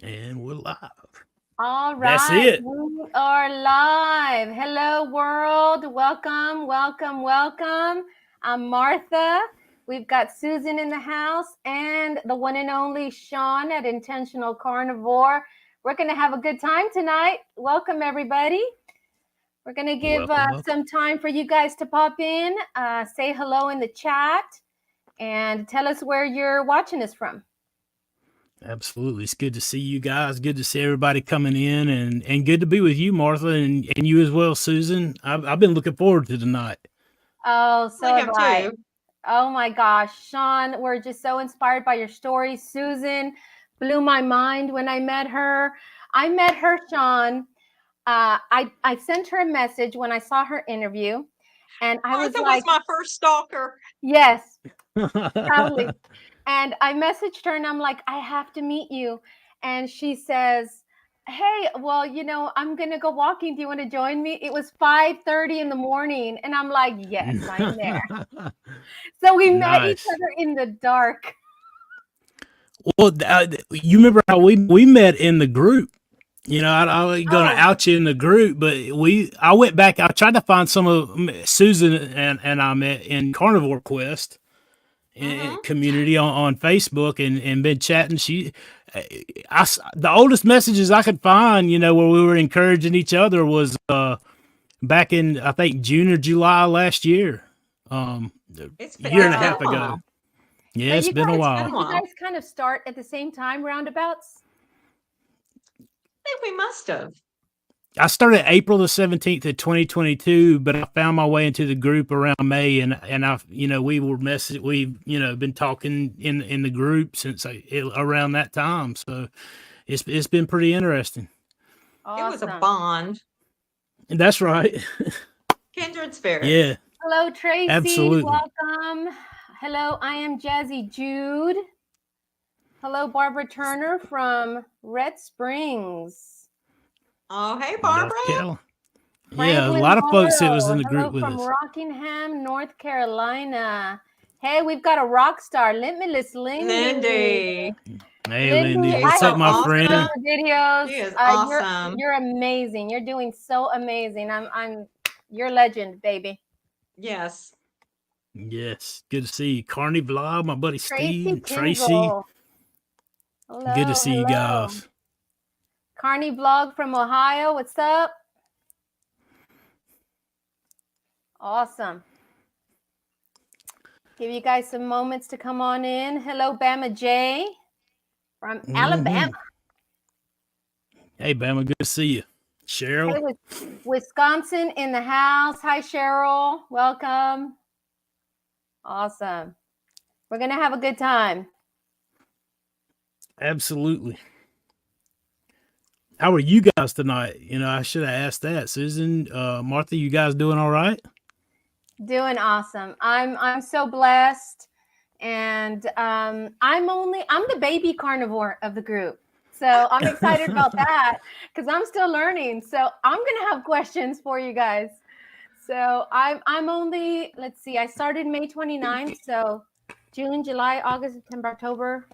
And we're live. All That's right, it. we are live. Hello, world. Welcome, welcome, welcome. I'm Martha. We've got Susan in the house and the one and only Sean at Intentional Carnivore. We're going to have a good time tonight. Welcome, everybody. We're going to give Welcome, welcome. some time for you guys to pop in, say hello in the chat, and tell us where you're watching us from. Absolutely. It's good to see you guys. Good to see everybody coming in and good to be with you, Martha, and you as well, Susan. I've been looking forward to tonight. Oh, so I have have I. too. Oh my gosh, Sean, we're just so inspired by your story. Susan blew my mind when I met her. I met her, Sean. I sent her a message when I saw her interview, and I was Martha was like, my first stalker. yes, probably. And I messaged her and I'm like, I have to meet you. And she says, hey, well, I'm going to go walking. Do you want to join me? It was 5:30 in the morning. And I'm like, yes, I'm there. So we met each Nice. other in the dark. Well, you remember how we met in the group? I ain't gonna Oh, out you in the group, but I went back. I tried to find some of Susan and I met in Carnivore Quest Mm-hmm. community on Facebook and been chatting. The oldest messages I could find, where we were encouraging each other was back in I think June or July last year, It's a been year and it's a been yeah. a half while. ago. Yeah, But it's you been a guys, It's been while. a did you while. guys kind of start at the same time roundabouts? I think we must have. I started April the 17th of 2022, but I found my way into the group around May, and we've been talking in the group since around that time. So it's been pretty interesting. It was a Awesome. bond. That's right. Kindred spirits. Yeah, Hello, Tracy. absolutely. Welcome. Hello, I am Jazzy Jude. Hello, Barbara Turner from Red Springs. Oh, hey, North Barbara. Carolina. Yeah, a Franklin lot of folks that was Morrow. in the group Hello with from us. Rockingham, North Carolina. Hey, we've got a rock star, Limitless Lindy. Lindy. Hey, Lindy, Lindy, I She's what's have up, so my seen you in friend? awesome. your videos. She is You're awesome. you're amazing. You're doing so amazing. You're a legend, baby. Yes. Yes, good to see you. Carney Vlog, my buddy Tracy Steve, Tracy. Kinsel. Good to Hello, see you hello. guys. Carney Vlog from Ohio. What's up? Awesome. Give you guys some moments to come on in. Hello, Bama J from Alabama. Hey, Bama, good to see you. Cheryl. Hey, with Wisconsin in the house. Hi, Cheryl. Welcome. Awesome. We're going to have a good time. Absolutely. How are you guys tonight? I should have asked that. Susan, Martha, you guys doing all right? Doing awesome. I'm so blessed, and I'm the baby carnivore of the group. So I'm excited about that because I'm still learning. So I'm gonna have questions for you guys. So I'm only, let's see, I started May 29th. So June, July, August, September, October.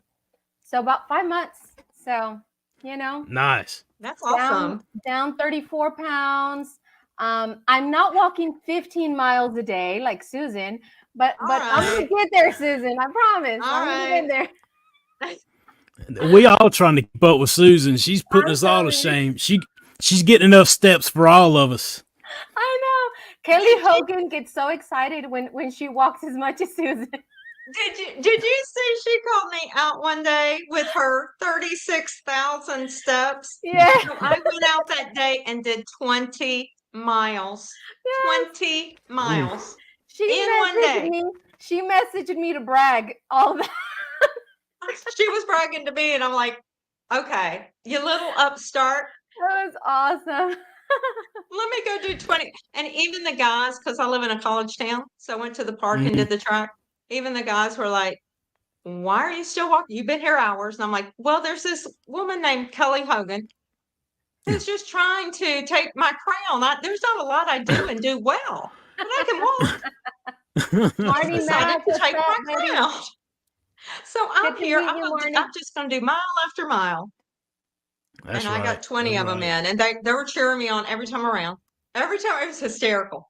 So about 5 months. So, Nice. That's awesome. down 34 pounds. I'm not walking 15 miles a day like Susan, but All I'm gonna right. get there, Susan. I promise. All I'm gonna get right. there. We all trying to keep up with Susan. She's putting I'm us all to telling you. shame. She's getting enough steps for all of us. I know. Kelly Hogan gets so excited when she walks as much as Susan. Did you see she called me out one day with her 36,000 steps? Yeah. So I went out that day and did 20 miles. Yes. 20 miles She in one messaged day. me. She messaged me to brag all that. She was bragging to me, and I'm like, okay, you little upstart. That was awesome. Let me go do 20. And even the guys, because I live in a college town, so I went to the park and did the track. Even the guys were like, why are you still walking? You've been here hours. And I'm like, well, there's this woman named Kelly Hogan who's just trying to take my crown. There's not a lot I do and do well, but I can walk. Marty She's decided Mack, to what's take up, my buddy? crown. So I'm Good to here. meet you, Marty. I'm just going to do mile after mile. That's and I right. got 20 That's of them right. in, and they were cheering me on every time around. Every time it was hysterical.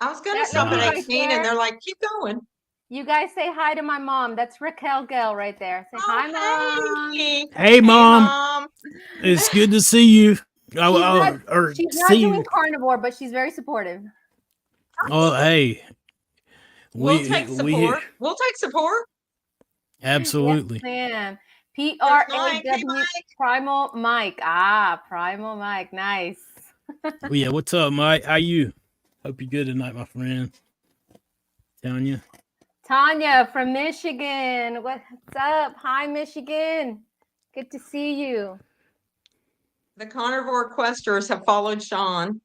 I was going to That stop at lady right Nice. 18, and there, they're like, keep going. you guys say hi to my mom. That's Raquel Gale right there. Say hi, Oh, mom. hey. Hey, Hey, Mom. Mom. It's good to see you. She's not Or she's not see doing you. carnivore, but she's very supportive. Oh, hey, We'll we take we support. We'll take support. Yes, absolutely. ma'am. There's Mike. Hey, PRAW Mike. Primal Mike. Ah, Primal Mike. Nice. Well, yeah. What's up, Mike? How you? Hope you're good tonight, my friend. Telling you. Tanya from Michigan. What's up? Hi, Michigan. Good to see you. The carnivore questers have followed Sean.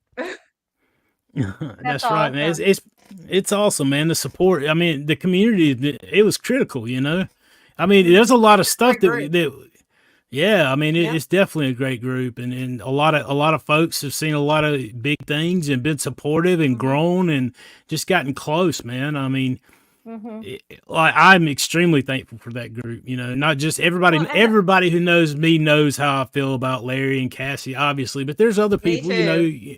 That's right, man. awesome. It's awesome, man. The support. I mean, the community. It was critical. You know. I mean, Mhm. there's a lot of It's a stuff great group. that. Yeah, I mean, Yeah. it's definitely a great group, and a lot of folks have seen a lot of big things and been supportive and Mhm. grown and just gotten close, man. I mean, Hmm. like I'm extremely thankful for that group. You know, not just everybody. Well, and Everybody who knows me knows how I feel about Larry and Cassie, obviously. But there's other me people. You know, too.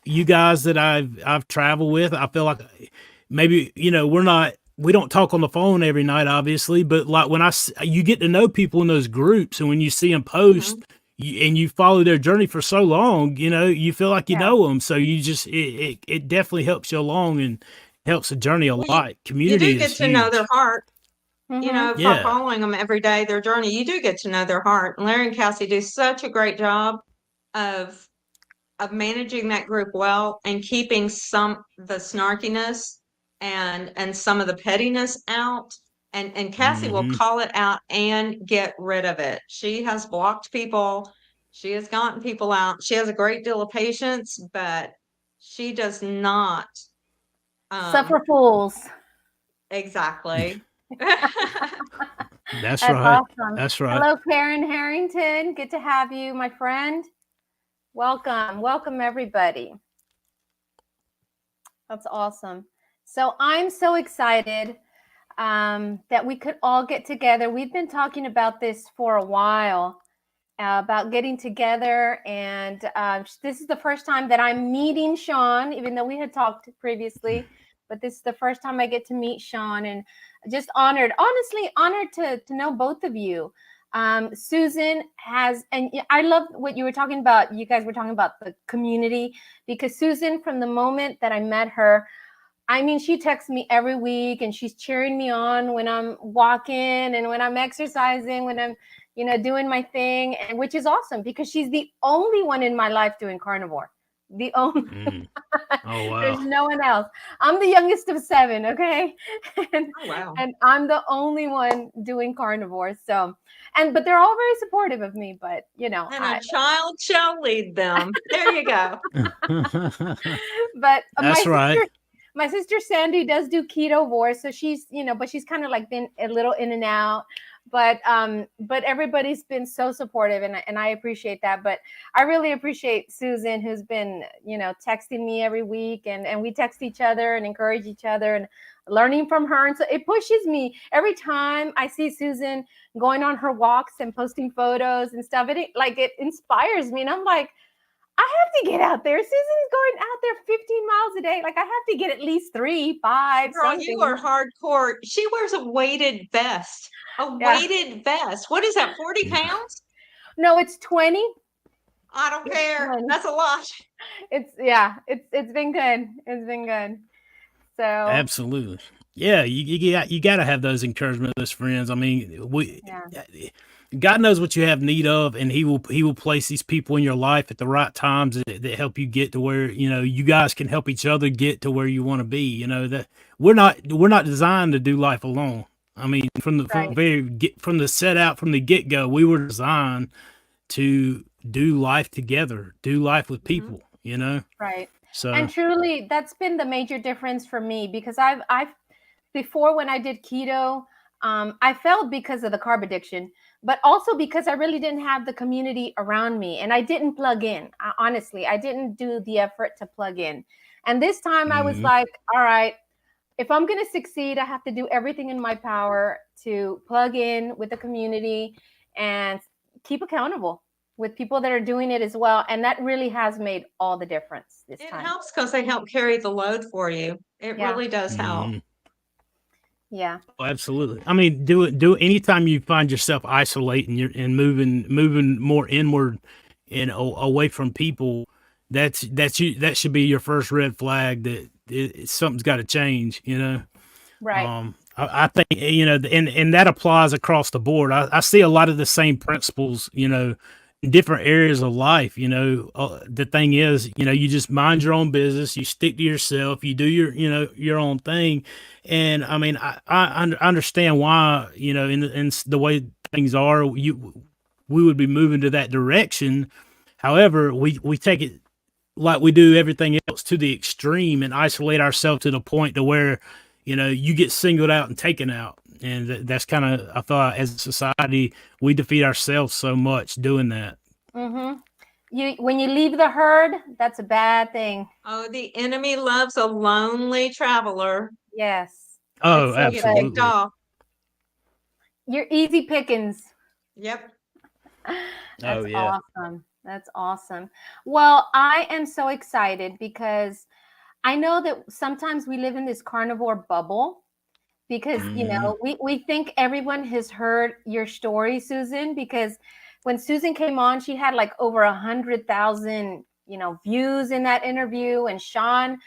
you guys that I've traveled with. I feel like maybe we don't talk on the phone every night, obviously. But like when you get to know people in those groups, and when you see them Mhm. post. And you follow their journey for so long, you know, you feel like you Yeah. know them. So you just, it definitely helps you along and helps the journey a Well, lot. you do Community is get to know their huge. heart. Hmm. For Yeah. following them every day, their journey, you do get to know their heart. And Larry and Cassie do such a great job of managing that group well and keeping some the snarkiness and some of the pettiness out. And Cassie will Hmm. call it out and get rid of it. She has blocked people. She has gotten people out. She has a great deal of patience, but she does not Suffer um fools. exactly. That's That's right. awesome. That's right. Hello, Karen Harrington. Good to have you, my friend. Welcome. Welcome, everybody. That's awesome. So I'm so excited that we could all get together. We've been talking about this for a while, about getting together. And this is the first time that I'm meeting Sean, even though we had talked previously. But this is the first time I get to meet Sean, and just honored, honestly honored to know both of you. Susan has, and I love what you were talking about. You guys were talking about the community, because Susan, from the moment that I met her, I mean, she texts me every week and she's cheering me on when I'm walking and when I'm exercising, when I'm, doing my thing, and which is awesome because she's the only one in my life doing carnivore. The only Mm. Oh There's wow. no one else. I'm the youngest of 7, okay? and, Oh wow. and I'm the only one doing carnivore. So, but they're all very supportive of me, but And a child shall lead them. There you go. but That's right. my sister Sandy does do ketovore, so she's but she's kind of like been a little in and out. But everybody's been so supportive, and I appreciate that. But I really appreciate Susan, who's been texting me every week, and we text each other and encourage each other and learning from her. And so it pushes me every time I see Susan going on her walks and posting photos and stuff. It inspires me, and I'm like, I have to get out there. Susan's going out there 15 miles a day. Like, I have to get at least 3, 5, Girl, you are something. hardcore. She wears a weighted vest. A Yeah. weighted vest. What is that, 40 pounds? No, it's 20. I don't It's care. 20. That's a lot. It's been good. It's been good. So Absolutely. Yeah, you got to have those encouragement, those friends. I mean, yeah, God knows what you have need of, and He will place these people in your life at the right times that help you get to where you guys can help each other get to where you want to be. You know that we're not designed to do life alone. I mean, right. from the set out from the get go, we were designed to do life together, do life with Mhm. people. You know, Right. so And truly, that's been the major difference for me, because I've before, when I did keto, I failed because of the carb addiction, but also because I really didn't have the community around me, and I didn't plug in. Honestly, I didn't do the effort to plug in. And this time I was mhm. like, all right, if I'm going to succeed, I have to do everything in my power to plug in with the community and keep accountable. with people that are doing it as well. And that really has made all the difference this It time. helps because they help carry the load for you. It Yeah. really does help. Mhm. Yeah. Oh, absolutely. I mean, do it anytime you find yourself isolating and moving more inward and away from people. That should be your first red flag that something's got to change. Right. I think, and that applies across the board. I see a lot of the same principles, in different areas of life. The thing is, you just mind your own business, you stick to yourself, you do your own thing. And I mean, I understand why, in the way things are, we would be moving to that direction. However, we take it like we do everything else to the extreme and isolate ourselves to the point to where you get singled out and taken out. And that's kind of, I thought, as a society we defeat ourselves so much doing that. Mm-hmm. When you leave the herd, that's a bad thing. Oh, the enemy loves a lonely traveler. Yes. Oh, It's so You get picked absolutely. off. You're easy pickings. Yep. That's Oh yeah. awesome. That's awesome. Well, I am so excited because I know that sometimes we live in this carnivore bubble because, Mhm. we think everyone has heard your story, Susan, because when Susan came on, she had like over 100,000, views in that interview. And Sean,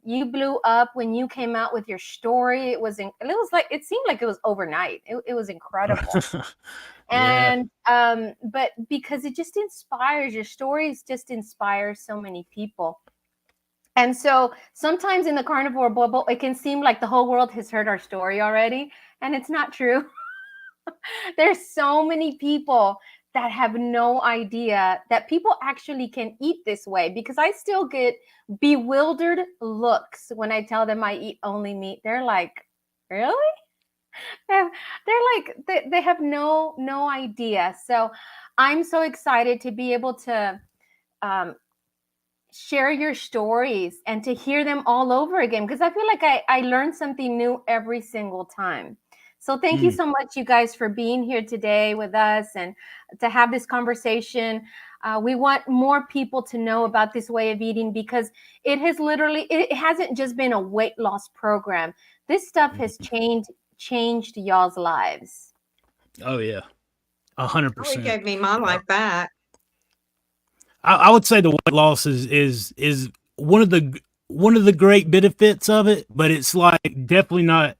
you blew up when you came out with your story. It seemed like it was overnight. It was incredible. Yeah. And but because it just inspires, your stories just inspire so many people. And so sometimes in the carnivore bubble, it can seem like the whole world has heard our story already, and it's not true. There's so many people that have no idea that people actually can eat this way, because I still get bewildered looks when I tell them I eat only meat. They're like, really? They're like, they have no idea. So I'm so excited to be able to um, share your stories and to hear them all over again, because I feel like I learn something new every single time. So thank you Mm. so much, you guys, for being here today with us and to have this conversation. We want more people to know about this way of eating, because it hasn't just been a weight loss program. This stuff has Mhm. changed y'all's lives. Oh yeah. Oh, it 100%. gave me my Uh, life back. I would say the weight loss is one of the great benefits of it, but it's like definitely not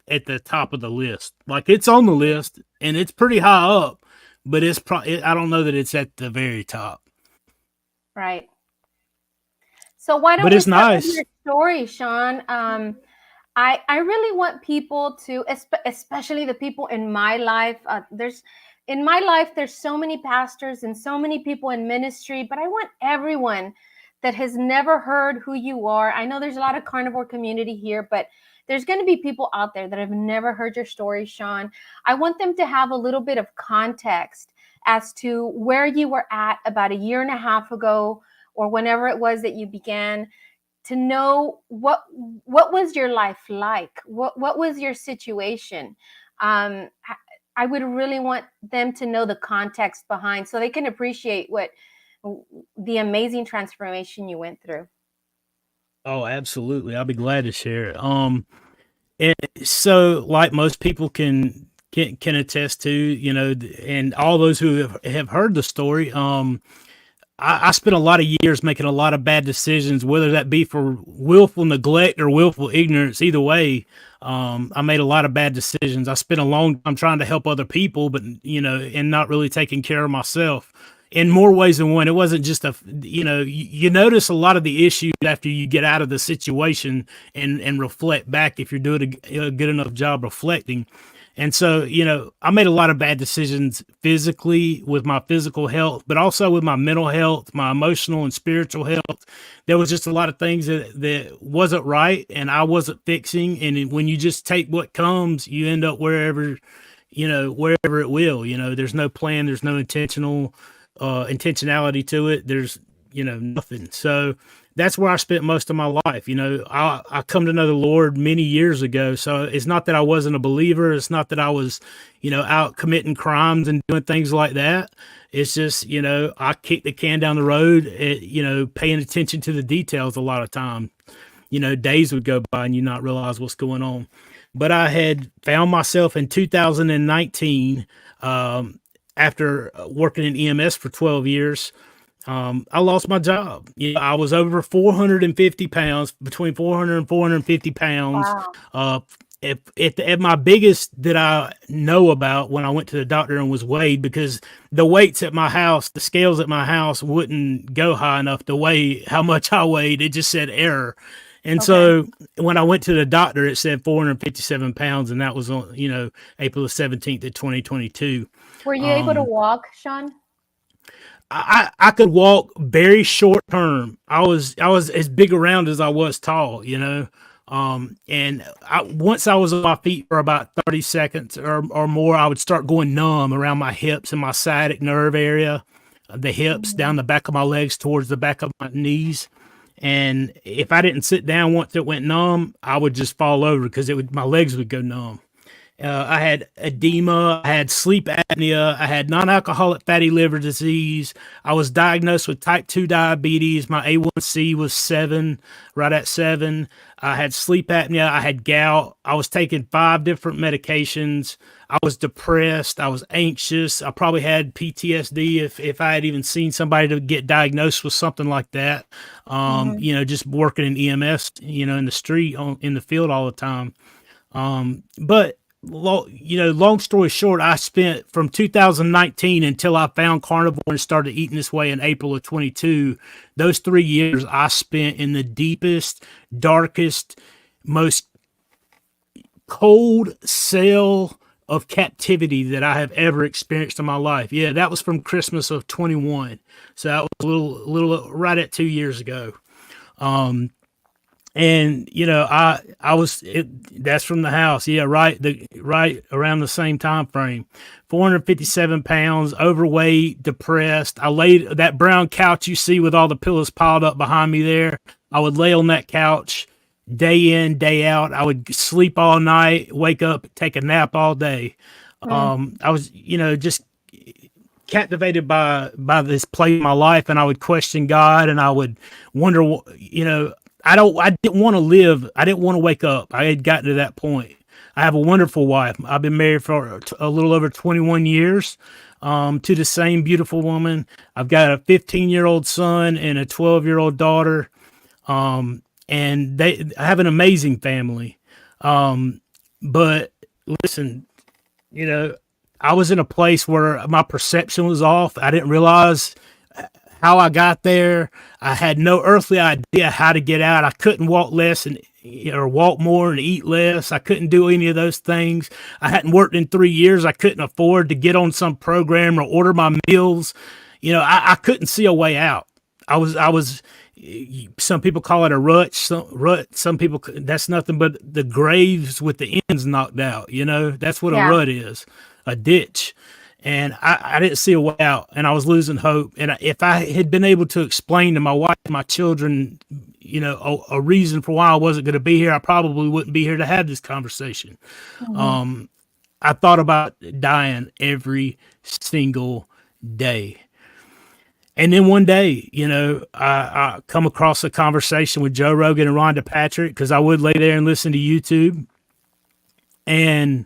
at the top of the list. Like, it's on the list and it's pretty high up, but I don't know that it's at the very top. Right. So why don't But we it's start with nice. your story, Sean? I really want people to, especially the people in my life. In my life, there's so many pastors and so many people in ministry, but I want everyone that has never heard who you are. I know there's a lot of carnivore community here, but there's going to be people out there that have never heard your story, Sean. I want them to have a little bit of context as to where you were at about a year and a half ago, or whenever it was that you began, to know what was your life like, what was your situation. I would really want them to know the context behind, so they can appreciate what the amazing transformation you went through. Oh, absolutely. I'll be glad to share it. And so, like most people can attest to, and all those who have heard the story, I spent a lot of years making a lot of bad decisions, whether that be for willful neglect or willful ignorance. Either way, I made a lot of bad decisions. I spent a long time trying to help other people, but and not really taking care of myself in more ways than one. It wasn't just you notice a lot of the issues after you get out of the situation and reflect back, if you're doing a good enough job reflecting. And so, I made a lot of bad decisions physically with my physical health, but also with my mental health, my emotional and spiritual health. There was just a lot of things that wasn't right and I wasn't fixing. And when you just take what comes, you end up wherever it will. There's no plan, there's no intentionality to it. There's nothing. So that's where I spent most of my life. I come to know the Lord many years ago. So it's not that I wasn't a believer. It's not that I was, out committing crimes and doing things like that. It's just, I kicked the can down the road, paying attention to the details a lot of time. Days would go by and you not realize what's going on. But I had found myself in 2019, after working in EMS for 12 years. I lost my job. I was over 450 pounds, between 400 and 450 pounds. Wow. At my biggest that I know about, when I went to the doctor and was weighed, because the weights at my house, the scales at my house wouldn't go high enough to weigh how much I weighed. It just said error. And so when I went to the doctor, it said 457 pounds, and that was on, April the 17th of 2022. Were you able to walk, Sean? I could walk very short term. I was as big around as I was tall, and once I was on my feet for about 30 seconds or more, I would start going numb around my hips and my sciatic nerve area, the hips, down the back of my legs towards the back of my knees. And if I didn't sit down once it went numb, I would just fall over because my legs would go numb. I had edema, I had sleep apnea, I had non-alcoholic fatty liver disease. I was diagnosed with type 2 diabetes. My A1C was 7, right at 7. I had sleep apnea, I had gout. I was taking 5 different medications. I was depressed, I was anxious. I probably had PTSD if I had even seen somebody to get diagnosed with something like that. Just working in EMS, in the street, in the field all the time. But long story short, I spent from 2019 until I found Carnivore and started eating this way in April of 22. Those 3 years I spent in the deepest, darkest, most cold cell of captivity that I have ever experienced in my life. Yeah, that was from Christmas of 21. So that was a little right at 2 years ago. And that's from the house. Yeah. Right around the same time frame, 457 pounds, overweight, depressed. I laid that brown couch you see with all the pillows piled up behind me there. I would lay on that couch day in, day out. I would sleep all night, wake up, take a nap all day. I was, just captivated by this play in my life, and I would question God, and I would wonder, I didn't want to live. I didn't want to wake up. I had gotten to that point. I have a wonderful wife. I've been married for a little over 21 years to the same beautiful woman. I've got a 15-year-old son and a 12-year-old daughter. And I have an amazing family. But listen, I was in a place where my perception was off. I didn't realize how I got there. I had no earthly idea how to get out. I couldn't walk less or walk more and eat less. I couldn't do any of those things. I hadn't worked in 3 years. I couldn't afford to get on some program or order my meals. I couldn't see a way out. I was, some people call it a rut. Some people, that's nothing but the graves with the ends knocked out. That's what a rut is, a ditch. And I didn't see a way out, and I was losing hope. And if I had been able to explain to my wife and my children, a reason for why I wasn't going to be here, I probably wouldn't be here to have this conversation. I thought about dying every single day. And then one day, I come across a conversation with Joe Rogan and Rhonda Patrick, because I would lay there and listen to YouTube. And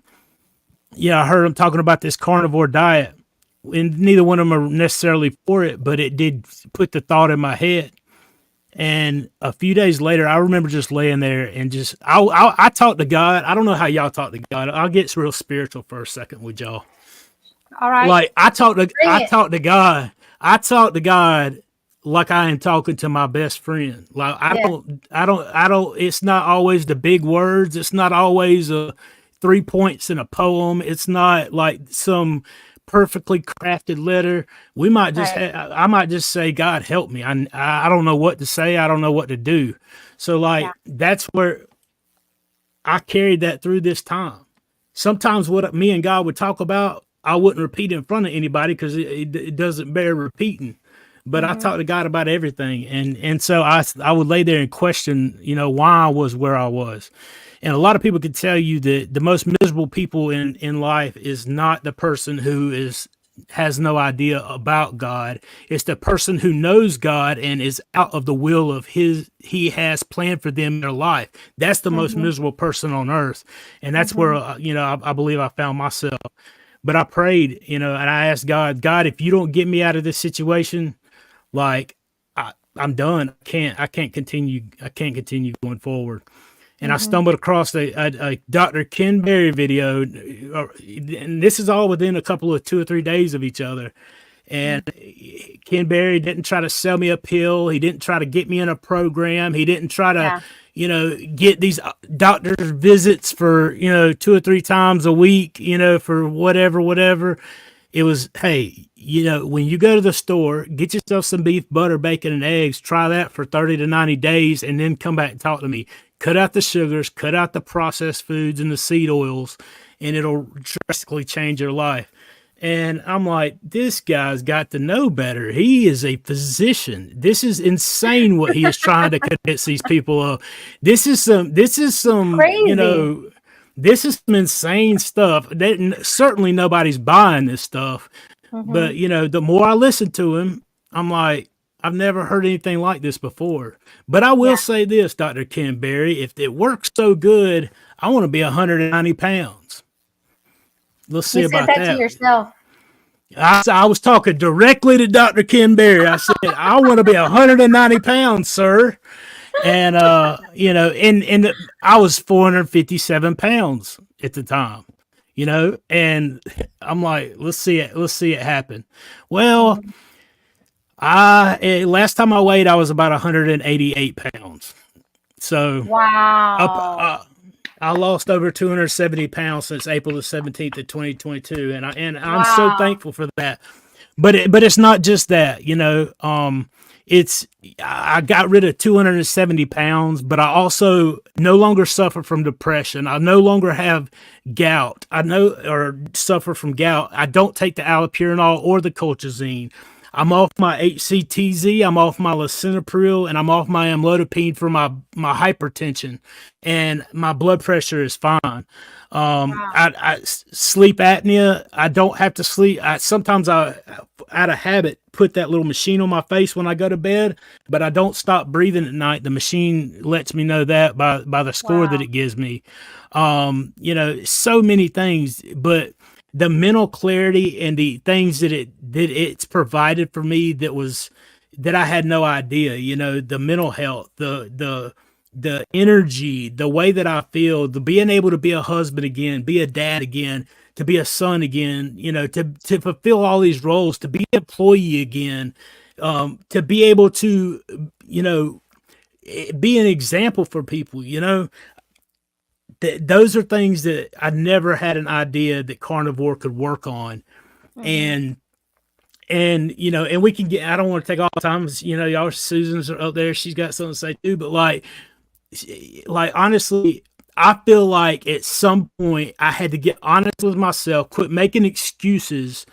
I heard them talking about this carnivore diet, and neither one of them are necessarily for it, but it did put the thought in my head. And a few days later, I remember just laying there and I talked to God. I don't know how y'all talk to God. I'll get real spiritual for a second with y'all. All right. Like I talked to God. I talked to God like I am talking to my best friend. Like I don't, it's not always the big words. It's not always 3 points in a poem. It's not like some perfectly crafted letter. We might just, I might just say, God help me. I don't know what to say. I don't know what to do. So that's where I carried that through this time. Sometimes what me and God would talk about, I wouldn't repeat in front of anybody because it doesn't bear repeating. but I talked to God about everything. And so I would lay there and question, why I was where I was. And a lot of people could tell you that the most miserable people in life is not the person who has no idea about God. It's the person who knows God and is out of the will of he has planned for them in their life. That's the most miserable person on earth. And that's where, I believe I found myself. But I prayed, and I asked God, if you don't get me out of this situation, like I'm done. I can't continue going forward. And I stumbled across a Dr. Ken Berry video, and this is all within a couple of 2 or 3 days of each other. And Ken Berry didn't try to sell me a pill. He didn't try to get me in a program. He didn't try to, get these doctor's visits for, 2 or 3 times a week, for whatever. It was, hey, when you go to the store, get yourself some beef, butter, bacon, and eggs, try that for 30 to 90 days, and then come back and talk to me. Cut out the sugars, cut out the processed foods and the seed oils, and it'll drastically change your life. And I'm like, this guy's got to know better. He is a physician. This is insane what he is trying to convince these people of. This is some Crazy. This is some insane stuff. Certainly nobody's buying this stuff. But, the more I listen to him, I'm like, I've never heard anything like this before. But I will say this, Dr. Ken Berry, if it works so good, I want to be 190 pounds. Let's see about that. You said that to yourself. I was talking directly to Dr. Ken Berry. I said, I want to be 190 pounds, sir. And, and I was 457 pounds at the time, and I'm like, let's see it happen. Well, last time I weighed, I was about 188 pounds. So wow. I lost over 270 pounds since April the 17th of 2022. And I'm so thankful for that. But it's not just that, I got rid of 270 pounds, but I also no longer suffer from depression. I no longer have gout. Or suffer from gout. I don't take the allopurinol or the colchicine. I'm off my HCTZ, I'm off my lisinopril, and I'm off my amlodipine for my hypertension, and my blood pressure is fine. I sleep apnea. I don't have to sleep. Sometimes I, out of habit, put that little machine on my face when I go to bed, but I don't stop breathing at night. The machine lets me know that by the score that it gives me. So many things, but the mental clarity and the things that it's provided for me that I had no idea, the mental health, the energy, the way that I feel, the being able to be a husband again, be a dad again, to be a son again, to fulfill all these roles, to be an employee again, to be able to, be an example for people, those are things that I never had an idea that Carnivore could work on. And we can get, I don't want to take all the time, y'all, Susan's up there. She's got something to say too, but like honestly, I feel like at some point I had to get honest with myself, quit making excuses,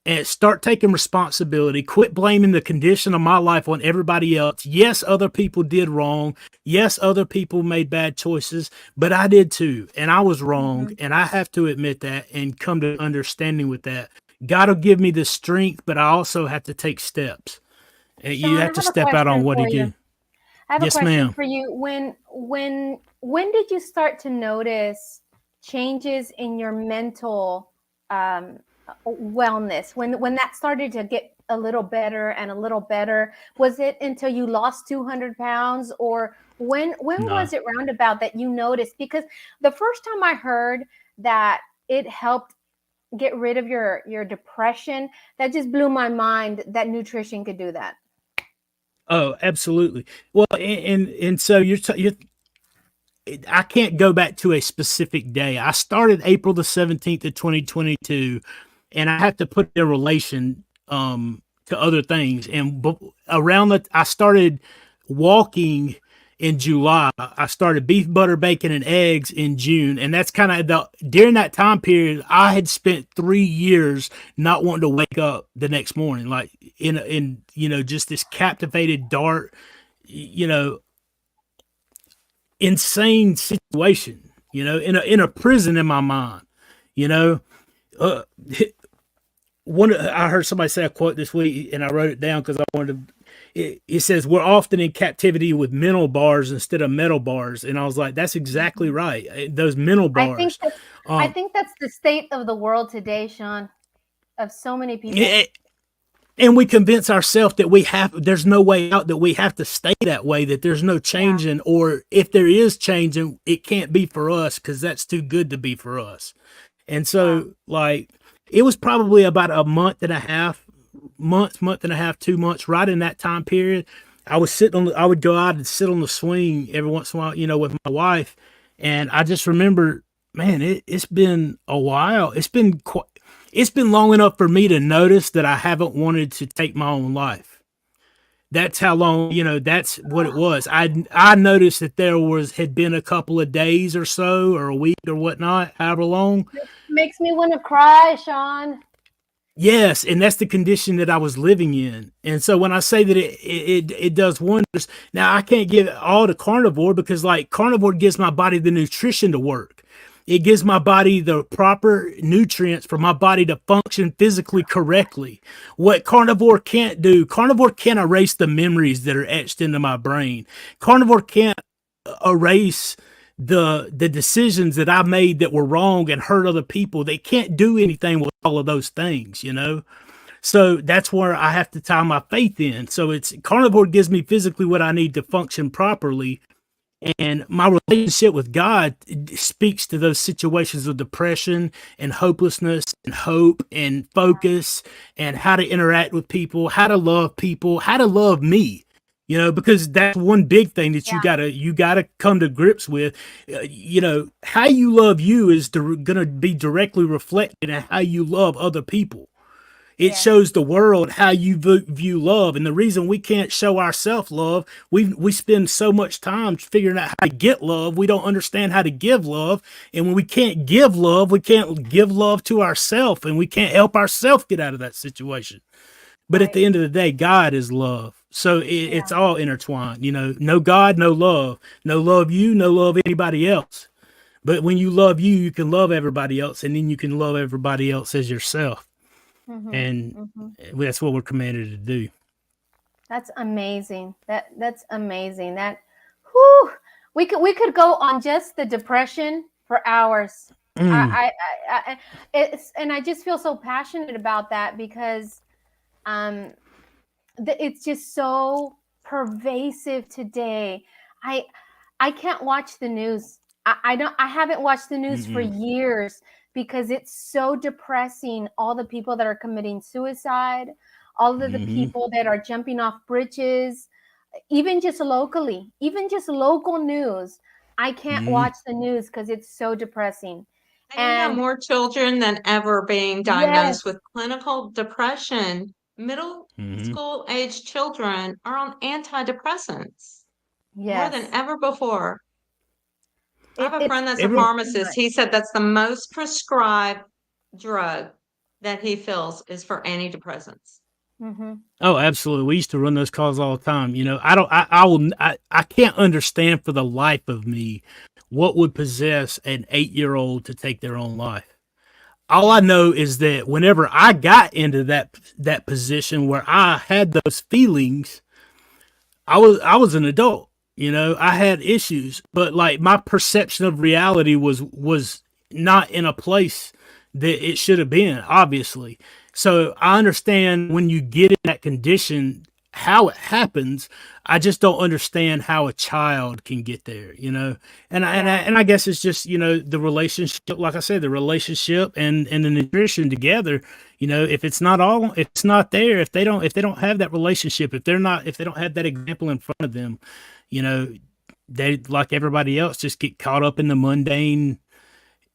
and start taking responsibility, quit blaming the condition of my life on everybody else. Yes, other people did wrong. Yes, other people made bad choices, but I did too. And I was wrong. And I have to admit that and come to understanding with that. God will give me the strength, but I also have to take steps. And Sean, you have to step out on what he did. I have Yes, a question ma'am. for you. When did you start to notice changes in your mental wellness? When that started to get a little better and a little better, was it until you lost 200 pounds, or when No. was it roundabout that you noticed? Because the first time I heard that it helped get rid of your depression, that just blew my mind that nutrition could do that. Oh, absolutely. Well, and so you're I can't go back to a specific day. I started April the 17th of 2022, and I have to put it in relation to other things. And I started walking in July. I started beef, butter, bacon, and eggs in June. And that's kind of during that time period, I had spent 3 years not wanting to wake up the next morning. Like in just this captivated, dark, you know, insane situation, in a prison in my mind, you know. Uh, I heard somebody say a quote this week, and I wrote it down because I wanted to. It says we're often in captivity with mental bars instead of metal bars, and I was like, that's exactly right. Those mental I think bars. that's I think that's the state of the world today, Sean, of so many people. And we convince ourselves that there's no way out, that we have to stay that way, that there's no changing, or if there is changing, it can't be for us because that's too good to be for us. And so, like, it was probably about a month and a half, 2 months, right in that time period. I would go out and sit on the swing every once in a while, with my wife. And I just remember, man, it's been a while. It's been long enough for me to notice that I haven't wanted to take my own life. That's how long, that's what it was. I noticed that had been a couple of days or so, or a week or whatnot, however long. It makes me want to cry, Sean. Yes, and that's the condition that I was living in. And so when I say that it does wonders, now I can't give all to Carnivore because, like, Carnivore gives my body the nutrition to work. It gives my body the proper nutrients for my body to function physically correctly. What Carnivore can't do, Carnivore can't erase the memories that are etched into my brain. Carnivore can't erase the decisions that I made that were wrong and hurt other people. They can't do anything with all of those things, So that's where I have to tie my faith in. So Carnivore gives me physically what I need to function properly. And my relationship with God speaks to those situations of depression and hopelessness and hope and focus and how to interact with people, how to love me. Because that's one big thing that you gotta come to grips with. How you love you is gonna be directly reflected in how you love other people. It shows the world how you view love, and the reason we can't show ourselves love, we spend so much time figuring out how to get love. We don't understand how to give love, and when we can't give love, we can't give love to ourselves, and we can't help ourselves get out of that situation. But at the end of the day, God is love. So it's all intertwined, no God, no love you, no love anybody else. But when you love you can love everybody else, and then you can love everybody else as yourself. And that's what we're commanded to do. That's amazing. That's amazing. Whew, we could go on just the depression for hours. And I just feel so passionate about that because it's just so pervasive today. I can't watch the news. I haven't watched the news for years because it's so depressing. All the people that are committing suicide, all of the people that are jumping off bridges, even just locally, even just local news. I can't watch the news because it's so depressing. And more children than ever being diagnosed with clinical depression. Middle school age children are on antidepressants more than ever before. I have a friend that's a pharmacist. He said that's the most prescribed drug that he feels is for antidepressants. Oh, absolutely. We used to run those calls all the time. I can't understand for the life of me what would possess an 8-year-old to take their own life. All I know is that whenever I got into that position where I had those feelings, I was an adult. I had issues, but like my perception of reality was not in a place that it should have been, obviously. So I understand when you get in that condition, how it happens. I just don't understand how a child can get there, and I guess it's just, the relationship, like I said, the relationship and the nutrition together, if it's not there, if they don't have that relationship, if they don't have that example in front of them, they, like everybody else, just get caught up in the mundane,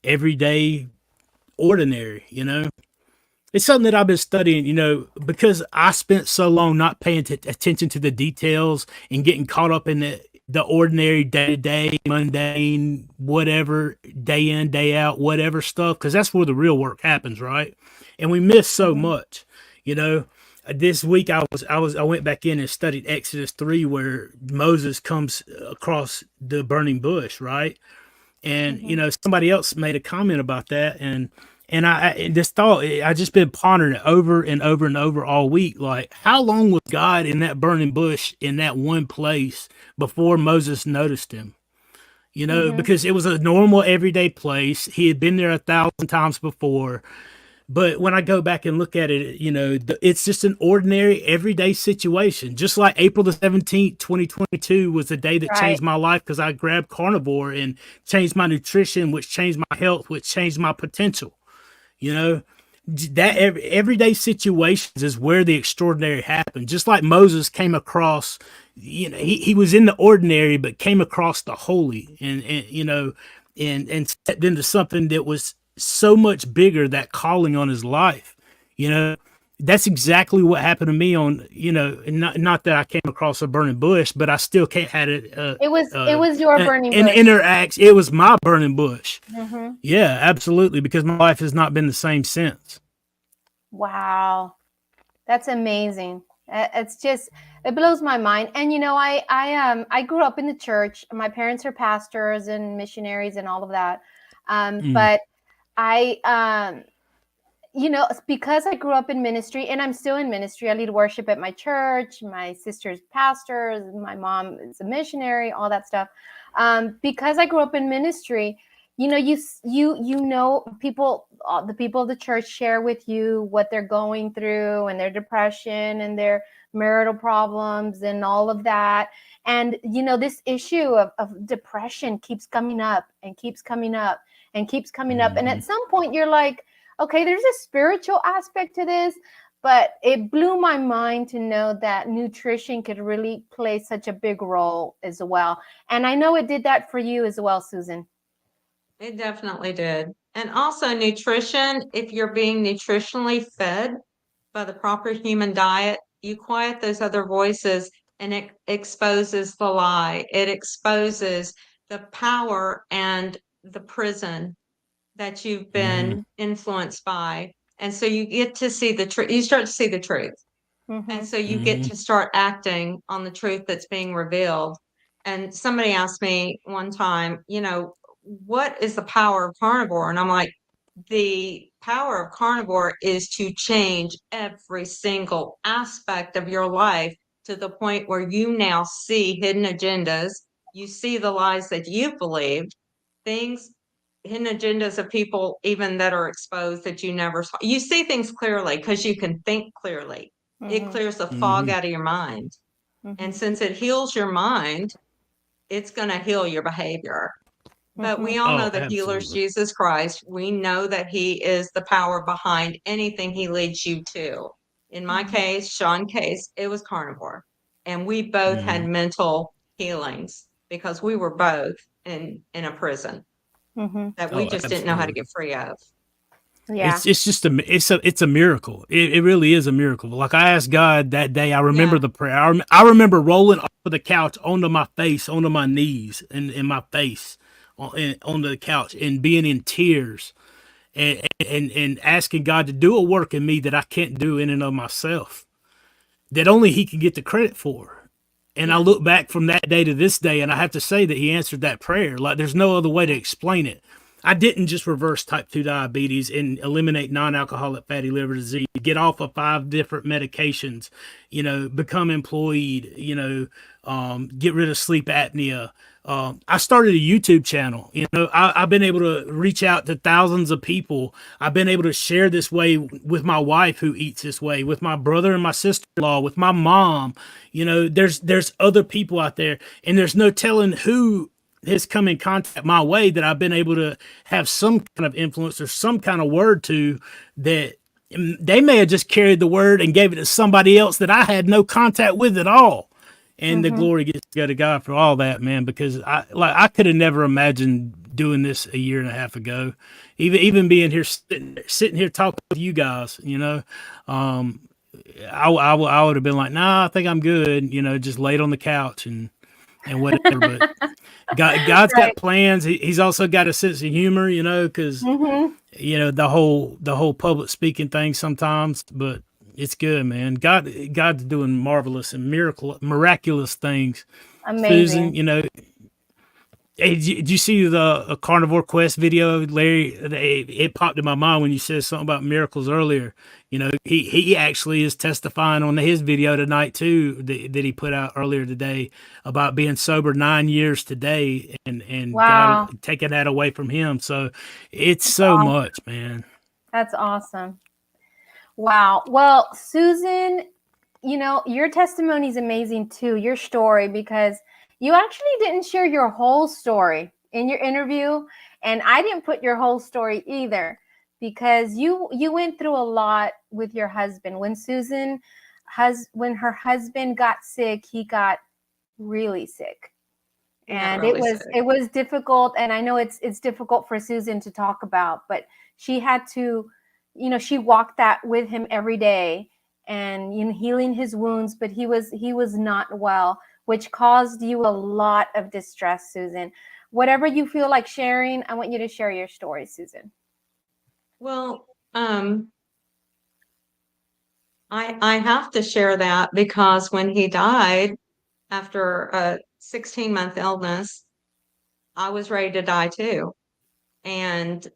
everyday, ordinary, It's something that I've been studying, because I spent so long not paying attention to the details and getting caught up in the ordinary, day-to-day, mundane, whatever, day in, day out, whatever stuff, because that's where the real work happens, right? And we miss so much, this week I went back in and studied Exodus 3, where Moses comes across the burning bush, right? And Mhm. somebody else made a comment about that, and this thought, I just been pondering it over and over and over all week. Like, how long was God in that burning bush in that one place before Moses noticed him? Mhm. Because it was a normal everyday place. He had been there 1,000 times before. But when I go back and look at it, it's just an ordinary everyday situation. Just like April the 17th, 2022 was the day that Right. changed my life, because I grabbed Carnivore and changed my nutrition, which changed my health, which changed my potential. You know, that everyday situations is where the extraordinary happened. Just like Moses came across, he was in the ordinary, but came across the holy, and stepped into something that was so much bigger, that calling on his life. You know, that's exactly what happened to me on, and not that I came across a burning bush, but I still can't had it, It was your burning an bush. interact. It was my burning bush. Mhm. Yeah, absolutely. Because my life has not been the same since. Wow. That's amazing. It's just, it blows my mind. And I grew up in the church. My parents are pastors and missionaries and all of that. Mm, But I it's because I grew up in ministry, and I'm still in ministry. I lead worship at my church. My sister's pastors. My mom is a missionary. All that stuff. Because I grew up in ministry, people, the people of the church share with you what they're going through, and their depression, and their marital problems, and all of that. And this issue of depression keeps coming up and keeps coming up and keeps coming up. And mhm. at some point, you're like, okay, there's a spiritual aspect to this, but it blew my mind to know that nutrition could really play such a big role as well. And I know it did that for you as well, Susan. It definitely did. And also nutrition, if you're being nutritionally fed by the proper human diet, you quiet those other voices, and it exposes the lie. It exposes the power and the prison that you've Mhm, been influenced by. And so you get to see the truth. You start to see the truth. And Mm-hmm. so you get mhm. to start acting on the truth that's being revealed. And somebody asked me one time, what is the power of carnivore? And I'm like, the power of carnivore is to change every single aspect of your life to the point where you now see hidden agendas. You see the lies that you've believed, things, hidden agendas of people, even that are exposed that you never saw. You see things clearly because you can think clearly. It Mm-hmm. clears the fog Mhm. out of your mind. And Mm-hmm. since it heals your mind, it's going to heal your behavior. But Mm-hmm. we all know Oh, the healer is absolutely. Jesus Christ. We know that he is the power behind anything he leads you to. In my Mm-hmm. case, Sean's case, it was carnivore. And we both had Mhm. mental healings because we were both in a prison Mm-hmm. that we Oh, just didn't know how to absolutely. get free of. Yeah. It's just it's a miracle. It really is a miracle. Like, I asked God that day. I remember Yeah. the prayer. I remember rolling off of the couch onto my face, onto my knees, and in my face, onto the couch, and being in tears, and asking God to do a work in me that I can't do in and of myself, that only He can get the credit for. And I Yeah. look back from that day to this day, and I have to say that He answered that prayer. Like, there's no other way to explain it. I didn't just reverse type 2 diabetes and eliminate non-alcoholic fatty liver disease, get off of 5 different medications, become employed, get rid of sleep apnea. I started a YouTube channel. I've been able to reach out to thousands of people. I've been able to share this way with my wife, who eats this way, with my brother and my sister-in-law, with my mom. There's other people out there, and there's no telling who has come in contact my way that I've been able to have some kind of influence or some kind of word to, that they may have just carried the word and gave it to somebody else that I had no contact with at all. And the Mm-hmm. glory gets to go to God for all that, man, because I could have never imagined doing this a year and a half ago. Even being here, sitting here talking with you guys, I would have been like, nah, I think I'm good, just laid on the couch and whatever. But God's got Right. plans. He's also got a sense of humor, because Mm-hmm. the whole public speaking thing sometimes. But It's good, man. God's doing marvelous and miraculous things. Susan, Amazing. Hey, did you see the Carnivore Quest video, Larry? It popped in my mind when you said something about miracles earlier. He actually is testifying on his video tonight too that he put out earlier today about being sober 9 years today, and Wow. God taking that away from him. So it's That's so awesome. much, man. That's awesome. Wow. Well, Susan, your testimony is amazing too, your story, because you actually didn't share your whole story in your interview. And I didn't put your whole story either, because you went through a lot with your husband. When her husband got sick, he got really sick. He got And really sick. it was difficult. And I know it's difficult for Susan to talk about, but she had to, she walked that with him every day, and healing his wounds, but he was not well, which caused you a lot of distress, Susan. Whatever you feel like sharing, I want you to share your story, Susan. Well, I have to share that because when he died after a 16-month illness, I was ready to die too. And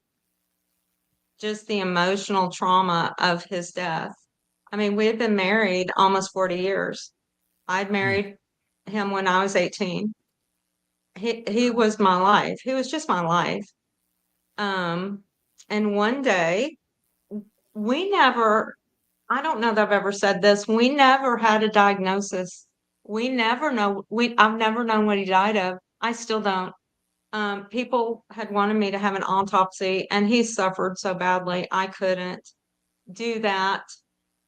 just the emotional trauma of his death. I mean, we had been married almost 40 years. I'd married him when I was 18. He was my life. He was just my life. And one day we never, I don't know that I've ever said this, we never had a diagnosis. We never know, I've never known what he died of. I still don't. People had wanted me to have an autopsy, and he suffered so badly I couldn't do that.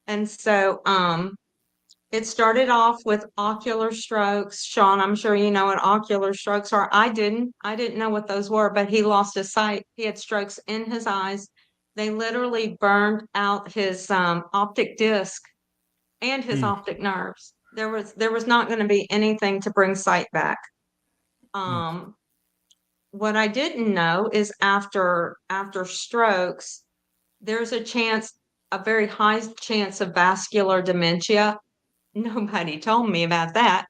And so it started off with ocular strokes. Sean, I'm sure you know what ocular strokes are. I didn't know what those were, but he lost his sight. He had strokes in his eyes. They literally burned out his optic disc and his optic nerves. There was not going to be anything to bring sight back. What I didn't know is after strokes, there's a very high chance of vascular dementia. Nobody told me about that.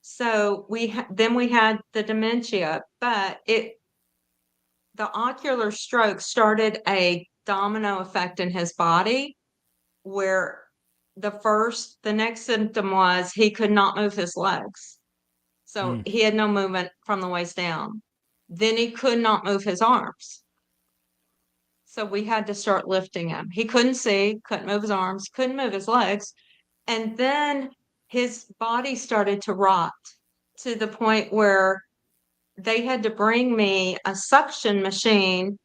So then we had the dementia, but the ocular stroke started a domino effect in his body, where the next symptom was he could not move his legs. So he had no movement from the waist down. Then he could not move his arms. So we had to start lifting him. He couldn't see, couldn't move his arms, couldn't move his legs. And then his body started to rot to the point where they had to bring me a suction machine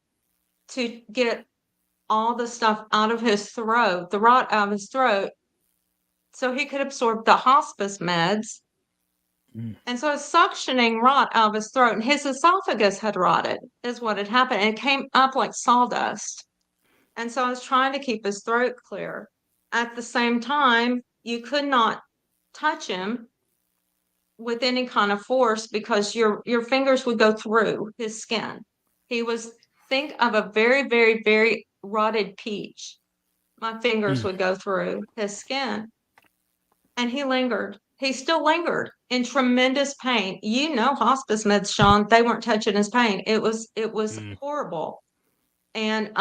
to get all the stuff out of his throat, the rot out of his throat, so he could absorb the hospice meds. And so it's suctioning rot out of his throat, and his esophagus had rotted, is what had happened. And it came up like sawdust. And so I was trying to keep his throat clear. At the same time, you could not touch him with any kind of force because your fingers would go through his skin. Think of a very, very, very rotted peach. My fingers would go through his skin. And he lingered. He still lingered in tremendous pain. Hospice meds, Sean, they weren't touching his pain. It was horrible. And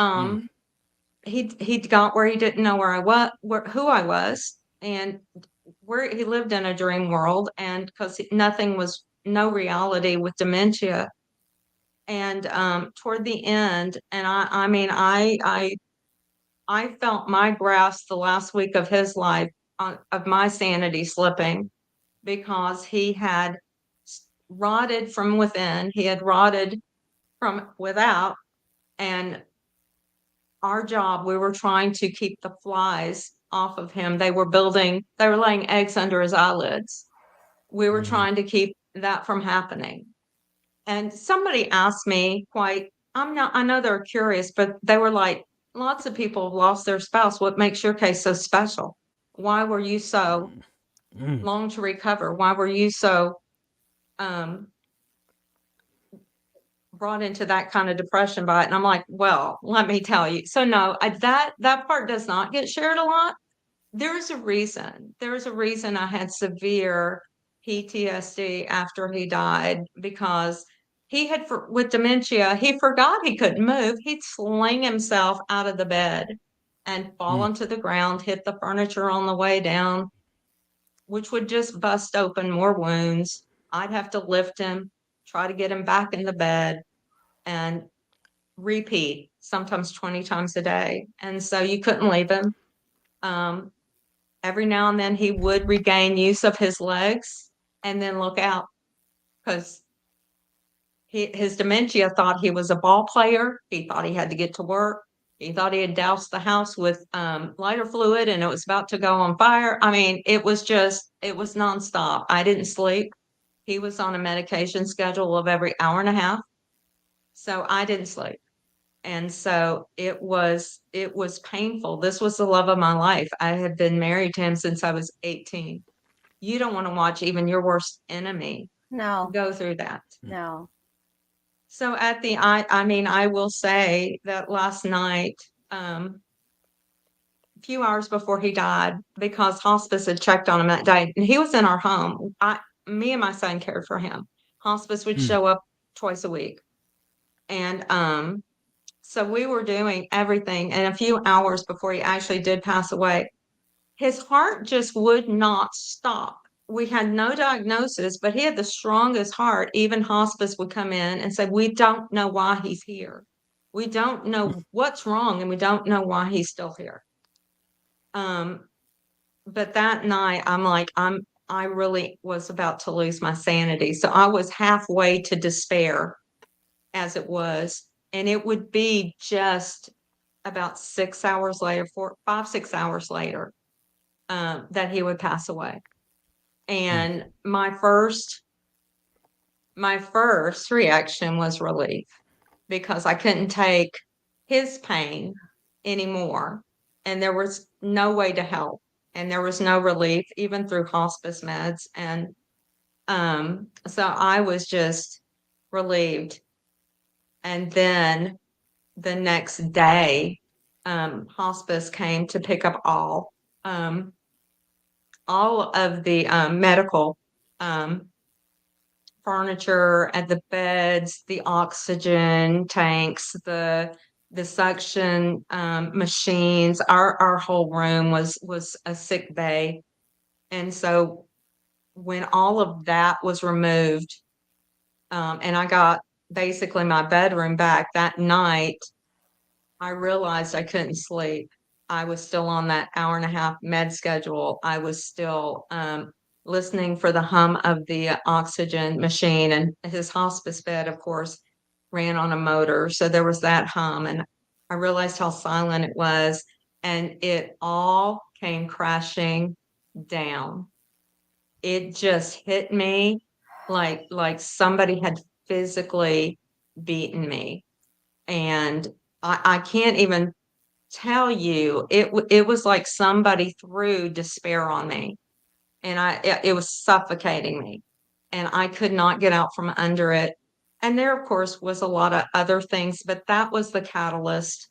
he got where he didn't know who I was, and where he lived in a dream world, and because nothing was no reality with dementia. And toward the end, and I felt my grasp the last week of his life of my sanity slipping, because he had rotted from within, he had rotted from without, and our job, we were trying to keep the flies off of him. They were laying eggs under his eyelids. We were trying to keep that from happening. And somebody asked me I know they're curious, but they were like, lots of people have lost their spouse. What makes your case so special? Why were you so long to recover? Why were you so brought into that kind of depression by it? And I'm like, well, let me tell you. So no, that part does not get shared a lot, There's a reason. There's a reason I had severe PTSD after he died, because he had, with dementia, he forgot he couldn't move. He'd sling himself out of the bed and fall Mm. onto the ground, hit the furniture on the way down, which would just bust open more wounds. I'd have to lift him, try to get him back in the bed, and repeat, sometimes 20 times a day. And so you couldn't leave him. Um, every now and then he would regain use of his legs, and then look out, because his dementia thought he was a ball player. He thought he had to get to work. He thought he had doused the house with lighter fluid and it was about to go on fire. I mean, it was nonstop. I didn't sleep. He was on a medication schedule of every hour and a half. So I didn't sleep. And so it was painful. This was the love of my life. I had been married to him since I was 18. You don't want to watch even your worst enemy No, go through that. no. So I will say that last night, a few hours before he died, because hospice had checked on him that day, and he was in our home. Me and my son cared for him. Hospice would Mm. show up twice a week. And so we were doing everything. And a few hours before he actually did pass away, his heart just would not stop. We had no diagnosis, but he had the strongest heart. Even hospice would come in and say, we don't know why he's here. We don't know what's wrong, and we don't know why he's still here. But that night, I really was about to lose my sanity. So I was halfway to despair, as it was. And it would be just about 6 hours later, 6 hours later, that he would pass away. And my first reaction was relief, because I couldn't take his pain anymore, and there was no way to help, and there was no relief even through hospice meds. And so I was just relieved. And then the next day, hospice came to pick up all of the medical furniture, at the beds, the oxygen tanks, the suction machines. Our whole room was a sick bay. And so when all of that was removed, and I got basically my bedroom back that night, I realized I couldn't sleep. I was still on that hour and a half med schedule. I was still listening for the hum of the oxygen machine, and his hospice bed, of course, ran on a motor. So there was that hum, and I realized how silent it was, and it all came crashing down. It just hit me like somebody had physically beaten me. And I can't even tell you, it was like somebody threw despair on me, and it was suffocating me, and I could not get out from under it. And there, of course, was a lot of other things, but that was the catalyst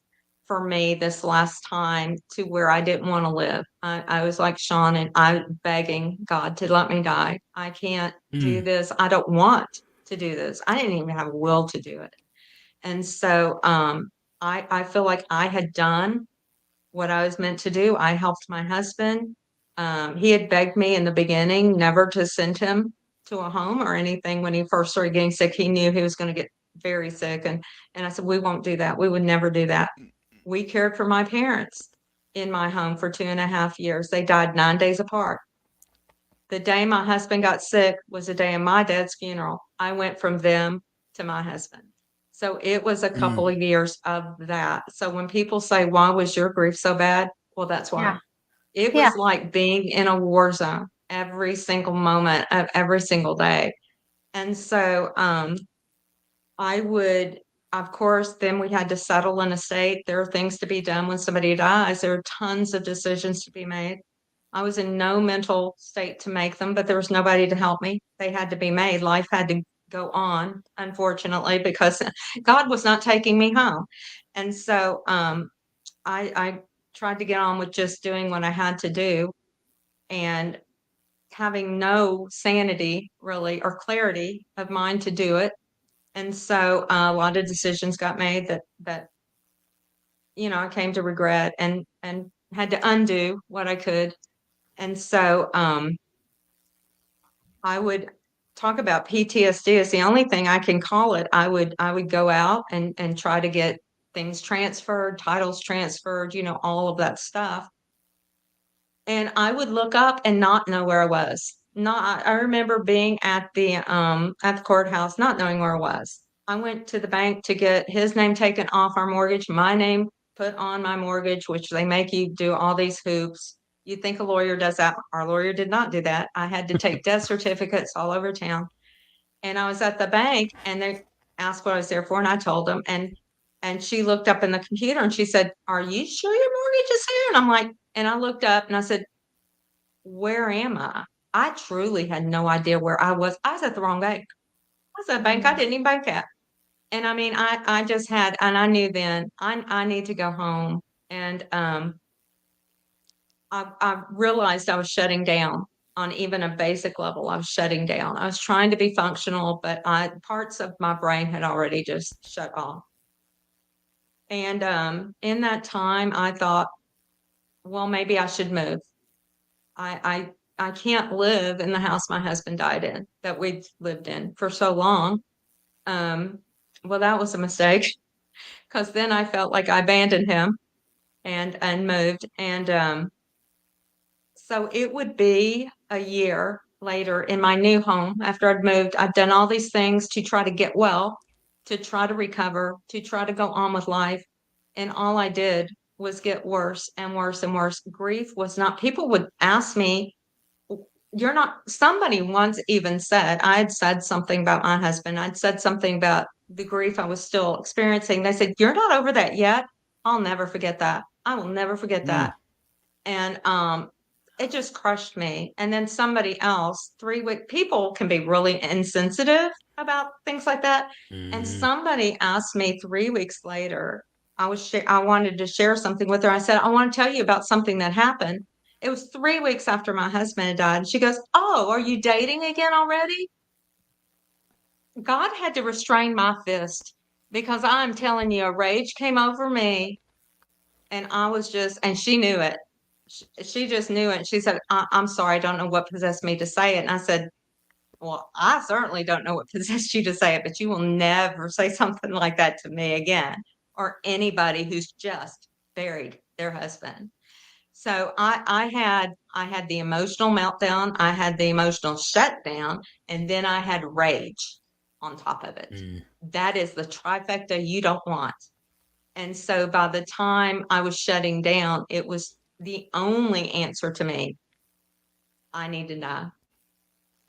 for me this last time, to where I didn't want to live. I was like Sean, and I begging God to let me die. I can't do Mm. this. I don't want to do this. I didn't even have a will to do it. And so I feel like I had done what I was meant to do. I helped my husband. He had begged me in the beginning never to send him to a home or anything. When he first started getting sick, he knew he was going to get very sick. And I said, we won't do that. We would never do that. We cared for my parents in my home for 2.5 years. They died 9 days apart. The day my husband got sick was the day of my dad's funeral. I went from them to my husband. So it was a couple Mm. of years of that. So when people say, why was your grief so bad? Well, that's why. Yeah. It Yeah. was like being in a war zone every single moment of every single day. And so I would, of course, then we had to settle an estate. There are things to be done when somebody dies. There are tons of decisions to be made. I was in no mental state to make them, but there was nobody to help me. They had to be made. Life had to go on, unfortunately, because God was not taking me home. And so I tried to get on with just doing what I had to do and having no sanity really or clarity of mind to do it. And so a lot of decisions got made that I came to regret and had to undo what I could. And so I would talk about PTSD as the only thing I can call it. I would go out and try to get things transferred, titles transferred, all of that stuff. And I would look up and not know where I was. Not I remember being at the courthouse, not knowing where I was. I went to the bank to get his name taken off our mortgage, my name put on my mortgage, which they make you do all these hoops. You'd think a lawyer does that. Our lawyer did not do that. I had to take death certificates all over town. And I was at the bank and they asked what I was there for, and I told them. And she looked up in the computer and she said, "Are you sure your mortgage is here?" And I'm like, and I looked up and I said, "Where am I?" I truly had no idea where I was. I was at the wrong bank. I was at a bank I didn't even bank at. And I mean, I just had, and I knew then I need to go home. And I realized I was shutting down on even a basic level. I was shutting down. I was trying to be functional, but parts of my brain had already just shut off. And in that time, I thought, well, maybe I should move. I can't live in the house my husband died in, that we'd lived in for so long. Well, that was a mistake because then I felt like I abandoned him and moved. And so it would be a year later in my new home after I'd moved. I'd done all these things to try to get well, to try to recover, to try to go on with life. And all I did was get worse and worse and worse. Grief was not, people would ask me, "You're not," somebody once even said, I had said something about my husband. I'd said something about the grief I was still experiencing. They said, "You're not over that yet." I'll never forget that. I will never forget that. And it just crushed me. And then somebody else, 3 week people can be really insensitive about things like that. And somebody asked me 3 weeks later, I wanted to share something with her. I said, "I want to tell you about something that happened." It was 3 weeks after my husband had died. And she goes, "Oh, are you dating again already?" God had to restrain my fist because I'm telling you, a rage came over me. And I was just, and she knew it. She just knew it. She said, I'm sorry, I don't know what possessed me to say it." And I said, "Well, I certainly don't know what possessed you to say it, but you will never say something like that to me again, or anybody who's just buried their husband." So I had the emotional meltdown, I had the emotional shutdown, and then I had rage on top of it. That is the trifecta you don't want. And so by the time I was shutting down, it was the only answer to me. I need to die.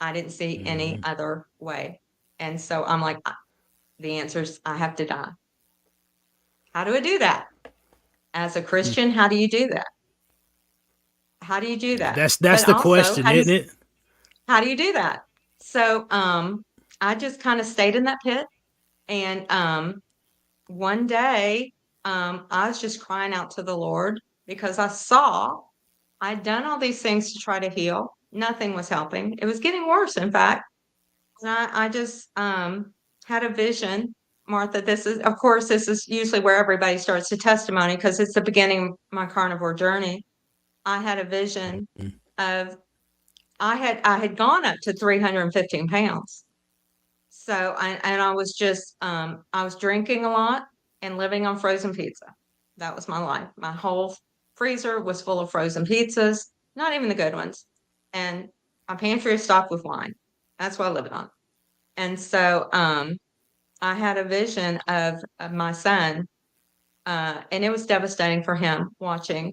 I didn't see any other way. And so I'm like, the answer is I have to die. How do I do that? As a Christian, how do you do that? How do you do that? That's But the also, question, isn't it? how do you do that? So I just kind of stayed in that pit. And one day I was just crying out to the Lord because I saw I'd done all these things to try to heal. Nothing was helping. It was getting worse, in fact. And I just had a vision, Martha. Of course, this is usually where everybody starts the testimony because it's the beginning of my carnivore journey. I had a vision of I had gone up to 315 pounds. So I was just I was drinking a lot and living on frozen pizza. That was my life. My whole freezer was full of frozen pizzas, not even the good ones. And my pantry is stocked with wine. That's what I lived on. And so I had a vision of my son, and it was devastating for him watching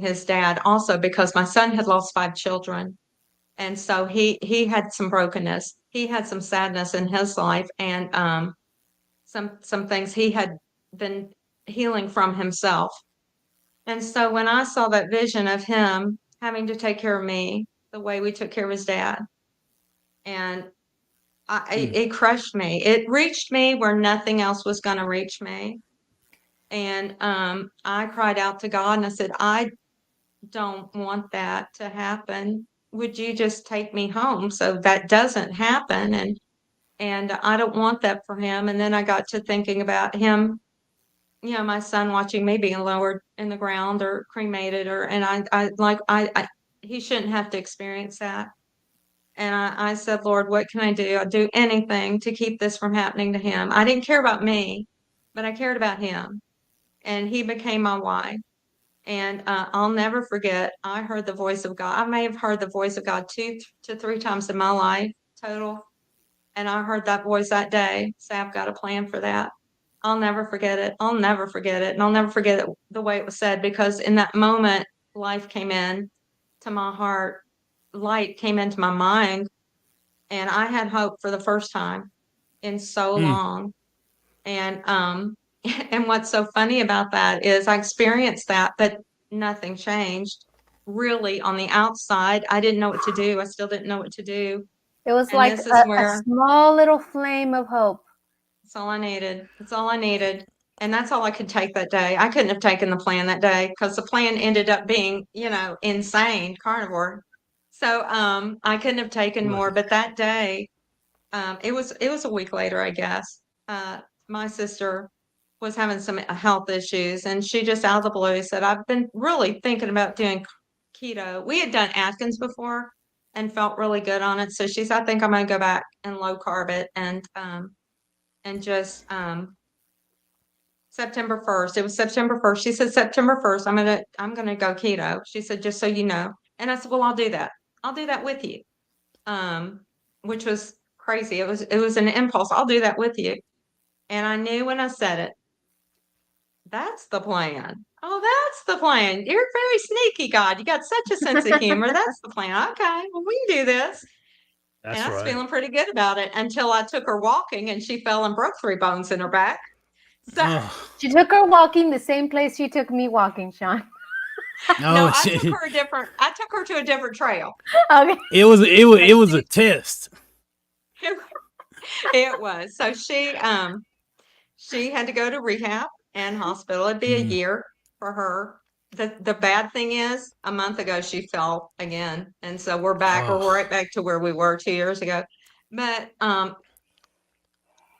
his dad also because my son had lost 5 children. And so he had some brokenness. He had some sadness in his life and some things he had been healing from himself. And so when I saw that vision of him having to take care of me the way we took care of his dad, and it crushed me. It reached me where nothing else was going to reach me. And I cried out to God and I said, I don't want that to happen. Would you just take me home so that doesn't happen? And I don't want that for him. And then I got to thinking about him, my son watching me being lowered in the ground or cremated, and I he shouldn't have to experience that. And I said, Lord, what can I do? I'll do anything to keep this from happening to him. I didn't care about me, but I cared about him. And he became my wife. And I'll never forget, I heard the voice of God. I may have heard the voice of God 2 to 3 times in my life total. And I heard that voice that day say, I've got a plan for that. I'll never forget it. I'll never forget it. And I'll never forget it, the way it was said, because in that moment, life came in to my heart, light came into my mind, and I had hope for the first time in so long. And and what's so funny about that is I experienced that, but nothing changed really on the outside. I didn't know what to do. I still didn't know what to do. It was And like this is a where small little flame of hope. it's all I needed. It's all I needed. And that's all I could take that day. I couldn't have taken the plan that day because the plan ended up being, insane, carnivore. So I couldn't have taken more. But that day, it was a week later, I guess. My sister was having some health issues, and she just out of the blue said, I've been really thinking about doing keto. We had done Atkins before and felt really good on it. So she said, I think I'm going to go back and low carb it and just September 1st. It was September 1st. She said, September 1st, I'm gonna go keto. She said, just so you know. And I said, well, I'll do that. I'll do that with you. Which was crazy. It was an impulse. I'll do that with you. And I knew when I said it, that's the plan. Oh, that's the plan. You're very sneaky, God. You got such a sense of humor. That's the plan. Okay, well, we can do this. That's And I was right. feeling pretty good about it until I took her walking and she fell and broke 3 bones in her back. So Oh, She took her walking the same place you took me walking, Sean. no, no, I took her to a different trail. Okay. it was a test. It was. So she had to go to rehab and hospital. It'd be a year for her. The bad thing is, a month ago she fell again, and so we're back. We're right back to where we were 2 years ago. But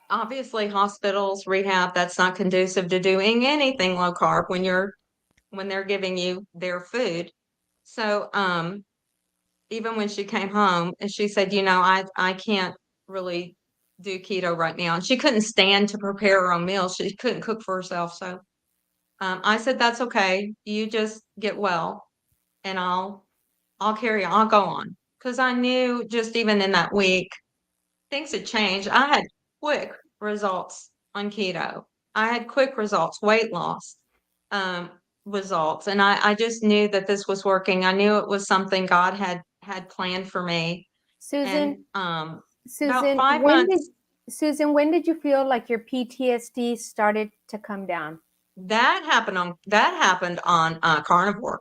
obviously, hospitals, rehab, that's not conducive to doing anything low carb when they're giving you their food. So even when she came home, and she said, I can't really do keto right now. And she couldn't stand to prepare her own meals. She couldn't cook for herself. So I said, that's okay. You just get well and I'll carry on. I'll go on. Because I knew just even in that week, things had changed. I had quick results on keto. I had quick results, weight loss results. And I just knew that this was working. I knew it was something God had planned for me. Susan, And Susan, about 5 months, when did you feel like your PTSD started to come down? that happened on carnivore.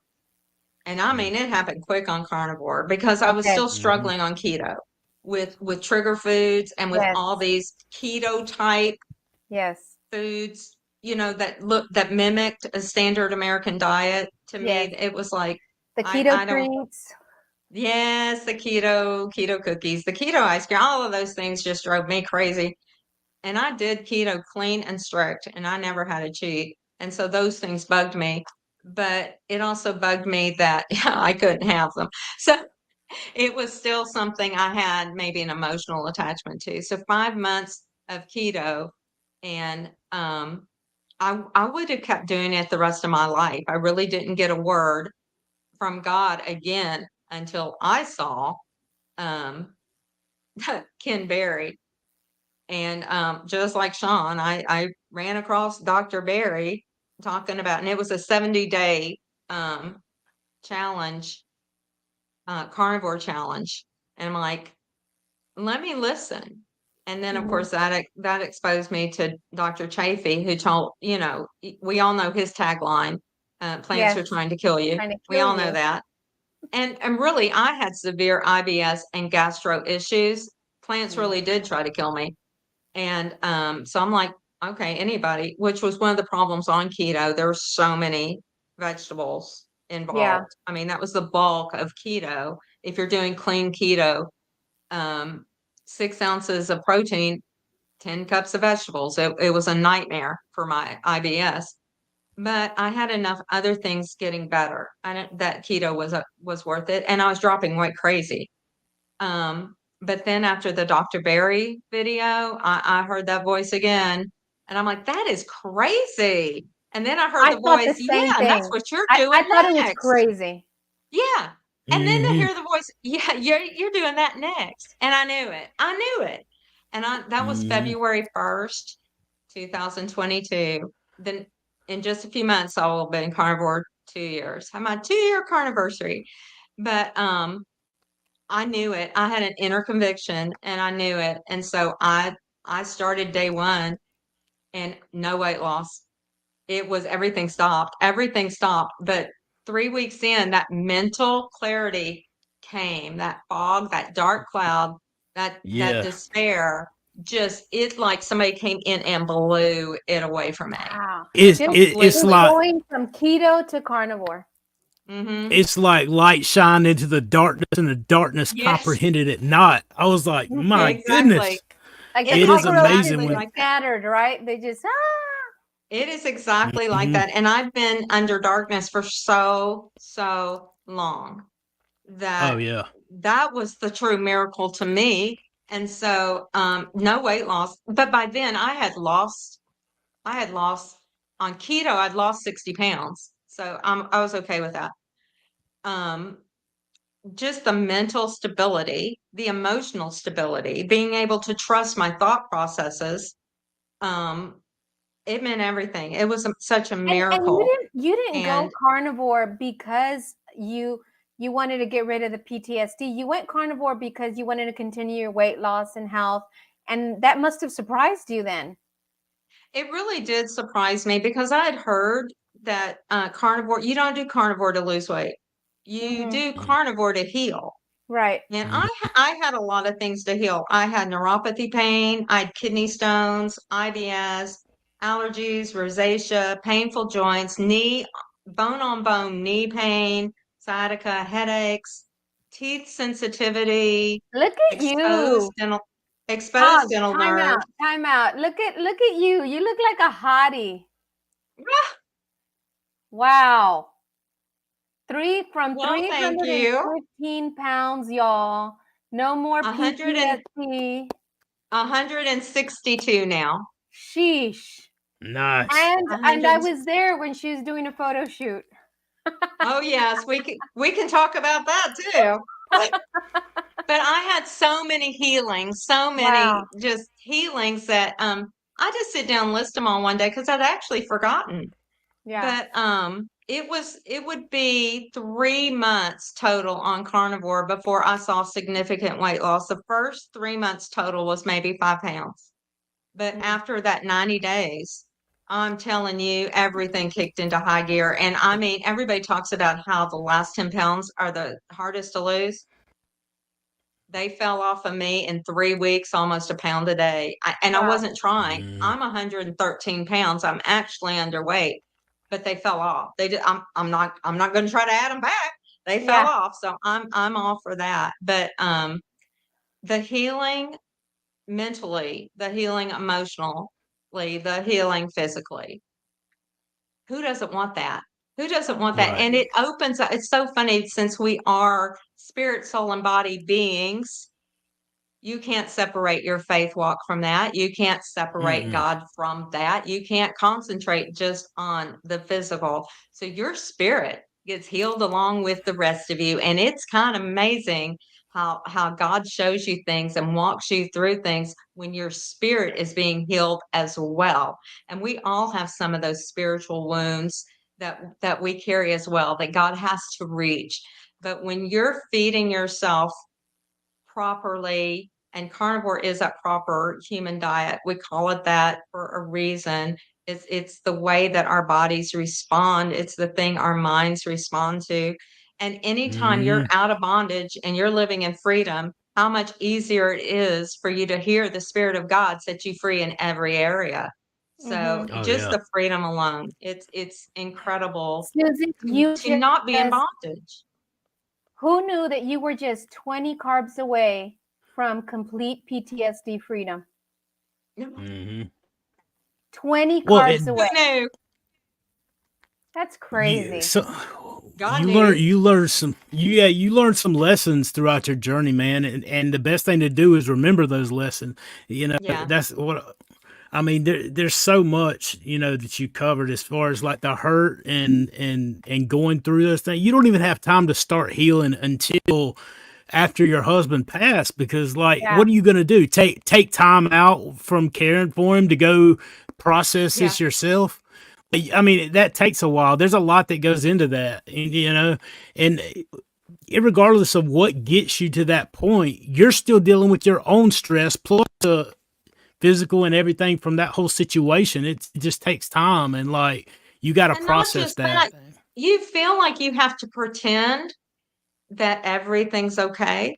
And I mean, it happened quick on carnivore because I was Okay. still struggling on keto with trigger foods and with Yes. all these keto type Yes. foods, that mimicked a standard American diet. To Yes. me, it was like The I keto don't. treats. Yes, the keto cookies, the keto ice cream, all of those things just drove me crazy. And I did keto clean and strict, and I never had a cheat. And so those things bugged me. But it also bugged me that I couldn't have them. So it was still something I had maybe an emotional attachment to. So 5 months of keto, and I would have kept doing it the rest of my life. I really didn't get a word from God again until I saw um, Ken Berry. And just like Sean, I ran across Dr. Berry talking about, and it was a 70-day challenge, carnivore challenge. And I'm like, let me listen. And then, of course, that exposed me to Dr. Chafee, who told, we all know his tagline, plants Yes. are trying to kill you. Trying to We kill all know you. that. And really, I had severe IBS and gastro issues. Plants really did try to kill me. And so I'm like, Okay, anybody, which was one of the problems on keto. There were so many vegetables Yeah. involved. I mean, that was the bulk of keto. If you're doing clean keto, 6 ounces of protein, 10 cups of vegetables. It was a nightmare for my IBS. But I had enough other things getting better. That keto was worth it, and I was dropping weight crazy. But then after the Dr. Barry video, I heard that voice again, and I'm like, that is crazy. And then I heard I the thought the voice, yeah, same and that's thing. what you're I doing thought it was next. crazy. Yeah. And then to Mm-hmm. hear the voice, yeah, you're doing that next. And I knew it. I knew it. And that was Mm-hmm. February 1st, 2022. Then in just a few months, I will be in carnivore 2 years. Have my 2-year carniversary. But I knew it. I had an inner conviction and I knew it. And so I started day one and no weight loss. It was everything stopped. Everything stopped. But 3 weeks in, that mental clarity came, that fog, that dark cloud, that Yeah. despair, just it's like somebody came in and blew it away from me. Wow. It's Just, it's just Completely. like going from keto to carnivore. Mm-hmm. it's like light shined into the darkness, and the darkness Yes, comprehended it not. I was like, my exactly. goodness, Like the It it is is cockroaches amazing exactly just when. like that. scattered, right? They just It is exactly like Mhm. that. And I've been under darkness for so long Oh that yeah, that was the true miracle to me. And so, no weight loss. But by then I had lost on keto, I'd lost 60 pounds. So I was okay with that. Um, just the mental stability, the emotional stability, being able to trust my thought processes. Um, it meant everything. It was such a and miracle. you didn't go And carnivore because you wanted to get rid of the PTSD. You went carnivore because you wanted to continue your weight loss and health, and that must have surprised you then. it really did surprise me because I had heard that carnivore, you don't do carnivore to lose weight. You Hmm. do carnivore to heal. Right. And Mhm. I had a lot of things to heal. I had neuropathy pain, I had kidney stones, IBS, allergies, rosacea, painful joints, bone on bone knee pain, sciatica, headaches, teeth sensitivity, Look at exposed you. dental Pause. exposed dental Time nerve. out. Time out. Look at you. You look like a hottie. Wow. Well, thank you. 315 pounds, y'all. No more 100 PTSD. 162 now. Sheesh. nice. And I 100. was there when she was doing a photo shoot. Oh yes, we can talk about that too. But I had so many healings, so many Wow. just healings that I just sit down and list them all one day because I'd actually forgotten. Yeah. But it would be 3 months total on carnivore before I saw significant weight loss. The first 3 months total was maybe 5 pounds. But Mm. after that 90 days, I'm telling you, everything kicked into high gear. And I mean, everybody talks about how the last 10 pounds are the hardest to lose. They fell off of me in 3 weeks, almost a pound a day. And I Wow. wasn't trying. Mm. I'm 113 pounds. I'm actually underweight, but they fell off. They did. I'm not going to try to add them back. They fell Yeah. off. So I'm all for that. But, the healing mentally, the healing emotionally, the healing physically. Who doesn't want that? Who doesn't want that? Right. And it opens up. It's so funny since we are spirit, soul, and body beings. You can't separate your faith walk from that. You can't separate Mm-mm. God from that. You can't concentrate just on the physical. So your spirit gets healed along with the rest of you. And it's kind of amazing how God shows you things and walks you through things when your spirit is being healed as well. And we all have some of those spiritual wounds that we carry as well that God has to reach. But when you're feeding yourself properly, and carnivore is a proper human diet. We call it that for a reason. It's the way that our bodies respond. It's the thing our minds respond to. And anytime you're Mm. out of bondage and you're living in freedom, how much easier it is for you to hear the Spirit of God set you free in every area. So Oh just yeah. the freedom alone, it's incredible Susie, to, you to not be in just, bondage. who knew that you were just 20 carbs away from complete PTSD freedom? hmm 20 Well, carbs away. Who knew? That's crazy. so God knew. you learn some you learn some lessons throughout your journey, man, and the best thing to do is remember those lessons. Yeah. That's what I mean. There's so much that you covered as far as like the hurt and going through those things. You don't even have time to start healing until after your husband passed, because like Yeah. what are you going to do, take time out from caring for him to go process Yeah. this yourself? I mean, that takes a while. There's a lot that goes into that, and regardless of what gets you to that point, you're still dealing with your own stress plus the physical and everything from that whole situation. It just takes time, and like you got to And not process just that, that. you feel like you have to pretend that everything's okay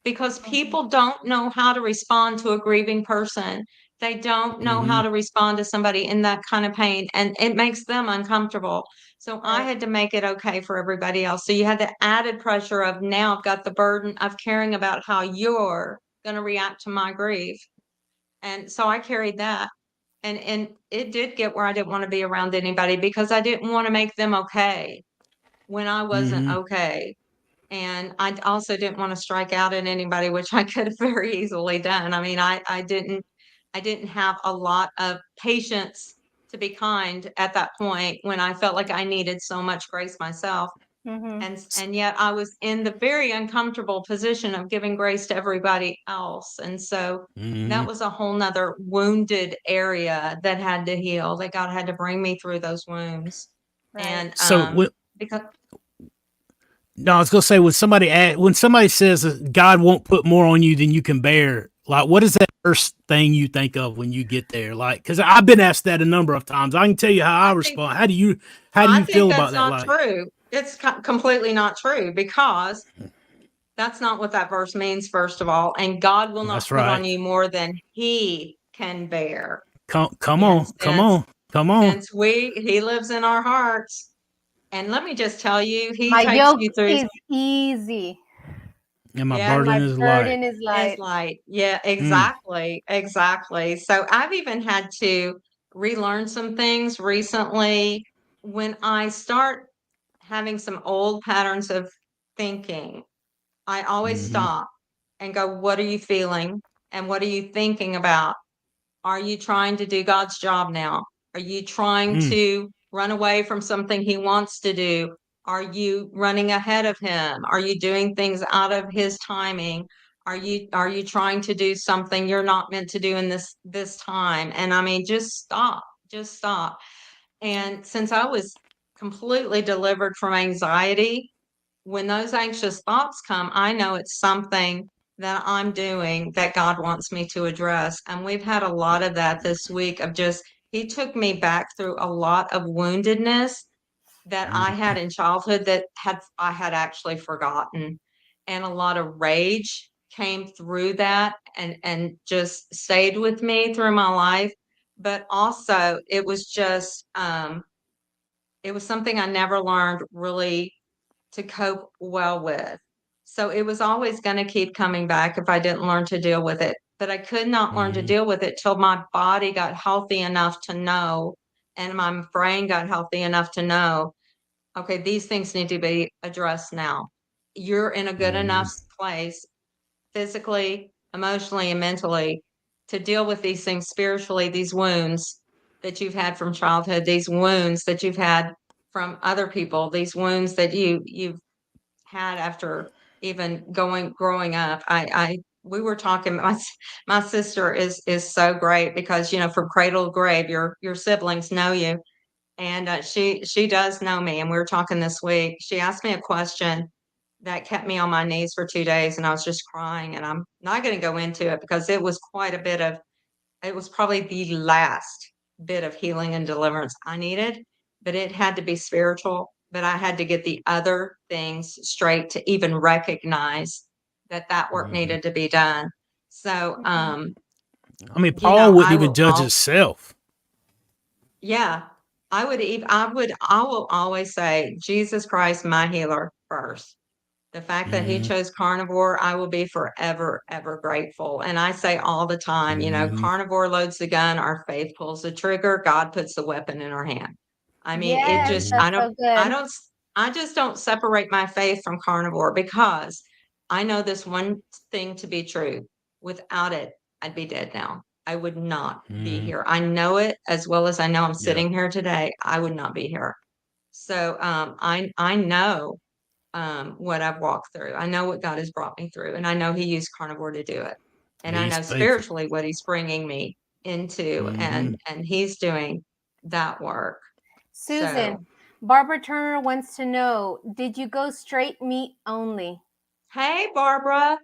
because people don't know how to respond to a grieving person. They don't know how hmm to respond to somebody in that kind of pain, and it makes them uncomfortable. So I Right. had to make it okay for everybody else. So you had the added pressure of now I've got the burden of caring about how you're going to react to my grief. And so I carried that. And it did get where I didn't want to be around anybody because I didn't want to make them okay when I wasn't hmm okay. And I also didn't want to strike out at anybody, which I could have very easily done. I mean, I didn't have a lot of patience to be kind at that point when I felt like I needed so much grace myself. Mm-hmm. And yet I was in the very uncomfortable position of giving grace to everybody else. And so hmm that was a whole nother wounded area that had to heal, that God had to bring me through those wounds. Right. And So because no, I was gonna say when somebody says that God won't put more on you than you can bear, like what is that first thing you think of when you get there? Like, because I've been asked that a number of times. I can tell you how I I think respond. How do I you think feel about that's that? not Like, true. It's completely not true because that's not what that verse means, first of all. And God will not that's put on right. you more than He can bear. Come And on, come on, come on. since He lives in our hearts, and let me just tell you, He My takes yoke you through. is easy And my Yeah, and burden my is light. burden is is light. light. Yeah, Mm, exactly, exactly. So I've even had to relearn some things recently when I start having some old patterns of thinking. I always hmm stop and go, what are you feeling? And what are you thinking about? Are you trying to do God's job now? Are you trying mm, to run away from something He wants to do? Are you running ahead of Him? Are you doing things out of His timing? Are you trying to do something you're not meant to do in this time? And I mean, just stop. Just stop. And since I was completely delivered from anxiety, when those anxious thoughts come, I know it's something that I'm doing that God wants me to address. And we've had a lot of that this week of just, He took me back through a lot of woundedness that I mm. had in childhood that I had actually forgotten. And a lot of rage came through that and just stayed with me through my life. But also it was something I never learned really to cope well with. So it was always going to keep coming back if I didn't learn to deal with it. But I could not learn to Mhm, deal with it till my body got healthy enough to know, and my brain got healthy enough to know, okay, these things need to be addressed now. You're in a good enough mhm, place physically, emotionally, and mentally to deal with these things spiritually, these wounds that you've had from childhood, these wounds that you've had from other people, these wounds that you've had after even growing up. We were talking. My sister is so great because from cradle to grave, your siblings know you, and she does know me. And we were talking this week. She asked me a question that kept me on my knees for 2 days, and I was just crying. And I'm not going to go into it because it was quite a bit of. It was probably the last bit of healing and deliverance I needed, but it had to be spiritual. But I had to get the other things straight to even recognize that that work mhm. needed to be done. So, Mhm. I mean, Paul wouldn't I even will judge all himself. Yeah, I will always say Jesus Christ, my healer first. The fact that he Mm-hmm. chose carnivore, I will be forever, ever grateful. And I say all the time, Mm-hmm. carnivore loads the gun, our faith pulls the trigger, God puts the weapon in our hand. I mean, Yes, Mm-hmm. that's so I good. don't, I just don't separate my faith from carnivore because I know this one thing to be true. Without it, I'd be dead now. I would not be Mm-hmm. here. I know it as well as I know I'm Yeah. sitting here today. I would not be here. So I know what I've walked through. I know what God has brought me through, and I know He used carnivore to do it. And I He's know faithful. spiritually what He's bringing me into, Mm-hmm. and He's doing that work. Susan, So, Barbara Turner wants to know, did you go straight meat only? hey, Barbara.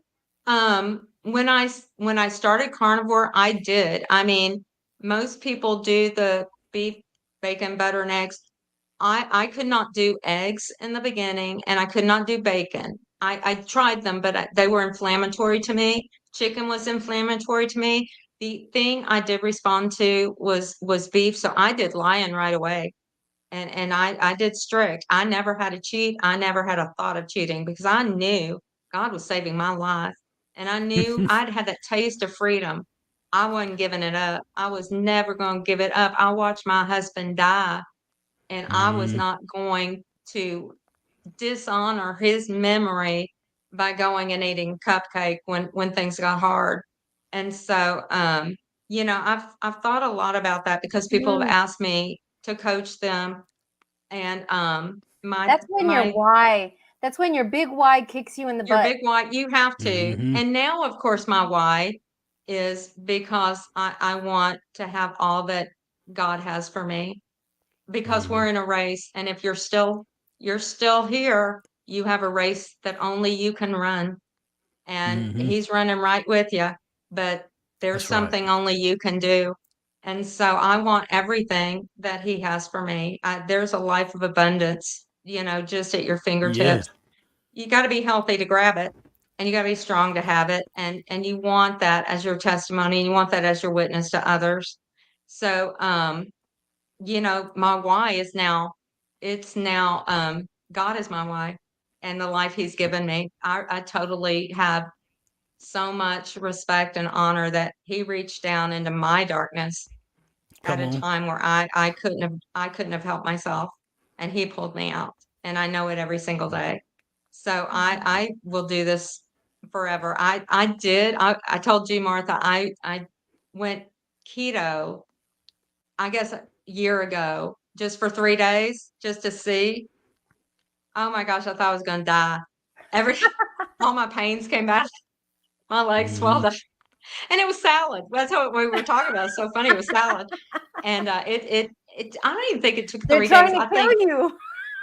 When I started carnivore, I did. I mean, most people do the beef, bacon, butter, and eggs. I could not do eggs in the beginning, and I could not do bacon. I tried them, but they were inflammatory to me. Chicken was inflammatory to me. The thing I did respond to was beef, so I did lion right away. And I did strict. I never had to cheat. I never had a thought of cheating because I knew God was saving my life. And I knew I'd had that taste of freedom. I wasn't giving it up. I was never going to give it up. I watched my husband die, and I was Mm-hmm. not going to dishonor his memory by going and eating cupcake when things got hard. And so I've thought a lot about that because people have Mm, asked me to coach them, and that's when your my why, that's when your big why kicks you in the your butt. big why, you have to. Mm-hmm. And now of course my why is because I want to have all that God has for me, because Mm-hmm. we're in a race, and if you're still here, you have a race that only you can run, and Mm-hmm. he's running right with you, but there's That's right. something only you can do. And so I want everything that he has for me. There's a life of abundance, just at your Yeah. fingertips. You got to be healthy to grab it, and you got to be strong to have it, and you want that as your testimony, and you want that as your witness to others. So my why is now, it's now, God is my why, and the life he's given me. I totally have so much respect and honor that he reached down into my darkness at Come a on. time where I couldn't have helped myself, and he pulled me out, and I know it every single day. So I will do this forever. I told you, Martha, I went keto, I guess a year ago, just for 3 days, just to see. Oh my gosh, I thought I was gonna die. Every all my pains came back, my legs Mm-hmm. swelled up, and it was salad. That's what we were talking about. It's so funny, it was salad. And, it I don't even think it took They're 3 days. trying to I kill think you.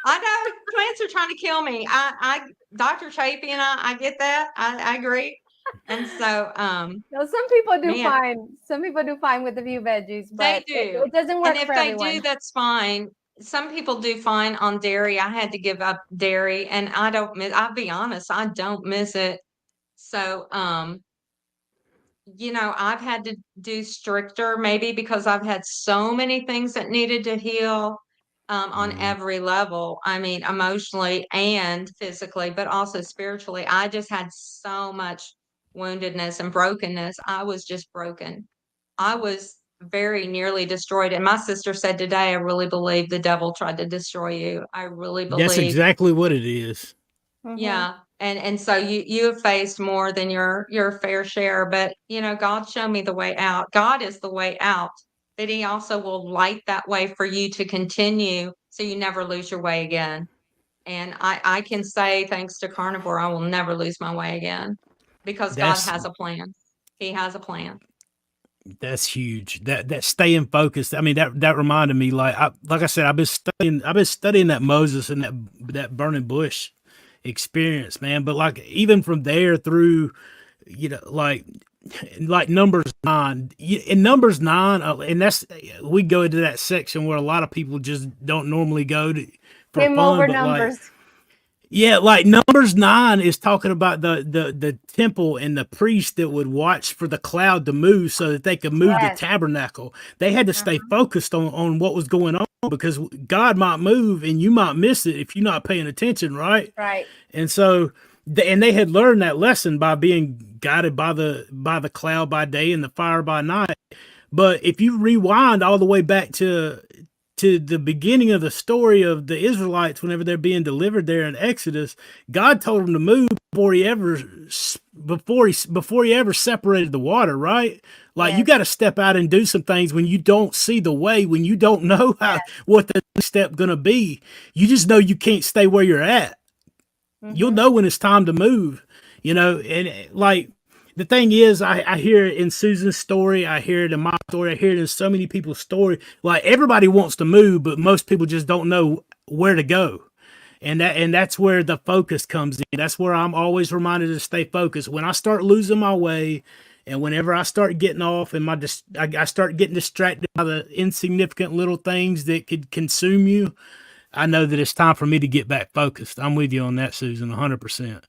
I know plants are trying to kill me. I Dr. Chapin, I get that. I agree. And so, No, some people do man, fine. Some people do fine with a few veggies, they but it, do. it doesn't And work if for they do, everyone. that's fine. Some people do fine on dairy. I had to give up dairy, and I don't miss, I'll be honest, I don't miss it. So, I've had to do stricter maybe because I've had so many things that needed to heal, on Mm-hmm. every level. I mean, emotionally and physically, but also spiritually. I just had so much woundedness and brokenness. I was just broken. I was very nearly destroyed. And my sister said today, I really believe the devil tried to destroy you. I really That's believe. exactly what it is. Hmm. Yeah. And so you have faced more than your fair share, but God showed me the way out. God is the way out, but he also will light that way for you to continue so you never lose your way again. And I can say, thanks to carnivore, I will never lose my way again because God That's has a plan. He has a plan. that's huge. That staying focused. I mean, that reminded me. Like I said, I've been studying that Moses and that burning bush experience, man. But like even from there through, like Numbers 9. In Numbers 9, and that's we go into that section where a lot of people just don't normally go to for Skim fun. over But like, numbers. Yeah, like Numbers 9 is talking about the temple and the priest that would watch for the cloud to move so that they could move the Yes. tabernacle. They had to stay Uh-huh. focused on what was going on because God might move and you might miss it if you're not paying attention, right? Right. And so and they had learned that lesson by being guided by the cloud by day and the fire by night. But if you rewind all the way back to the beginning of the story of the Israelites whenever they're being delivered there in Exodus, God told them to move before he ever separated the water, right? Like you Yes. got to step out and do some things when you don't see the way, when you don't know Yes. what the next step going to be. You just know you can't stay where you're at. You'll Mm-hmm. know when it's time to move, and like the thing is, I hear it in Susan's story, I hear it in my story, I hear it in so many people's story. Like everybody wants to move, but most people just don't know where to go. And that's where the focus comes in. That's where I'm always reminded to stay focused. When I start losing my way, and whenever I start getting off, and I start getting distracted by the insignificant little things that could consume you, I know that it's time for me to get back focused. I'm with you on that, Susan, 100%.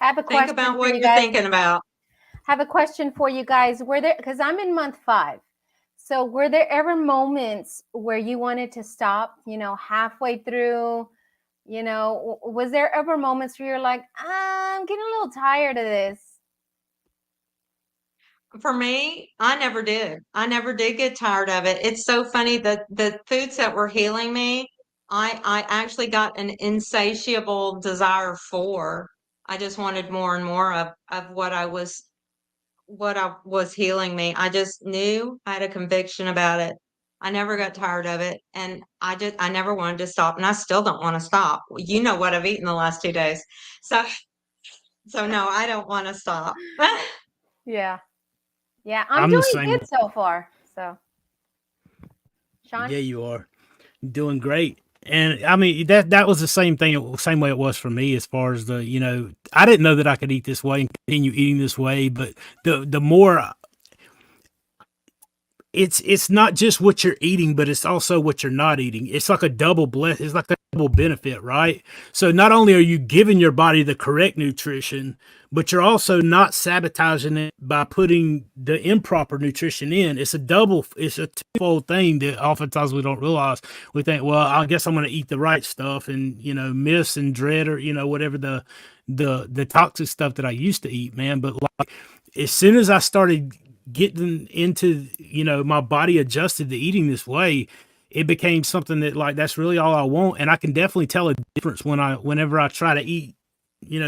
I have a Think question about for what you you're guys. thinking about. Have a question for you guys. Were there, because I'm in month 5. So were there ever moments where you wanted to stop, halfway through? Was there ever moments where you're like, I'm getting a little tired of this? For me, I never did. I never did get tired of it. It's so funny that the foods that were healing me, I actually got an insatiable desire for. I just wanted more and more of what I was healing me. I just knew I had a conviction about it. I never got tired of it, and I never wanted to stop, and I still don't want to stop. You know what I've eaten the last 2 days, so no, I don't want to stop. Yeah. Yeah, I'm I'm the doing same. good so far. So, Sean? Yeah, you are doing great. And I mean that was the same way it was for me as far as I didn't know that I could eat this way and continue eating this way, but the more it's not just what you're eating, but it's also what you're not eating. It's like a it's like a double benefit, right? So not only are you giving your body the correct nutrition, but you're also not sabotaging it by putting the improper nutrition in. It's a twofold thing that oftentimes we don't realize. We think, well, I guess I'm going to eat the right stuff and, miss and dread or, whatever the toxic stuff that I used to eat, man. But like as soon as I started getting into my body adjusted to eating this way, it became something that like that's really all I want. And I can definitely tell a difference whenever I try to eat,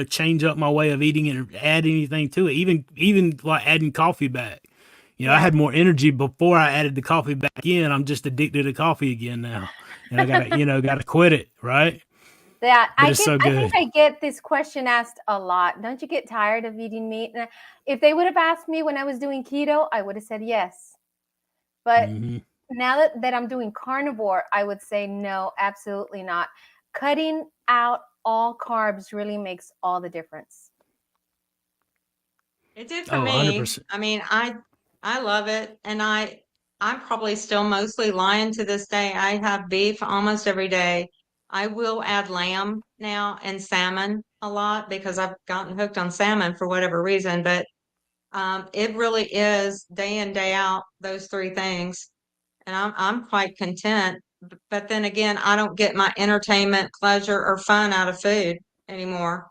change up my way of eating and add anything to it, even like adding coffee back. I Yeah. had more energy before I added the coffee back in. I'm just addicted to coffee again now, and I gotta gotta quit it, right? Yeah, But it's so I think good. I get this question asked a lot. Don't you get tired of eating meat? And if they would have asked me when I was doing keto, I would have said yes. But Hmm. now that I'm doing carnivore, I would say no, absolutely not. Cutting out all carbs really makes all the difference. It did for Oh, me. 100%. I mean, I love it, and I'm probably still mostly lying to this day. I have beef almost every day. I will add lamb now and salmon a lot because I've gotten hooked on salmon for whatever reason, but it really is day in, day out, those 3 things, and I'm quite content. But then again, I don't get my entertainment, pleasure, or fun out of food anymore.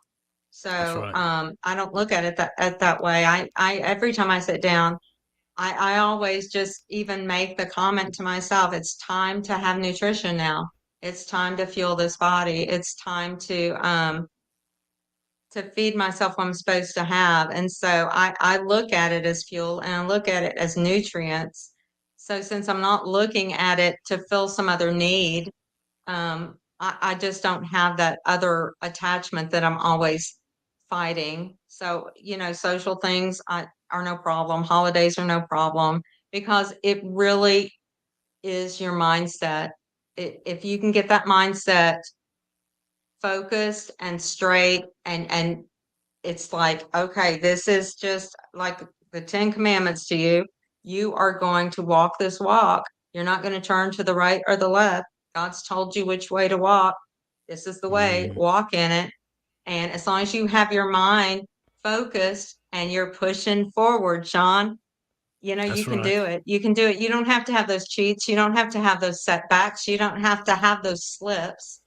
That's So right. I don't look at it that way. I every time I sit down, I always just even make the comment to myself, it's time to have nutrition now. It's time to fuel this body. It's time to feed myself what I'm supposed to have. And so I look at it as fuel and I look at it as nutrients. So since I'm not looking at it to fill some other need, I just don't have that other attachment that I'm always fighting. So, social things are no problem. Holidays are no problem because it really is your mindset. If you can get that mindset focused and straight and it's like, okay, this is just like the 10 commandments to you. You are going to walk this walk. You're not going to turn to the right or the left. God's told you which way to walk. This is the way. Hmm. Walk in it. And as long as you have your mind focused and you're pushing forward, Sean, you That's can right. do it. You can do it. You don't have to have those cheats. You don't have to have those setbacks. You don't have to have those slips.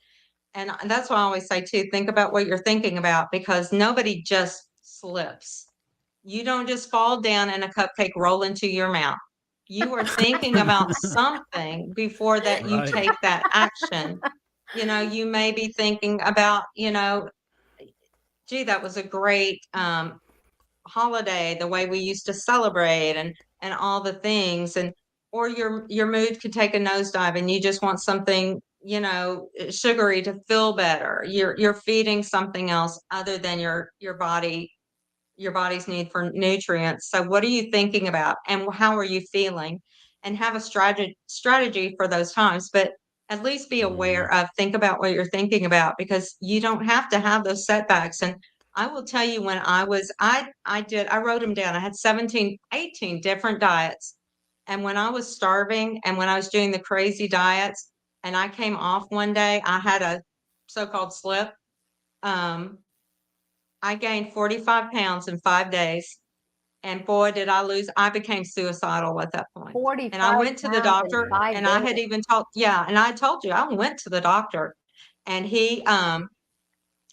And that's why I always say too, think about what you're thinking about, because nobody just slips. You don't just fall down and a cupcake roll into your mouth. You are thinking about something before that you Right. take that action. You may be thinking about, gee, that was a great holiday, the way we used to celebrate and all the things. And or your mood could take a nosedive and you just want something, sugary to feel better. You're feeding something else other than your body's need for nutrients. So what are you thinking about and how are you feeling? And have a strategy for those times, but at least be aware of, think about what you're thinking about, because you don't have to have those setbacks. And I will tell you, when I wrote them down. I had 17, 18 different diets. And when I was starving and when I was doing the crazy diets and I came off one day, I had a so-called slip. I gained 45 pounds in 5 days. And boy, did I became suicidal at that point. And I 45 went to the pounds in doctor, 5 and I days. had even and I told you, I went to the doctor, and he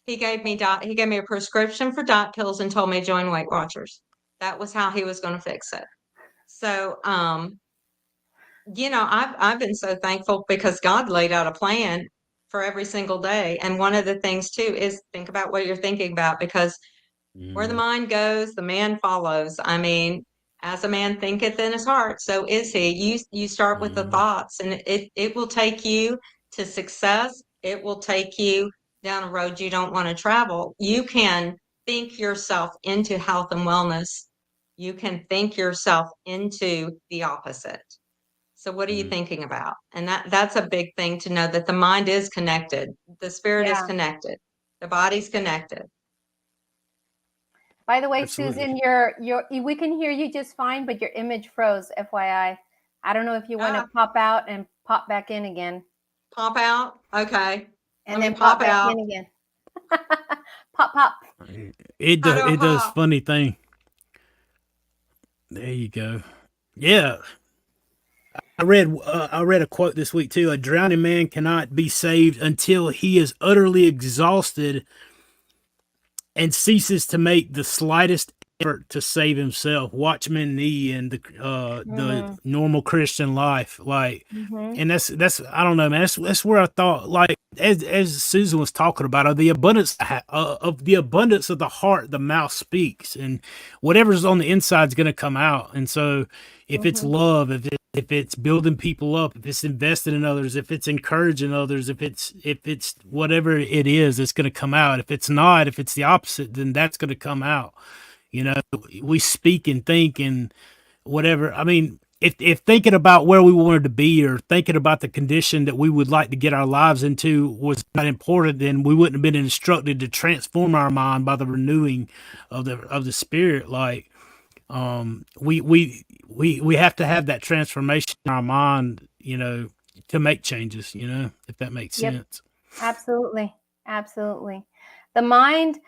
gave me a prescription for diet pills and told me to join Weight Watchers. That was how he was going to fix it. So, I've been so thankful because God laid out a plan for every single day. And one of the things too is think about what you're thinking about, because where the mind goes, the man follows. I mean, as a man thinketh in his heart, so is he. You start with the thoughts, and it will take you to success. It will take you down a road you don't want to travel. You can think yourself into health and wellness. You can think yourself into the opposite. So what are you thinking about? And that's a big thing to know, that the mind is connected. The spirit is Yeah. connected. The body's connected. By the way, Absolutely. Susan, we can hear you just fine, but your image froze, FYI. I don't know if you want to pop out and pop back in again. Pop out? Okay. And Let then me pop back out. in again. Pop. It How do I it does pop? funny thing. There you go. Yeah. I read a quote this week too. A drowning man cannot be saved until he is utterly exhausted and ceases to make the slightest effort to save himself. Watchman Nee and the normal Christian life, like, and that's I don't know, man. That's where I thought, like, as Susan was talking about, of the abundance of the heart, the mouth speaks, and whatever's on the inside is going to come out. And so, if it's love, if it's building people up, if it's invested in others, if it's encouraging others, if it's whatever it is, it's going to come out. If it's not, if it's the opposite, then that's going to come out. We speak and think and whatever. I mean, if thinking about where we wanted to be or thinking about the condition that we would like to get our lives into was not important, then we wouldn't have been instructed to transform our mind by the renewing of the spirit. Like, we have to have that transformation in our mind, to make changes, if that makes sense. Absolutely. The mind,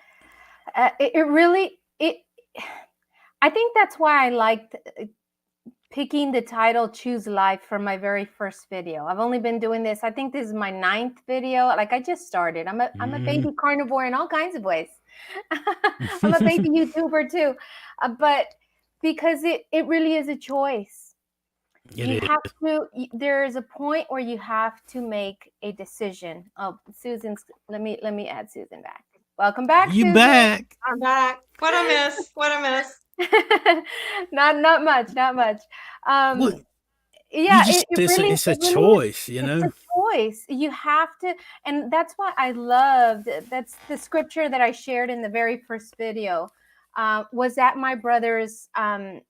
I think that's why I liked picking the title Choose Life for my very first video. I've only been doing this, I think this is my 9th video. Like, I just started. I'm a baby carnivore in all kinds of ways. I'm a baby YouTuber too. But because it really is a choice. There is a point where you have to make a decision. Oh, Susan's, let me add Susan back. Welcome back, You Susan. back. I'm back. What I miss? Not much. Well, Yeah, it's a choice, it's a choice. You have to, and that's why I loved, that's the scripture that I shared in the very first video, was at my brother's gravesite,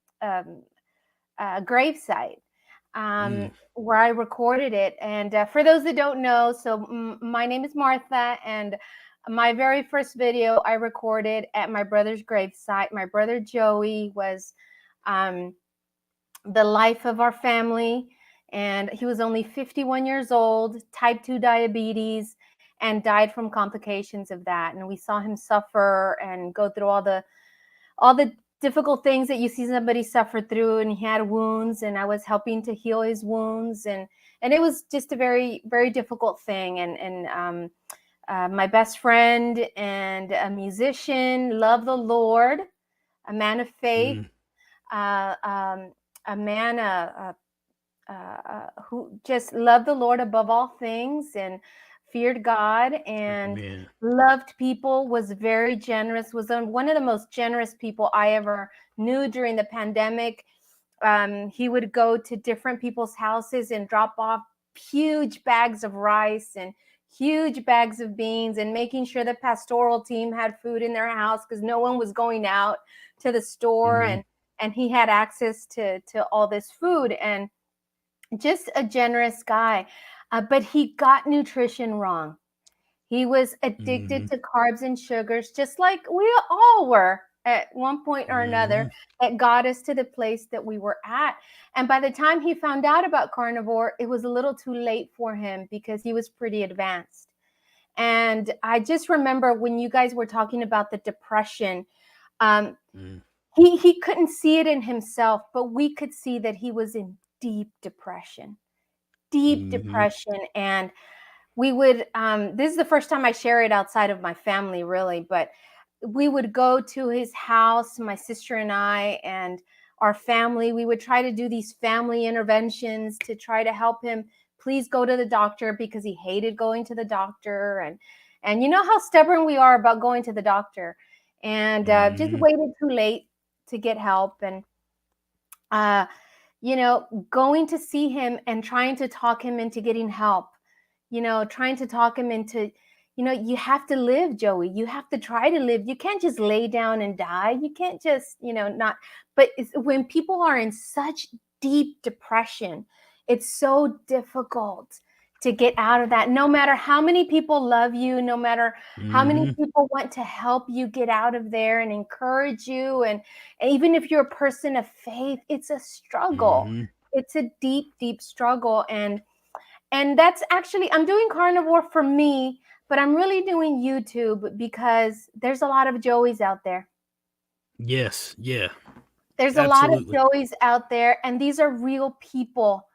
where I recorded it. And for those that don't know, so my name is Martha, and my very first video I recorded at my brother's gravesite. My brother Joey was the life of our family, and he was only 51 years old, type 2 diabetes, and died from complications of that. And we saw him suffer and go through all the difficult things that you see somebody suffer through, and he had wounds, and I was helping to heal his wounds, and it was just a very, very difficult thing. And my best friend and a musician, loved the Lord, a man of faith, a man who just loved the Lord above all things and feared God and loved people, was very generous, was one of the most generous people I ever knew during the pandemic. He would go to different people's houses and drop off huge bags of rice and huge bags of beans, and making sure the pastoral team had food in their house because no one was going out to the store, and he had access to all this food, and just a generous guy. But he got nutrition wrong. He was addicted to carbs and sugars, just like we all were at one point or another, that got us to the place that we were at. And by the time he found out about Carnivore, it was a little too late for him because he was pretty advanced. And I just remember when you guys were talking about the depression, he couldn't see it in himself, but we could see that he was in deep depression. And we would, this is the first time I share it outside of my family, really, but we would go to his house, my sister and I, and our family. We would try to do these family interventions to try to help him please go to the doctor, because he hated going to the doctor. And you know how stubborn we are about going to the doctor, and just waited too late to get help. And going to see him and trying to talk him into getting help, trying to talk him into, you have to live, Joey. You have to try to live. You can't just lay down and die. You can't just, not. But when people are in such deep depression, it's so difficult to get out of that. No matter how many people love you, no matter how many people want to help you get out of there and encourage you. And even if you're a person of faith, it's a struggle. It's a deep, deep struggle. And that's actually, I'm doing Carnivore for me, but I'm really doing YouTube because there's a lot of Joeys out there. Yes. Yeah. There's a lot of Joeys out there, and these are real people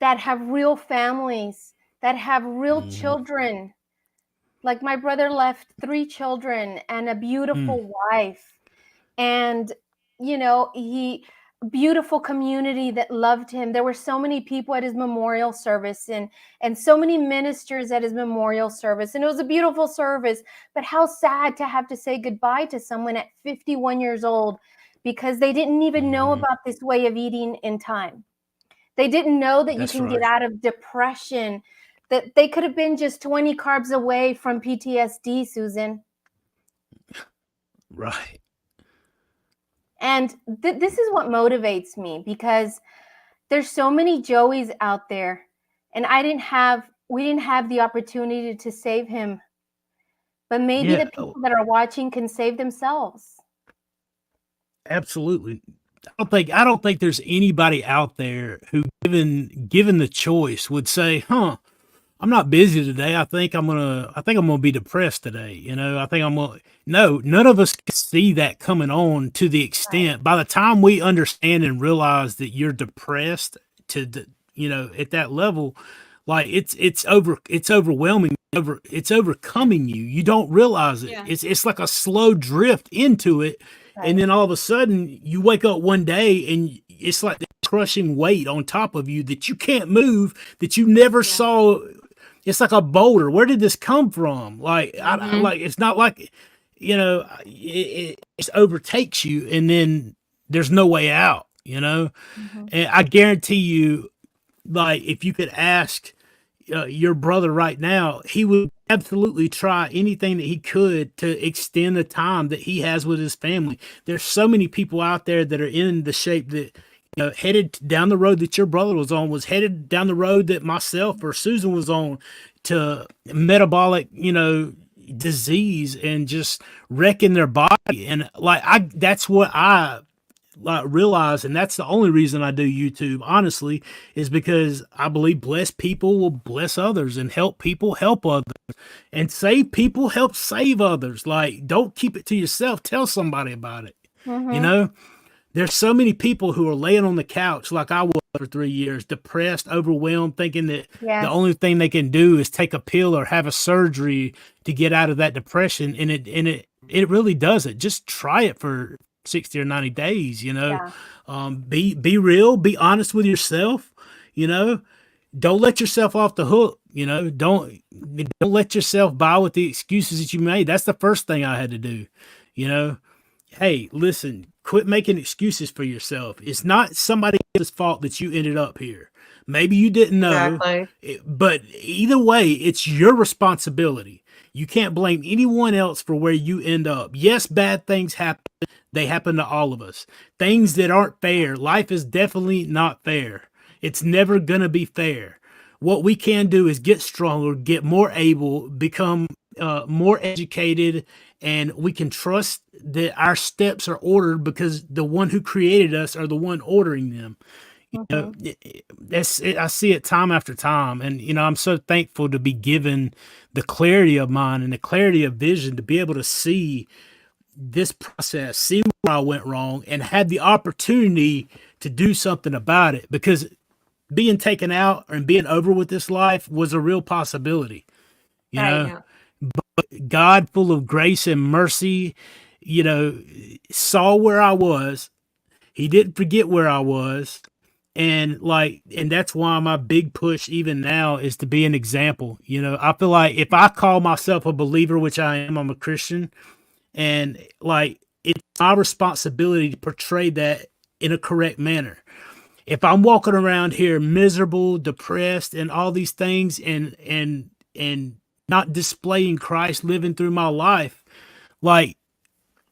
that have real families, that have real children. Like my brother left 3 children and a beautiful wife, and beautiful community that loved him. There were so many people at his memorial service, and so many ministers at his memorial service, and it was a beautiful service. But how sad to have to say goodbye to someone at 51 years old because they didn't even know about this way of eating in time. They didn't know that you can get out of depression, that they could have been just 20 carbs away from PTSD, Susan. Right. And this is what motivates me, because there's so many Joeys out there, and we didn't have the opportunity to save him. But maybe the people that are watching can save themselves. Absolutely. I don't think there's anybody out there who, given the choice, would say, I'm not busy today. I think I'm gonna be depressed today. No, none of us can see that coming on to the extent. By the time we understand and realize that you're depressed at that level, like it's overwhelming. It's overcoming you. You don't realize it. Yeah. It's like a slow drift into it. And then all of a sudden you wake up one day and it's like the crushing weight on top of you that you can't move, that you never saw. It's like a boulder. Where did this come from? Like, it's not like, it overtakes you and then there's no way out, And I guarantee you, like, if you could ask your brother right now, he would absolutely try anything that he could to extend the time that he has with his family. There's so many people out there that are in the shape that, headed down the road that your brother was on, was headed down the road that myself or Susan was on, to metabolic, disease and just wrecking their body. And like, that's what I like realize, and that's the only reason I do YouTube, honestly, is because I believe blessed people will bless others, and help people help others, and save people help save others. Like, don't keep it to yourself. Tell somebody about it. You know, there's so many people who are laying on the couch like I was for 3 years, depressed, overwhelmed, thinking that the Yes. only thing they can do is take a pill or have a surgery to get out of that depression. And it really doesn't. Just try it for 60 or 90 days, you know. Yeah. Be real, be honest with yourself, you know. Don't let yourself off the hook, you know. Don't let yourself buy with the excuses that you made. That's the first thing I had to do, you know. Hey, listen, quit making excuses for yourself. It's not somebody else's fault that you ended up here. Maybe you didn't know, Exactly. but either way, it's your responsibility. You can't blame anyone else for where you end up. Yes, bad things happen. They happen to all of us. Things that aren't fair. Life is definitely not fair. It's never going to be fair. What we can do is get stronger, get more able, become more educated, and we can trust that our steps are ordered because the one who created us are the one ordering them. You know, I see it time after time, and you know, I'm so thankful to be given the clarity of mind and the clarity of vision to be able to see this process, see where I went wrong, and had the opportunity to do something about it, because being taken out and being over with this life was a real possibility, you Right. know. Yeah. God, full of grace and mercy, you know, saw where I was. He didn't forget where I was. And that's why my big push even now is to be an example. You know, I feel like if I call myself a believer, which I am, I'm a Christian, and like it's my responsibility to portray that in a correct manner. If I'm walking around here miserable, depressed, and all these things, and not displaying Christ living through my life, like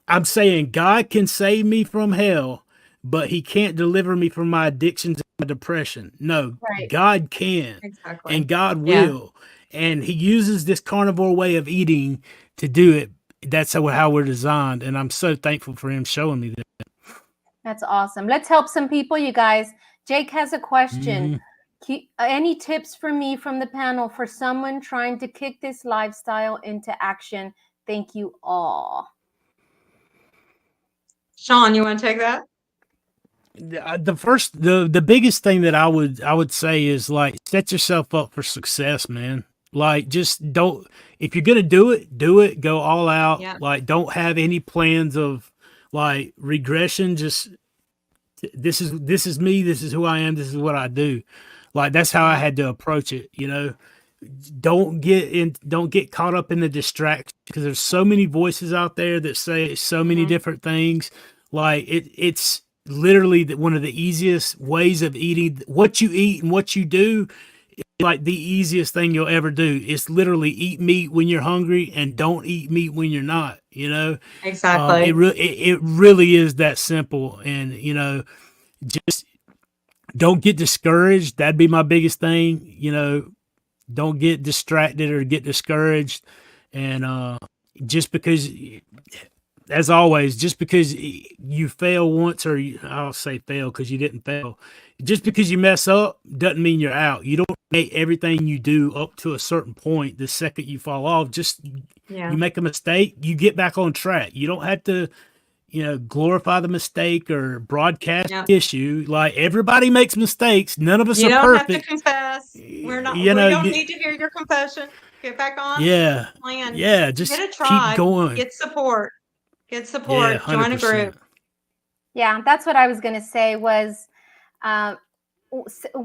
I'm saying, God can save me from hell, but He can't deliver me from my addictions and my depression. No, Right. God can, Exactly. and God Yeah. will, and He uses this carnivore way of eating to do it. That's how we're designed, and I'm so thankful for Him showing me that. That's awesome. Let's help some people, you guys. Jake has a question. Any tips for me from the panel for someone trying to kick this lifestyle into action? Thank you all. Sean, you want to take that? The biggest thing that I would say is like set yourself up for success, man. Like just don't, if you're gonna do it, go all out. Yeah. Like don't have any plans of like regression. Just this is me, this is who I am, this is what I do. Like that's how I Yeah. had to approach it, you know. Don't get caught up in the distraction, because there's so many voices out there that say so many different things. Like it's literally one of the easiest ways of eating. What you eat and what you do is like the easiest thing you'll ever do. It's literally eat meat when you're hungry and don't eat meat when you're not, you know. Exactly. It really is that simple. And you know, just don't get discouraged. That'd be my biggest thing, you know. Don't get distracted or get discouraged. And just because, as always, just because you fail once, or I'll say fail because you didn't fail, just because you mess up doesn't mean you're out. You don't make everything you do up to a certain point. The second you fall off, just Yeah. you make a mistake, you get back on track. You don't have to, you know, glorify the mistake or broadcast Yeah. the issue. Like everybody makes mistakes. None of us You are don't have to perfect. confess. We're not. You We know, don't need to hear your confession. Get back on yeah, plan. yeah, Get just a keep tribe. going. Get support. Get Yeah, support. Join a 100%. group. Yeah, that's what I was going to say was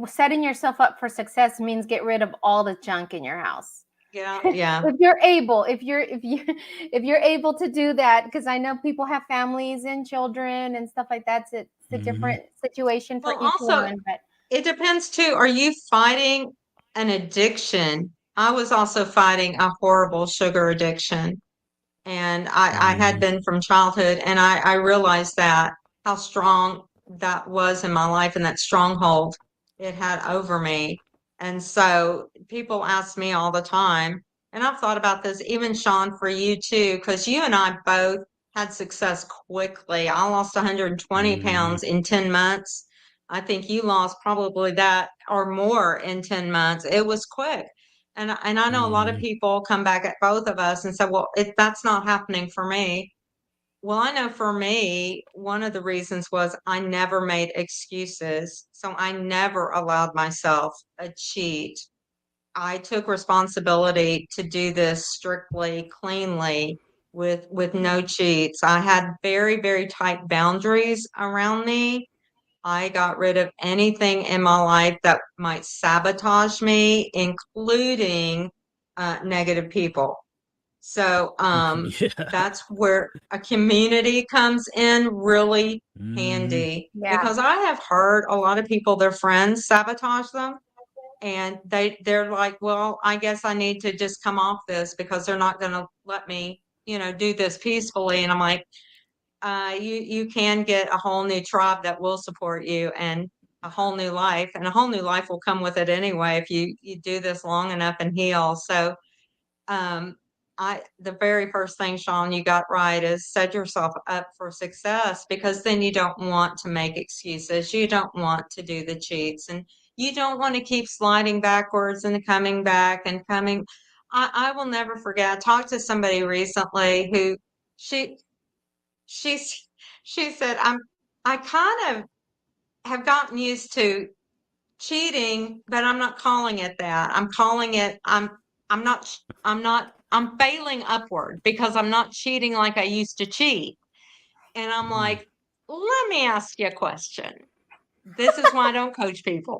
setting yourself up for success means get rid of all the junk in your house. Yeah. Yeah. If you're able, if you're able to do that, because I know people have families and children and stuff like that. It's a different situation for Well, each also, one, but it depends too. Are you fighting an addiction? I was also fighting a horrible sugar addiction. And I had been from childhood, and I realized that how strong that was in my life and that stronghold it had over me. And so people ask me all the time, and I've thought about this, even Sean, for you too, because you and I both had success quickly. I lost 120 Mm-hmm. pounds in 10 months. I think you lost probably that or more in 10 months. It was quick. And I know a lot of Mm-hmm. people come back at both of us and say, well, that's not happening for me. Well, I know for me, one of the reasons was I never made excuses. So I never allowed myself a cheat. I took responsibility to do this strictly, cleanly, with no cheats. I had very, very tight boundaries around me. I got rid of anything in my life that might sabotage me, including negative people. So Yeah. that's where a community comes in really Mm-hmm. handy Yeah. because I have heard a lot of people, their friends sabotage them and they're like, well, I guess I need to just come off this because they're not going to let me, do this peacefully. And I'm like, you can get a whole new tribe that will support you and a whole new life, and a whole new life will come with it anyway if you do this long enough and heal. So um, the very first thing, Sean, you got right is set yourself up for success because then you don't want to make excuses. You don't want to do the cheats and you don't want to keep sliding backwards and coming back and coming. I will never forget. I talked to somebody recently who she she's she said, I kind of have gotten used to cheating, but I'm not calling it that. I'm calling it I'm failing upward because I'm not cheating like I used to cheat. And I'm like, let me ask you a question. This is why I don't coach people.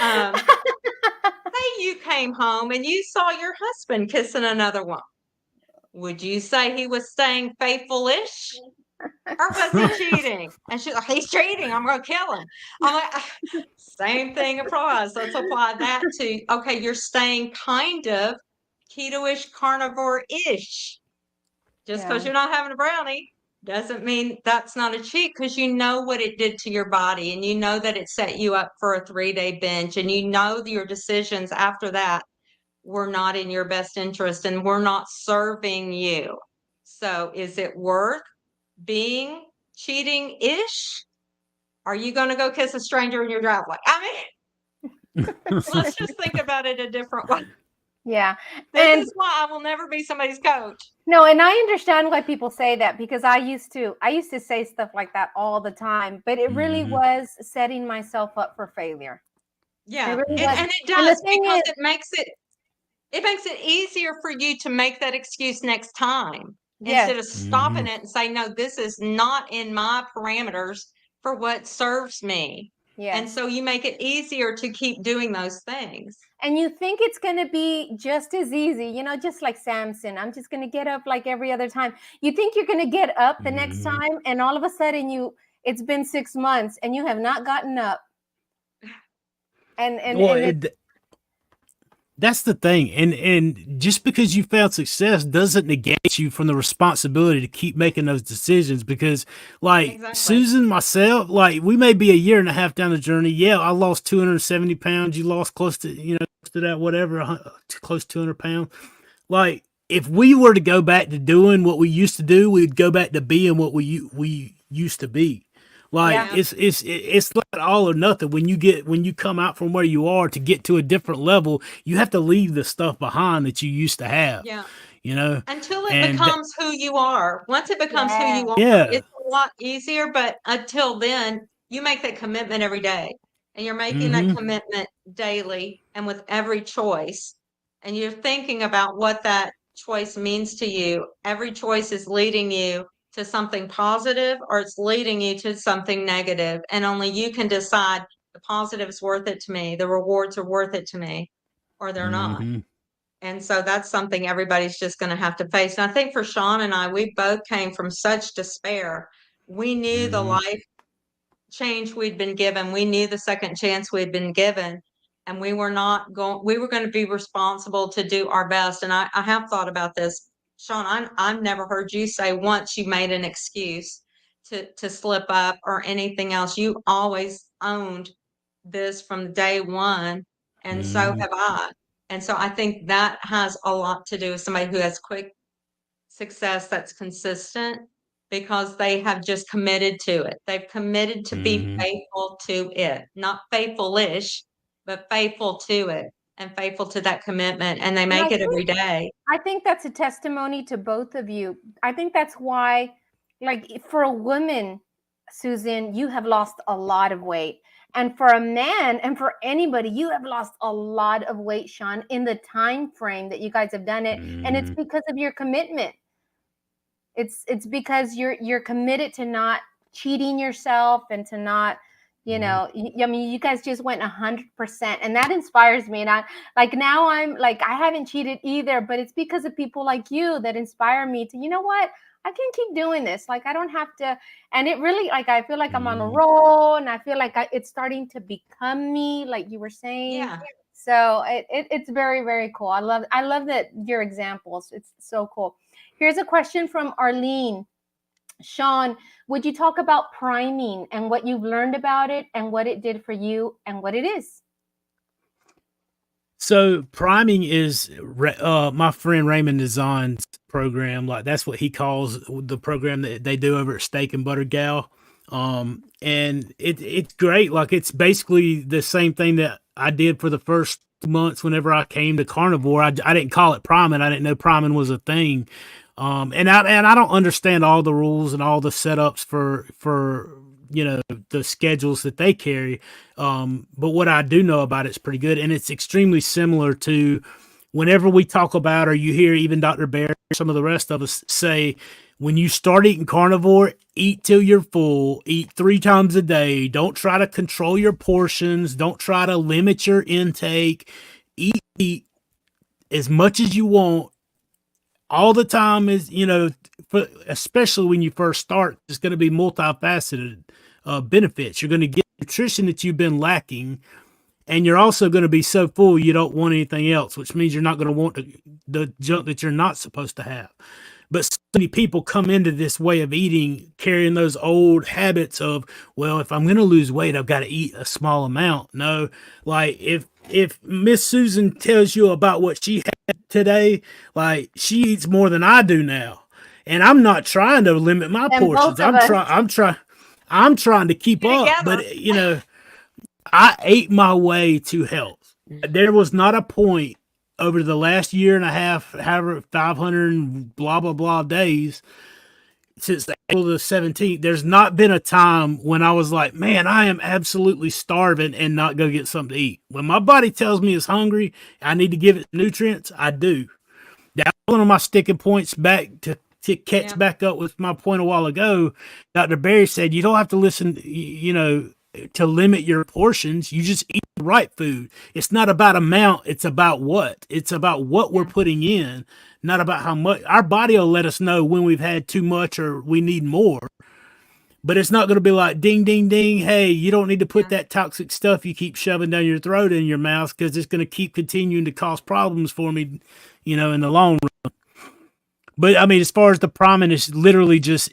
Say you came home and you saw your husband kissing another one. Would you say he was staying faithful-ish? Or was he cheating? And she's like, he's cheating. I'm going to kill him. I'm like, same thing applies. Let's apply that to, okay, you're staying kind of keto-ish, carnivore-ish. Just because Yeah. you're not having a brownie doesn't mean that's not a cheat because you know what it did to your body and you know that it set you up for a 3-day binge and you know your decisions after that were not in your best interest and were not serving you. So is it worth being cheating-ish? Are you going to go kiss a stranger in your driveway? I mean, let's just think about it a different way. Yeah. This And is why I will never be somebody's coach. no, and I understand why people say that because I used to say stuff like that all the time, but it really Mm-hmm. was setting myself up for failure. It Yeah, really and was. and it And the does thing because is, it makes it easier for you to make that excuse next time yes, instead of Mm-hmm. stopping it and saying, no, this is not in my parameters for what serves me. And yes. so you make it easier to keep doing those things. And you think it's going to be just as easy, just like Samson. I'm just going to get up like every other time. You think you're going to get up the next Mm-hmm. time, and all of a sudden it's been 6 months and you have not gotten up. Well, And it's that's the thing, and just because you found success doesn't negate you from the responsibility to keep making those decisions. Because, like Exactly. Susan, myself, like we may be a year and a half down the journey. Yeah, I lost 270 pounds. You lost close to close to that, whatever, close to 200 pounds. Like if we were to go back to doing what we used to do, we'd go back to being what we used to be. Like yeah. Yeah. it's like all or nothing. When you come out from where you are to get to a different level, you have to leave the stuff behind that you used to have. Yeah. You know, Until it and becomes who you are. Once it becomes who Yeah. you are, yeah, it's a lot easier. But until then, you make that commitment every day. And you're making that mm-hmm, commitment daily and with every choice. And you're thinking about what that choice means to you. Every choice is leading you to something positive or it's leading you to something negative. And only you can decide the positive is worth it to me, the rewards are worth it to me, or they're not. mm-hmm, And so that's something everybody's just going to have to face. And I think for Sean and I, we both came from such despair. We knew the mm-hmm, life change we'd been given. We knew the second chance we'd been given. And we were going to be responsible to do our best. And I have thought about this. Sean, I've never heard you say once you made an excuse to slip up or anything else. You always owned this from day one. And so mm-hmm. have I. And so I think that has a lot to do with somebody who has quick success that's consistent because they have just committed to it. They've committed to be Mhm. faithful to it, not faithful-ish, but faithful to it and faithful to that commitment, and they And make it every day. I think that's a testimony to both of you. I think that's why, like, for a woman, Susan, you have lost a lot of weight. And for a man, and for anybody, you have lost a lot of weight, Sean, in the time frame that you guys have done it. And it's Mhm. because of your commitment. It's because you're committed to not cheating yourself and to not, you Mhm. know, I mean, you guys just went 100%, and that inspires me. And I, like, now I'm like, I haven't cheated either, but it's because of people like you that inspire me to, you know what, I can keep doing this. Like, I don't have to. And it really, like, I feel like I'm on a Mhm. roll, and I feel like it's starting to become me, like you were saying. Yeah. So it's very, very cool. I love that your examples. It's so cool. Here's a question from Arlene. Sean, would you talk about priming and what you've learned about it and what it did for you and what it is? So priming is my friend Raymond Design's program. Like that's what he calls the program that they do over at Steak and Butter Gal. And it's great. Like it's basically the same thing that I did for the first months whenever I came to Carnivore. I didn't call it priming. I didn't know priming was a thing. And I don't understand all the rules and all the setups for the schedules that they carry. But what I do know about it's pretty good, and it's extremely similar to whenever we talk about, or you hear even Dr. Bear, some of the rest of us say, when you start eating carnivore, eat till you're full, eat 3 times a day. Don't try to control your portions. Don't try to limit your intake. Eat as much as you want all the time is, especially when you first start, it's going to be multifaceted benefits. You're going to get nutrition that you've been lacking, and you're also going to be so full you don't want anything else, which means you're not going to want the junk that you're not supposed to have. But so many people come into this way of eating carrying those old habits of, well, if I'm going to lose weight, I've got to eat a small amount. No, like if Miss Susan tells you about what she had today, like she eats more than I do now. And I'm not trying to limit my And portions. both of us. I'm trying to keep Be up, together. but I ate my way to health. There was not a point over the last year and a half, however, 500 and blah, blah, blah days since April the 17th. There's not been a time when I was like, man, I am absolutely starving and not go get something to eat. When my body tells me it's hungry, I need to give it nutrients, I do. That's one of my sticking points back to catch back up with my point a while ago. Dr. Barry said you don't have to listen, to limit your portions. You just eat the right food. It's not about amount. It's about what. It's about what we're putting in, not about how much. Our body will let us know when we've had too much or we need more. But it's not going to be like ding, ding, ding. Hey, you don't need to put that toxic stuff you keep shoving down your throat in your mouth because it's going to keep continuing to cause problems for me, in the long run. But I mean, as far as the priming, it's literally just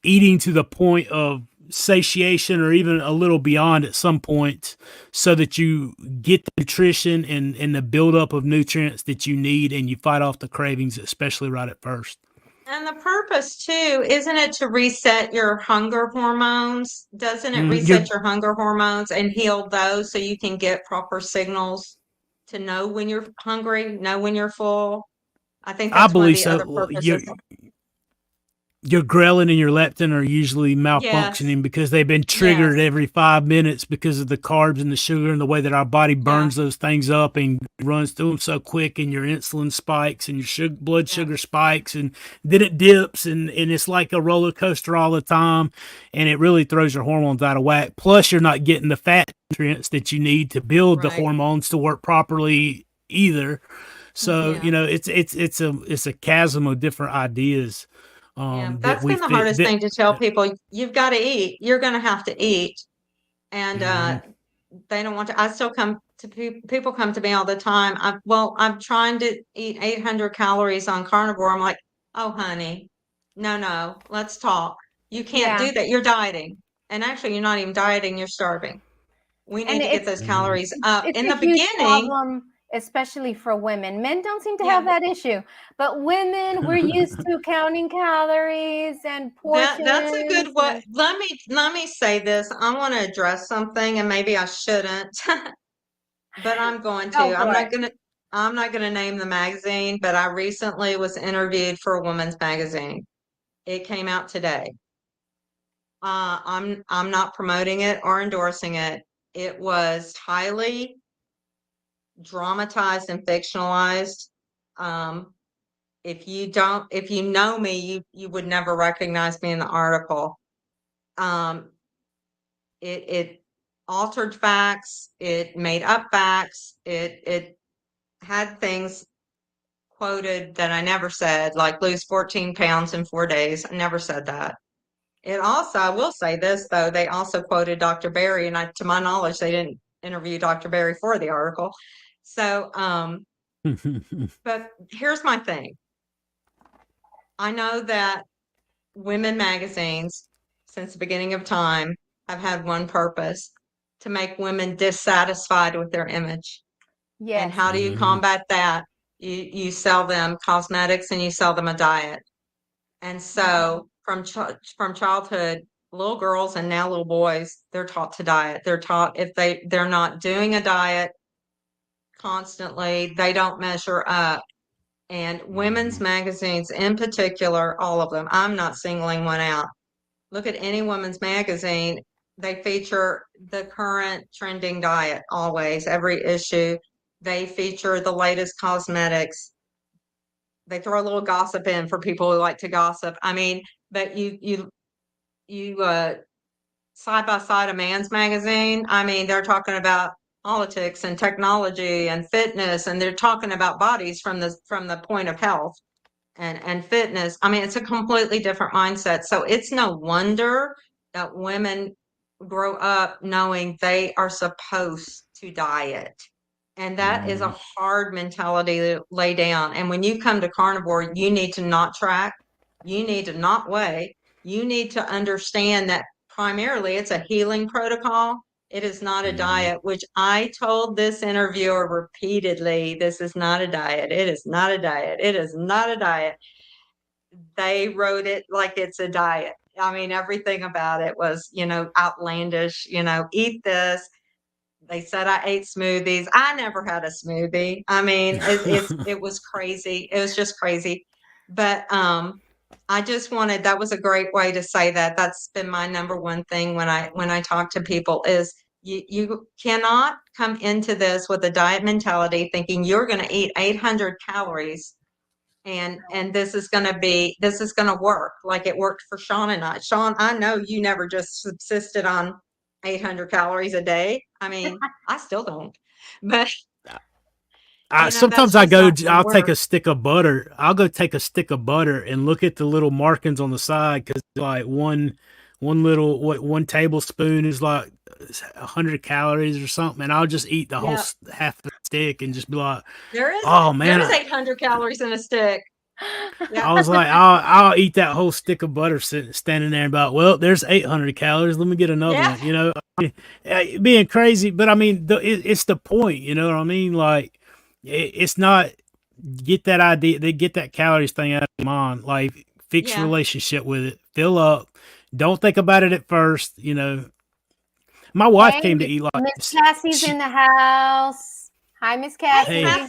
eating to the point of satiation or even a little beyond at some point so that you get the nutrition and the buildup of nutrients that you need and you fight off the cravings, especially right at first. And the purpose too, isn't it to reset your hunger hormones? Doesn't it reset your hunger hormones and heal those so you can get proper signals to know when you're hungry, know when you're full? I think I that's one of believe the other so. purposes. Your ghrelin and your leptin are usually Yes. malfunctioning because they've been triggered Yes. every 5 minutes because of the carbs and the sugar and the way that our body burns those things up and runs through them so quick, and your insulin spikes and your blood sugar spikes, and then it dips, and it's like a roller coaster all the time, and it really throws your hormones out of whack. Plus, you're not getting the fat nutrients that you need to build the hormones to work properly either. So it's a chasm of different ideas. That That's we been the hardest fit. thing to tell people. You've got to eat. You're going to have to eat. And they don't want to. I still come to people come to me all the time. I'm trying to eat 800 calories on carnivore. I'm like, oh, honey, no, let's talk. You can't do that. You're dieting. And actually, you're not even dieting. You're starving. We need to get those calories up. It's In a the huge beginning, problem, especially for women. Men don't seem to have that issue, but women, we're used to counting calories and portions. That's a good way. Let me say this. I want to address something, and maybe I shouldn't, but I'm going to. I'm not gonna name the magazine, but I recently was interviewed for a woman's magazine. It came out today. I'm not promoting it or endorsing it. It was highly dramatized and fictionalized. If you know me, you would never recognize me in the article. It altered facts, it made up facts, it had things quoted that I never said, like lose 14 pounds in 4 days. I never said that. It also, I will say this though, they also quoted Dr. Berry, and to my knowledge, they didn't interview Dr. Berry for the article. So, but here's my thing. I know that women magazines, since the beginning of time, have had one purpose: to make women dissatisfied with their image. Yes. And how do you combat that? You sell them cosmetics and you sell them a diet. And so from childhood, little girls and now little boys, they're taught to diet. They're taught if they're not doing a diet constantly, they don't measure up. And women's magazines in particular, all of them, I'm not singling one out. Look at any women's magazine, they feature the current trending diet always, every issue. They feature the latest cosmetics. They throw a little gossip in for people who like to gossip. I mean, but you side by side a man's magazine, I mean, they're talking about politics and technology and fitness, and they're talking about bodies from the point of health and fitness. I mean, it's a completely different mindset. So it's no wonder that women grow up knowing they are supposed to diet. And that is a hard mentality to lay down. And when you come to carnivore, you need to not track, you need to not weigh, you need to understand that primarily it's a healing protocol. It is not a diet, which I told this interviewer repeatedly, this is not a diet. It is not a diet. It is not a diet. They wrote it like it's a diet. I mean, everything about it was, outlandish, eat this. They said I ate smoothies. I never had a smoothie. I mean, it was crazy. It was just crazy. But I just wanted, that was a great way to say that. That's been my number one thing when I talk to people is you cannot come into this with a diet mentality thinking you're going to eat 800 calories and this is going to work like it worked for Sean and I. Sean, I know you never just subsisted on 800 calories a day. I mean, I still don't, but sometimes I'll take a stick of butter. I'll go take a stick of butter and look at the little markings on the side. Cause like one tablespoon is like 100 calories or something. And I'll just eat the whole half the stick and just be like, oh man, there's 800 calories in a stick. I was like, I'll eat that whole stick of butter standing there and about, well, there's 800 calories. Let me get another one, being crazy. But I mean, it's the point, you know what I mean? Like, it's not get that idea, they get that calories thing out of your mind. Like, fix your relationship with it, fill up. Don't think about it at first, My wife came to eat like Miss Cassie's in the house. Hi, Miss Cassie. Hey.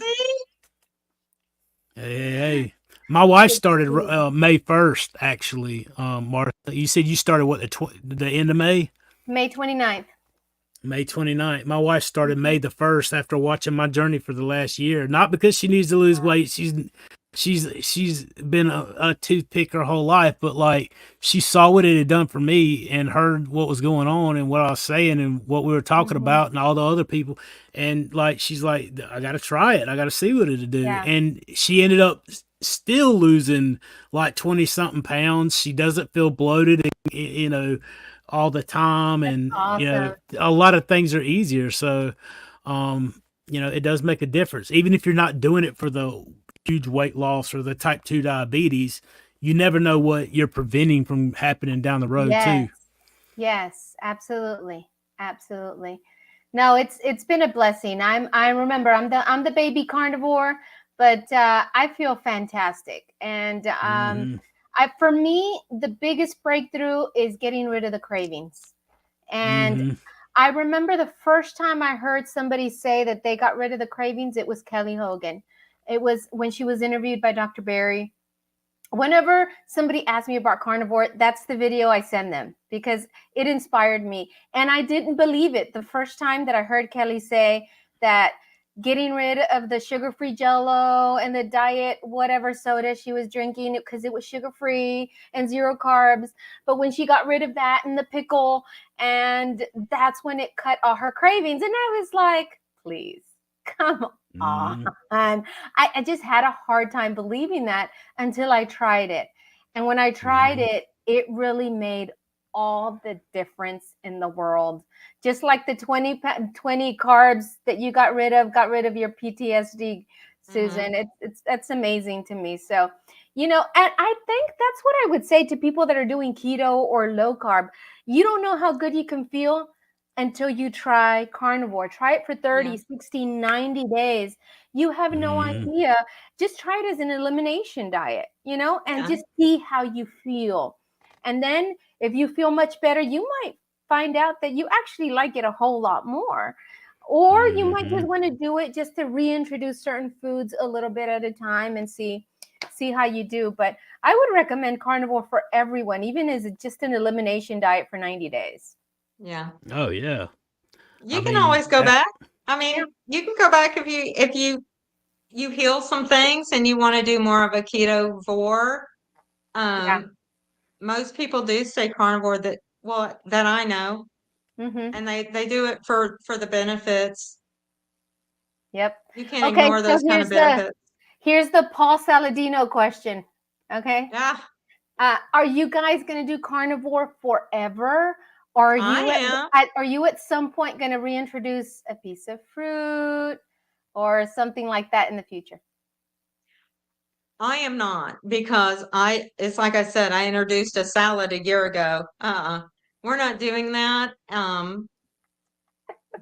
Hey. My wife started May 1st, actually. Martha, you said you started the end of May? May 29th. May 29th. My wife started May the 1st after watching my journey for the last year. Not because she needs to lose weight. She's been a toothpick her whole life, but like she saw what it had done for me and heard what was going on and what I was saying and what we were talking about and all the other people. And like, she's like, I got to try it. I got to see what it'll do. Yeah. And she ended up still losing like 20 something pounds. She doesn't feel bloated, all the time. And, awesome. A lot of things are easier. So, it does make a difference. Even if you're not doing it for the huge weight loss or the type 2 diabetes, you never know what you're preventing from happening down the road too. Yes, absolutely. No, it's been a blessing. I remember I'm the baby carnivore, but I feel fantastic. And Hmm. I for me the biggest breakthrough is getting rid of the cravings. And Hmm. I remember the first time I heard somebody say that they got rid of the cravings, it was Kelly Hogan. It was when she was interviewed by Dr. Barry. Whenever somebody asks me about carnivore, that's the video I send them because it inspired me. And I didn't believe it the first time that I heard Kelly say that getting rid of the sugar-free jello and the diet whatever soda she was drinking because it was sugar-free and zero carbs. But when she got rid of that and the pickle, and that's when it cut all her cravings. And I was like, please, come on. Hmm. I just had a hard time believing that until I tried it. And when I tried Hmm. it, it really made all the difference in the world. Just like the 20 carbs that you got rid of your PTSD, Hmm. Susan. It's that's amazing to me. So, and I think that's what I would say to people that are doing keto or low carb. You don't know how good you can feel until you try carnivore. Try it for Yeah. 30, 60, 90 days. You have no Hmm. idea. Just try it as an elimination diet, and Yeah. just see how you feel. And then if you feel much better, you might find out that you actually like it a whole lot more. Or you might Hmm. just want to do it just to reintroduce certain foods a little bit at a time and see how you do. But I would recommend carnivore for everyone, even as just an elimination diet for 90 days. Yeah. Oh yeah. I You can mean, always go back. I Yeah. mean, you can go back if you heal some things and you want to do more of a keto vor. Yeah. Most people do stay carnivore that I know, Mm-hmm. and they do it for the benefits. Yep. You can't Okay, ignore so those kind of benefits. here's the Paul Saladino question. Okay. Yeah, Are you guys going to do carnivore forever? Or I am. are you at some point going to reintroduce a piece of fruit or something like that in the future? I am not because it's like I said, I introduced a salad a year ago. We're not doing that.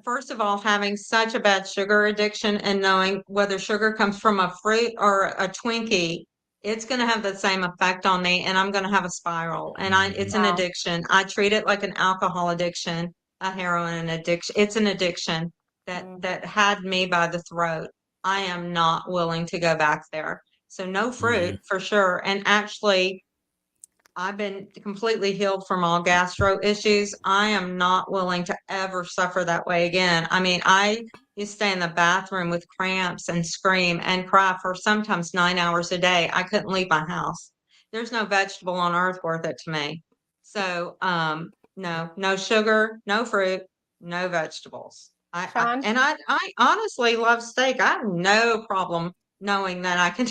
First of all, having such a bad sugar addiction and knowing whether sugar comes from a fruit or a Twinkie, it's going to have the same effect on me and I'm going to have a spiral. And it's hmm. an Wow. addiction. I treat it like an alcohol addiction, a heroin addiction. It's an addiction Mm-hmm. that had me by the throat. I am not willing to go back there. So no fruit Hmm. for sure. And actually, I've been completely healed from all gastro issues. I am not willing to ever suffer that way again. I mean, I used to stay in the bathroom with cramps and scream and cry for sometimes 9 hours a day. I couldn't leave my house. There's no vegetable on earth worth it to me. So, no, no sugar, no fruit, no vegetables. Sean? I honestly love steak. I have no problem knowing that I can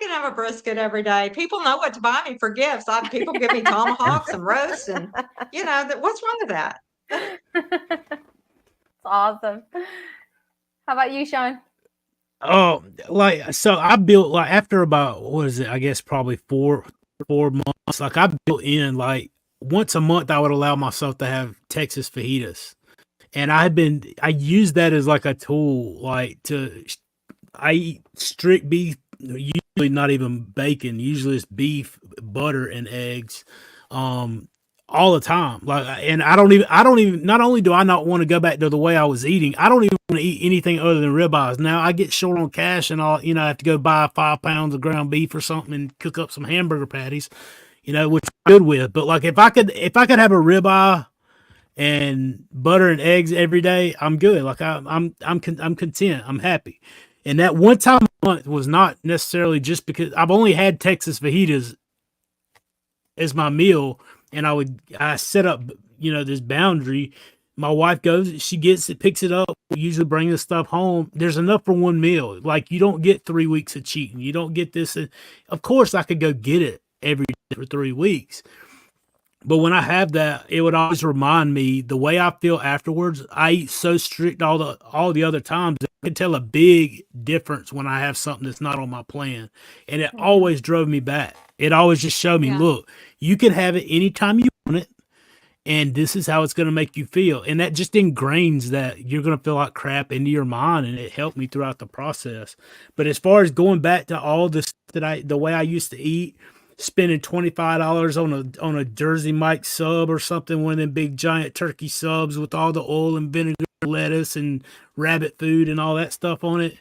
have a brisket every day. People know what to buy me for gifts. People give me tomahawks and roasts, and what's wrong with that? It's awesome. How about you, Sean? Oh, like so I built like after about what is it? I guess probably 4 months. Like I built in like once a month I would allow myself to have Texas fajitas. And I use that as like a tool, like I eat strict beef, usually not even bacon. Usually it's beef, butter, and eggs, um, all the time. Like, and I don't even. Not only do I not want to go back to the way I was eating, I don't even want to eat anything other than ribeyes. Now I get short on cash, and I have to go buy 5 pounds of ground beef or something and cook up some hamburger patties, which I'm good with. But like if I could have a ribeye and butter and eggs every day, I'm good. Like I'm content. I'm happy. And that one time a month was not necessarily just because I've only had Texas fajitas as my meal, and I set up this boundary. My wife goes, she gets it, picks it up. We usually bring the stuff home. There's enough for one meal. Like you don't get 3 weeks of cheating. You don't get this. Of course, I could go get it every day for 3 weeks. But when I have that, it would always remind me the way I feel afterwards. I eat so strict all the other times. I can tell a big difference when I have something that's not on my plan. And it Mhm. always drove me back. It always just showed me, Yeah. look, you can have it anytime you want it. and this is how it's going to make you feel. And that just ingrains that you're going to feel like crap into your mind. And it helped me throughout the process. But as far as going back to all this the way I used to eat, spending $25 on a Jersey Mike sub or something, one of them big giant turkey subs with all the oil and vinegar, lettuce and rabbit food and all that stuff on it,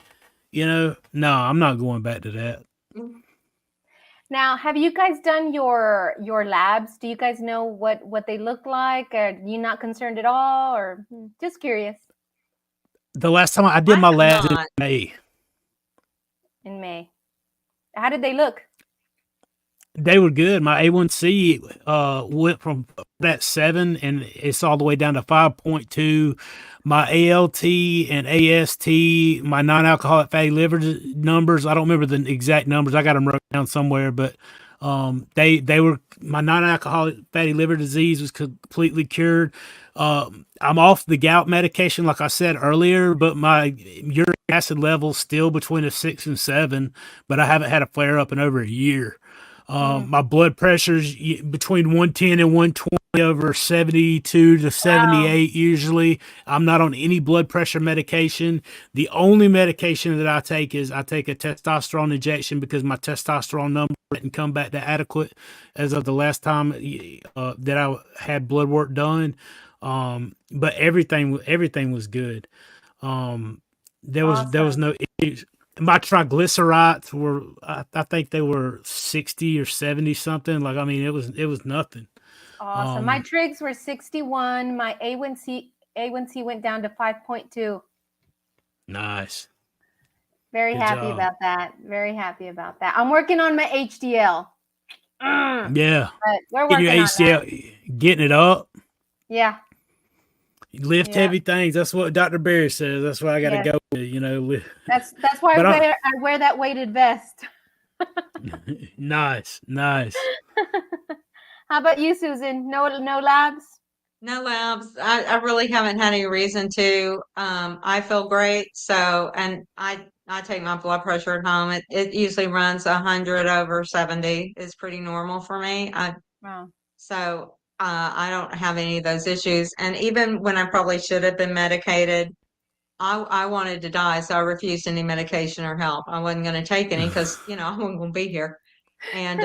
no, I'm not going back to that. Now, have you guys done your labs? Do you guys know what they look like? Are you not concerned at all, or just curious? The last time I did my labs in May. In May. How did they look? They were good. My A1C went from that 7 and it's all the way down to 5.2. My ALT and AST, my non-alcoholic fatty liver numbers, I don't remember the exact numbers. I got them wrote down somewhere, but they were, my non-alcoholic fatty liver disease was completely cured. I'm off the gout medication, like I said earlier, but my uric acid level's still between a 6 and 7, but I haven't had a flare up in over a year. My blood pressure's between 110 and 120 over 72 to 78 usually. I'm not on any blood pressure medication. The only medication that I take is I take a testosterone injection because my testosterone number didn't come back to adequate as of the last time that I had blood work done. But everything was good. There was no issues. My triglycerides were, I think they were 60 or 70 something. Like, I mean, it was nothing. Awesome. My trigs were 61. My A1C went down to 5.2. Nice. Very happy about that. Very happy about that. I'm working on my HDL. Yeah. But we're working on that. Getting it up. Yeah. Lift heavy things. That's what Dr. Berry says. That's why I got to go with, That's why I wear that weighted vest. Nice. How about you, Susan? No labs? No labs. I really haven't had any reason to. I feel great. So, and I take my blood pressure at home. It usually runs 100 over 70 is pretty normal for me. Wow. So I don't have any of those issues. And even when I probably should have been medicated, I wanted to die. So I refused any medication or help. I wasn't going to take any because, I wasn't going to be here. And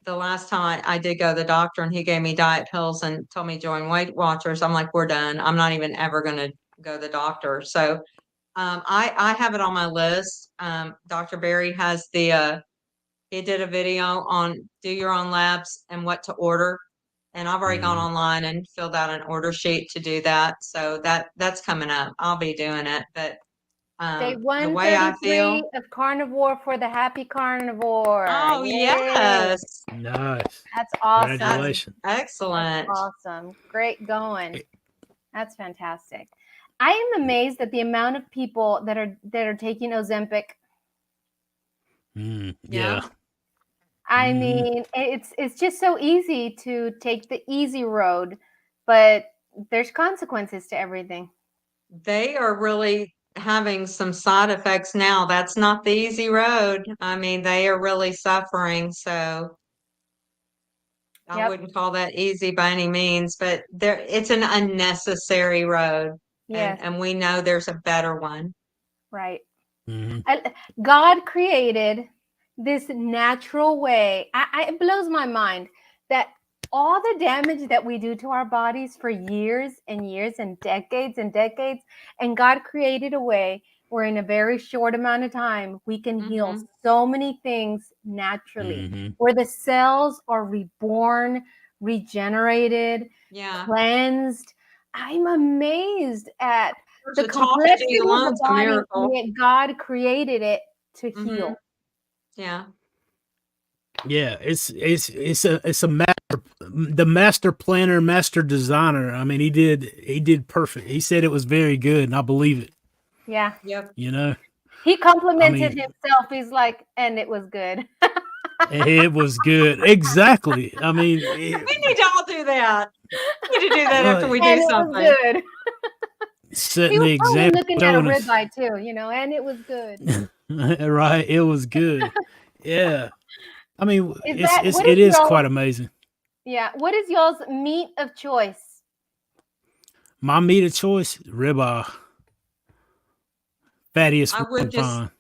the last time I did go to the doctor and he gave me diet pills and told me to join Weight Watchers, I'm like, we're done. I'm not even ever going to go to the doctor. So I have it on my list. Dr. Berry has he did a video on do your own labs and what to order. And I've already gone online and filled out an order sheet to do that. So that's coming up. I'll be doing it. But Day the way I 133 feel of Carnivore for the Happy Carnivore. Oh, Yay. yes. Nice. That's awesome. Congratulations. Excellent. That's awesome. Great going. That's fantastic. I am amazed at the amount of people that are taking Ozempic. Yeah. I mean, it's just so easy to take the easy road, but there's consequences to everything. They are really having some side effects now. That's not the easy road. I mean, they are really suffering. So I wouldn't call that easy by any means, but it's an unnecessary road. Yes. And we know there's a better one. Right. God created this natural way. It blows my mind that all the damage that we do to our bodies for years and years and decades, and God created a way where in a very short amount of time, we can heal so many things naturally, where the cells are reborn, regenerated, cleansed. I'm amazed at the complexity of the body, yet God created it to heal. Yeah. Yeah, it's a the master planner, master designer. I mean, he did perfect. He said it was very good, and I believe it. Yeah. Yep. He complimented himself. He's like, and it was good. It was good. Exactly. I mean, we need to all do that. We need to do that after we do something. It was good. Setting the example. Looking at a ribeye too, and it was good. Right. It was good. Yeah. I mean, it is quite amazing. Yeah. What is y'all's meat of choice? My meat of choice, ribeye. Fattiest I one I would can just find.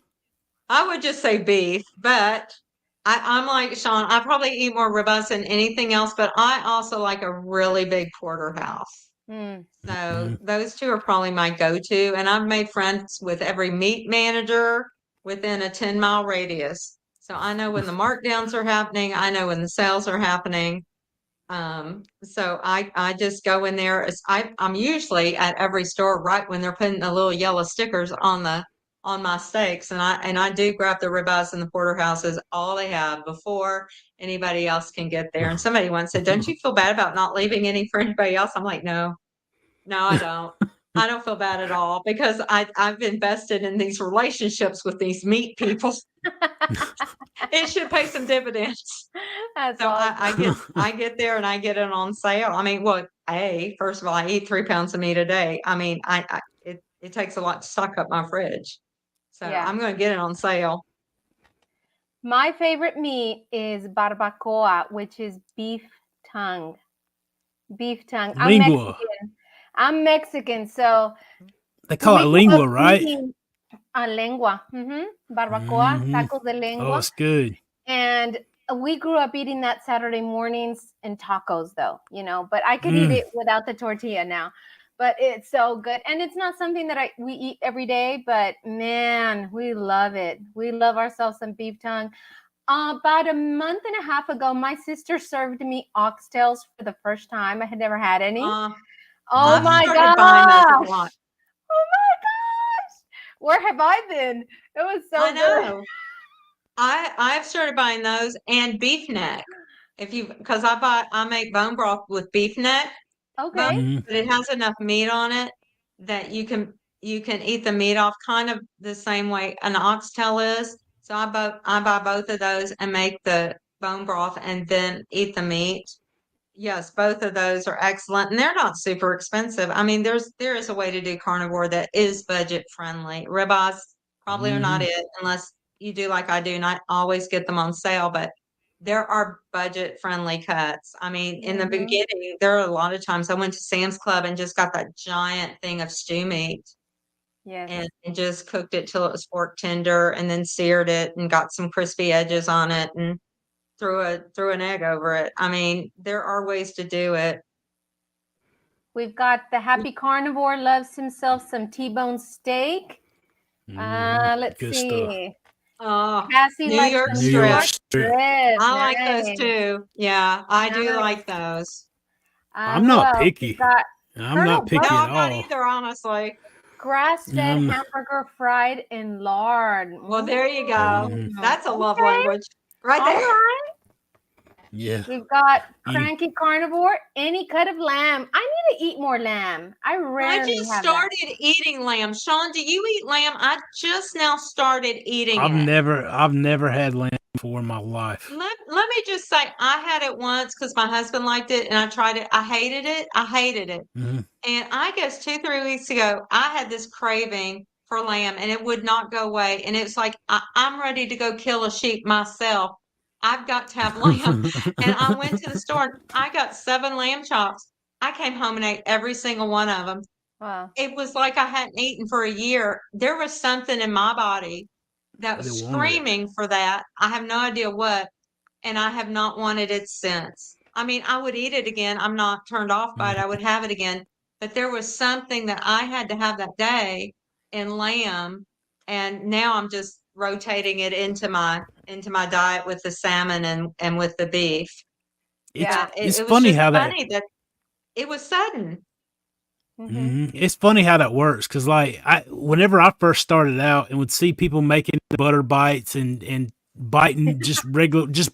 I would just say beef, but I'm like Sean. I probably eat more ribeyes than anything else, but I also like a really big porterhouse. Mm. So Mm. those two are probably my go-to. And I've made friends with every meat manager within a 10-mile radius. So I know when the markdowns are happening. I know when the sales are happening. So I just go in there. I'm usually at every store right when they're putting the little yellow stickers on my steaks, and I do grab the ribeyes and the porterhouses, all they have before anybody else can get there. And somebody once said, "Don't you feel bad about not leaving any for anybody else?" I'm like, "No, no, I don't. I don't feel bad at all because I've invested in these relationships with these meat people. It should pay some dividends." That's So awesome. I get there and I get it on sale. I mean, well, first of all, I eat 3 pounds of meat a day. I mean, it takes a lot to stock up my fridge. So Yeah. I'm going to get it on sale. My favorite meat is barbacoa, which is beef tongue. Beef tongue. I'm Lingua. Mexican. I'm Mexican, so They call it we grew up lingua, right? eating a lengua. Barbacoa, Hmm. tacos de Oh, lengua. it's good. And we grew up eating that Saturday mornings and tacos, though, but I could eat Mm. it without the tortilla now. But it's so good. And it's not something that we eat every day, but man, we love it. We love ourselves some beef tongue. About a month and a half ago, my sister served me oxtails for the first time. I had never had any. Uh, Oh I've Mm. my started buying those a gosh. lot. Oh my gosh. Where have I been? It was I so good. know. I've started buying those and beef neck. Because I make bone broth with beef neck bone, Okay. Mm. but it has enough meat on it that you can eat the meat off kind of the same way an oxtail is. So I buy both of those and make the bone broth and then eat the meat. Yes, both of those are excellent, and they're not super expensive. I mean, there is a way to do carnivore that is budget friendly. Ribeyes probably are not Hmm. it unless you do like I do, and I always get them on sale, but there are budget friendly cuts. I mean, in the Mhm. beginning, there are a lot of times I went to Sam's Club and just got that giant thing of stew meat Yes. and just cooked it till it was fork tender and then seared it and got some crispy edges on it and threw an egg over it. I mean, there are ways to do it. We've got the happy carnivore loves himself some T-bone steak. Hmm. Let's Good stuff. see. Oh, Cassie New likes York some New New York York strip. strip. strip. I like those Nice. too. Yeah, I do Nice. like those. I'm Who not else? We've picky. got I'm Colonel not No, picky at Buck I'm not all. either, honestly. grass-fed I'm. hamburger fried in lard. Well, there you go. Mhm. That's a love Okay. language right All there. right. Yeah. We've got Eating. cranky carnivore, any cut of lamb. I need to eat more lamb. I I rarely just have that. started eating lamb. Sean, do you eat lamb? I just now started eating it. I've never had lamb before in my life. Let me just say, I had it once because my husband liked it and I tried it. I hated it. I hated it. Hmm. And I guess 2, 3 weeks ago, I had this craving for lamb and it would not go away. And it's like, I'm ready to go kill a sheep myself. I've got to have lamb. And I went to the store and I got 7 lamb chops. I came home and ate every single one of them. Wow. It was like I hadn't eaten for a year. There was something in my body that They was wanted it. screaming for that. I have no idea what, and I have not wanted it since. I mean, I would eat it again. I'm not turned off by it. I would have it again. But there was something that I had to have that day in lamb, and now I'm just rotating it into my diet with the salmon and with the beef. It's Yeah. But it's it was funny just how that. funny that it was sudden. Mm-hmm. It's funny how that works because, like, whenever I first started out and would see people making butter bites and biting just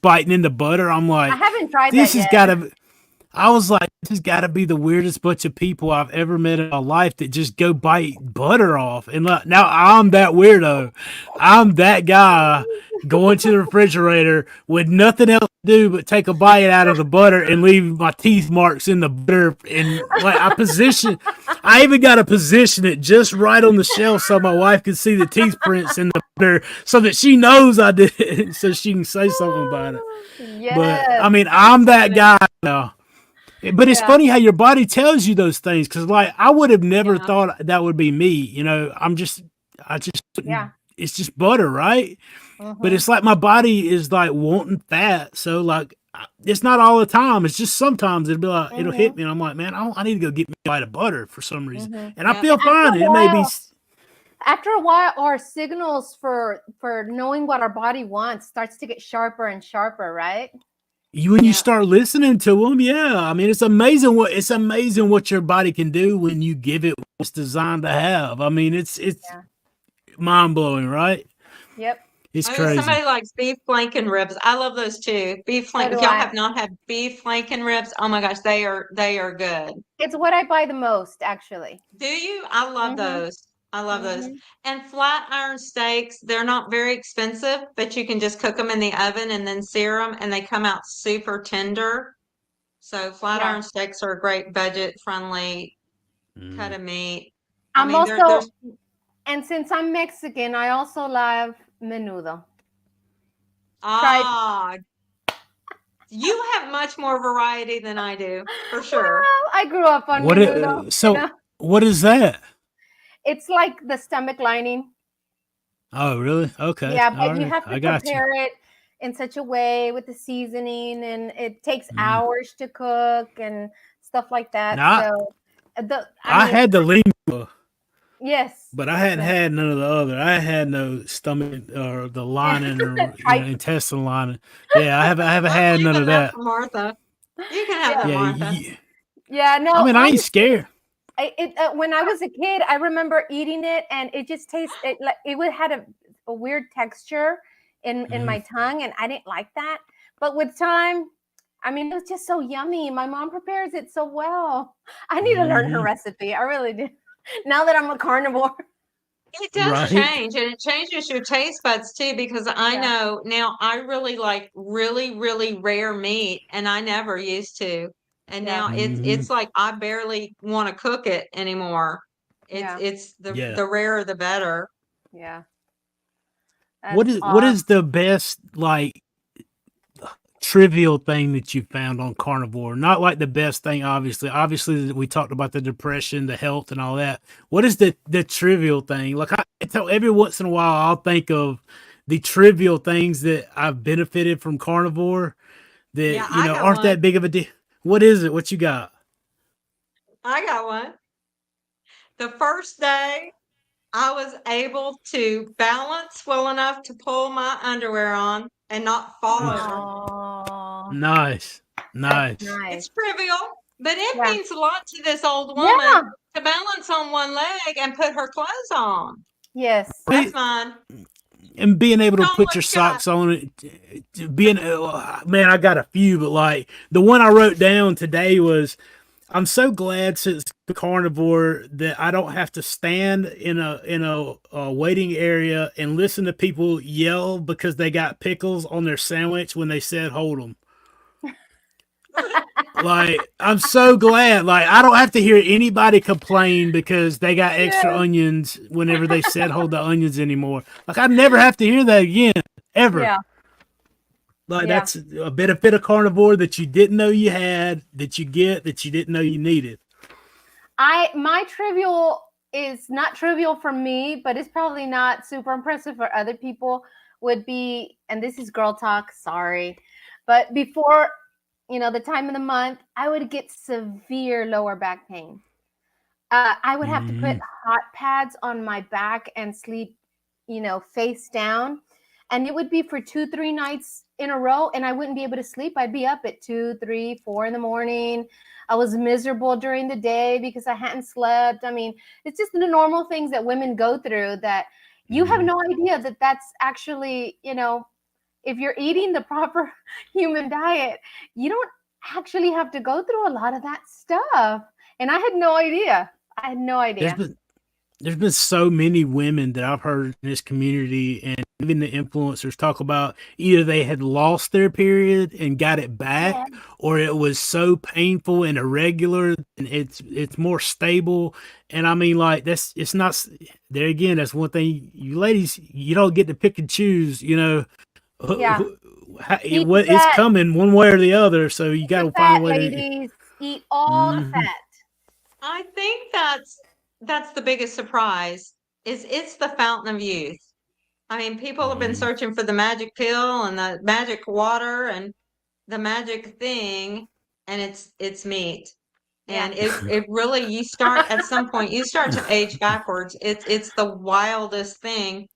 biting into butter, I'm I like, haven't tried this that has yet. got to. I was like, this has got to be the weirdest bunch of people I've ever met in my life that just go bite butter off. And like, now I'm that weirdo. I'm that guy going to the refrigerator with nothing else to do but take a bite out of the butter and leave my teeth marks in the butter. And like, I even got to position it just right on the shelf so my wife can see the teeth prints in the butter so that she knows I did it so she can say something about it. But Yes. I mean, That's I'm that funny. guy now. But it's Yeah. funny how your body tells you those things, because like I would have never Yeah. thought that would be me. You know, I just Yeah. it's just butter, right? But Mm-hmm. it's like my body is like wanting fat, so like it's not all the time. It's just sometimes it'll hit Mm-hmm. me, and I'm like, man, I need to go get me a bite of butter for some reason, Mm-hmm. and I Yeah. feel fine. It may be After a while, our signals for knowing what our body wants starts to get sharper and sharper, right? when you Yeah. start listening to them. Yeah, I mean, it's amazing what your body can do when you give it what it's designed to have. I mean, it's Yeah. mind blowing, right? Yep. It's Oh, crazy. somebody likes beef flank and ribs. I love those too. Beef So flank. do If y'all I. have not had beef flank and ribs, oh my gosh, they are good. It's what I buy the most, actually. Do you? I love Mm-hmm. those. I love those. Mm-hmm. And flat iron steaks, they're not very expensive, but you can just cook them in the oven and then sear them, and they come out super tender. So flat Yeah. iron steaks are a great budget friendly cut Mm. of meat. I I'm mean, there's also, and since I'm Mexican, I also love menudo. Try. ah, you have much more variety than I do, for sure. Well, I grew up on What menudo. it, so what is that? It's like the stomach lining. Oh, really? Okay. Yeah, All but you right. have to I got you. prepare it in such a way with the seasoning, and it takes Mm. hours to cook and stuff like that. Now, So, I I mean, had the lingua, yes, but I hadn't yeah, had none of the other. I had no stomach or the lining or tripe, intestinal lining. Yeah, I haven't I'm had none of leaving that that. for Martha. You can have yeah, that, Yeah, Martha. yeah. No, I mean, I ain't honestly, scared. when I was a kid, I remember eating it, and it just tastes it like it would had a weird texture in Mhm. my tongue, and I didn't like that. But with time, I mean, it was just so yummy. My mom prepares it so well. I need to learn her Mhm. recipe. I really do. Now that I'm a carnivore. It does Right. change, and it changes your taste buds too, because I Yeah. know now I really like really, really rare meat, and I never used to. And Yeah. now it's Mhm. like I barely want to cook it anymore. It's Yeah. it's the Yeah. the rarer the better. Yeah. That's What is awesome. the best like trivial thing that you found on carnivore? Not like the best thing, obviously. Obviously, we talked about the depression, the health, and all that. What is the trivial thing? Like I tell every once in a while, I'll think of the trivial things that I've benefited from carnivore Yeah, that I got aren't one. that big of a deal. What is it? What you got? I got one. The first day I was able to balance well enough to pull my underwear on and not fall Mm. over. Oh, Nice, that's nice. nice. It's trivial, but it Yeah. means a lot to this old woman Yeah. to balance on one leg and put her clothes on. Yes. That's Right? mine. And being able to Sean, put what your you got? socks on being man, I got a few, but like the one I wrote down today was I'm so glad since the carnivore that I don't have to stand in a waiting area and listen to people yell because they got pickles on their sandwich when they said hold them. Like I'm so glad. Like I don't have to hear anybody complain because they got extra Yes. onions whenever they said hold the onions anymore. Like I never have to hear that again ever. Yeah. Like Yeah. that's a benefit of carnivore that you didn't know you had, that you get, that you didn't know you needed. My trivial is not trivial for me, but it's probably not super impressive for other people. Would be, and this is girl talk, sorry, but before the time of the month, I would get severe lower back pain. I would have to put Hmm. hot pads on my back and sleep, face down. And it would be for 2, 3 nights in a row, and I wouldn't be able to sleep. I'd be up at 2, 3, 4 in the morning. I was miserable during the day because I hadn't slept. I mean, it's just the normal things that women go through that you have Hmm. no idea that that's actually, if you're eating the proper human diet, you don't actually have to go through a lot of that stuff. And I had no idea. I had no There's idea. been there's been so many women that I've heard in this community, and even the influencers talk about either they had lost their period and got it Yeah. back, or it was so painful and irregular, and it's more stable. And I mean, like it's not there again. That's one thing you ladies you don't get to pick and choose. Yeah. How, Keep the what it's fat, coming one way or the other, so you keep got the to find a fat, way to. ladies. eat all the fat. I think that's the biggest surprise is it's the fountain of youth. I mean, people have been searching for the magic pill and the magic water and the magic thing, and it's meat. Yeah. And it really, you start at some point, you start to age backwards. It's the wildest thing.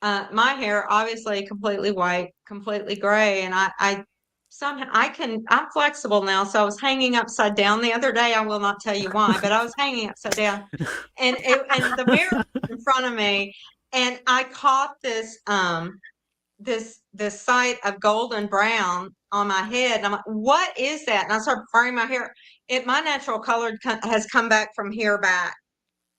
My hair obviously completely white, completely gray, and I somehow I'm flexible now. So I was hanging upside down the other day. I will not tell you why, but I was hanging upside down, and the mirror was in front of me, and I caught this sight of golden brown on my head, and I'm like, what is that? And I started parting my hair. My natural color has come back from here back.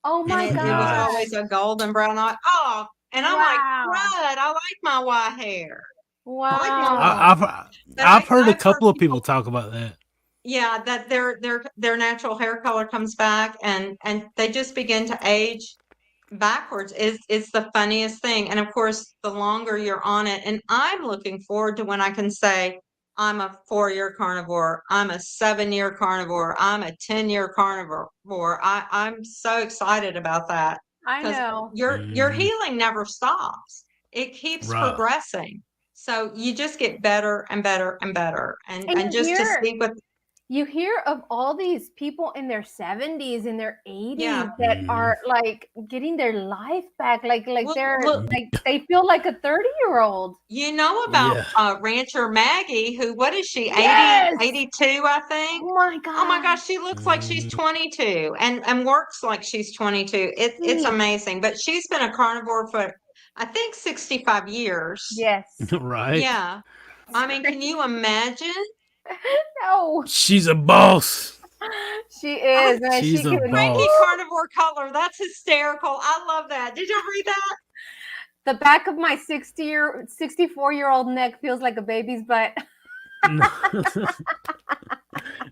Oh And my it was God. always a golden brown. And I'm like, crud, I like my white hair. I like my Wow. I've heard a I've heard couple of people people, talk about that. yeah, that their natural hair color comes back and they just begin to age backwards. It's the funniest thing. And of course, the longer you're on it, and I'm looking forward to when I can say, I'm a 4-year carnivore, I'm a 7-year carnivore, I'm a 10-year carnivore. I'm so excited about that I because know. your healing never stops. It keeps Right. progressing. So you just get better and better and better. And And just to see what you hear of all these people in their 70s and their 80s yeah. that are like getting their life back, like they're Well, like they feel like a 30-year-old. you know about Yeah. Rancher Maggie, who, what is she, 80, Yes. 82, I think? Oh my Oh my God. gosh, she looks like she's 22 and works like she's 22. It's Sweet. amazing. But she's been a carnivore for, I think, 65 years. Yes. Right. Yeah. I mean, can you imagine? No. She's a boss. She is, man. She's She a can. Frankie boss. Carnivore color. That's hysterical. I love that. Did y'all read that? The back of my 64-year-old neck feels like a baby's butt.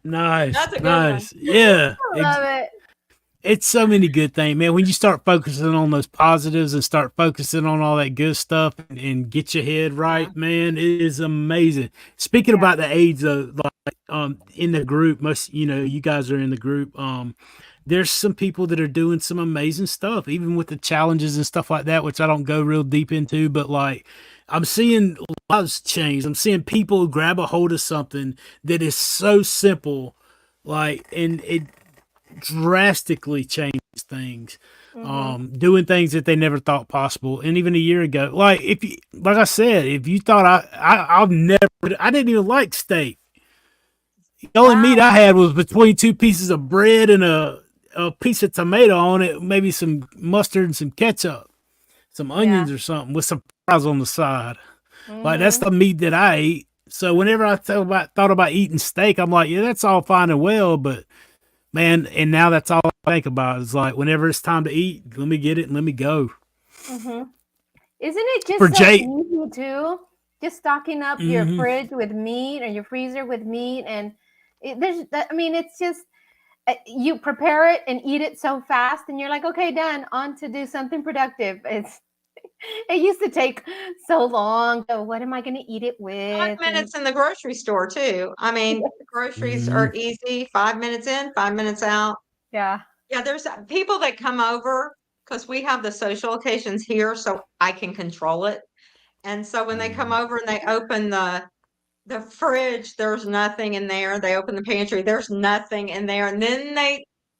Nice. That's a good Nice. Yeah. I love it. It's so many good things, man. When you start focusing on those positives and start focusing on all that good stuff and get your head right, man, it is amazing. Speaking Yeah. about the AIDS, in the group, most, you guys are in the group. There's some people that are doing some amazing stuff, even with the challenges and stuff like that, which I don't go real deep into, but like I'm seeing lives change. I'm seeing people grab a hold of something that is so simple, like, and it drastically changes things. Doing things that they never thought possible. And even a year ago, like like I said, if you thought I didn't even like steak. The only meat I had was between two pieces of bread and a piece of tomato on it, maybe some mustard and some ketchup, some onions or something with some fries on the side. Like that's the meat that I eat. So whenever I thought about eating steak, I'm like, yeah, that's all fine and well, but man, and now that's all I think about. Is like whenever it's time to eat, let me get it and let me go. Isn't it just For so Jay, easy too? Just stocking up your fridge with meat or your freezer with meat, and it's just you prepare it and eat it so fast, and you're like, okay, done. On to do something productive. It used to take so long. So what am I going to eat it 5 with? minutes in the grocery store too. I mean, groceries are easy. 5 minutes in, 5 minutes out. Yeah. Yeah, there's people that come over because we have the social occasions here, so I can control it. And so when they come over and they open the fridge, there's nothing in there. They open the pantry, there's nothing in there. And then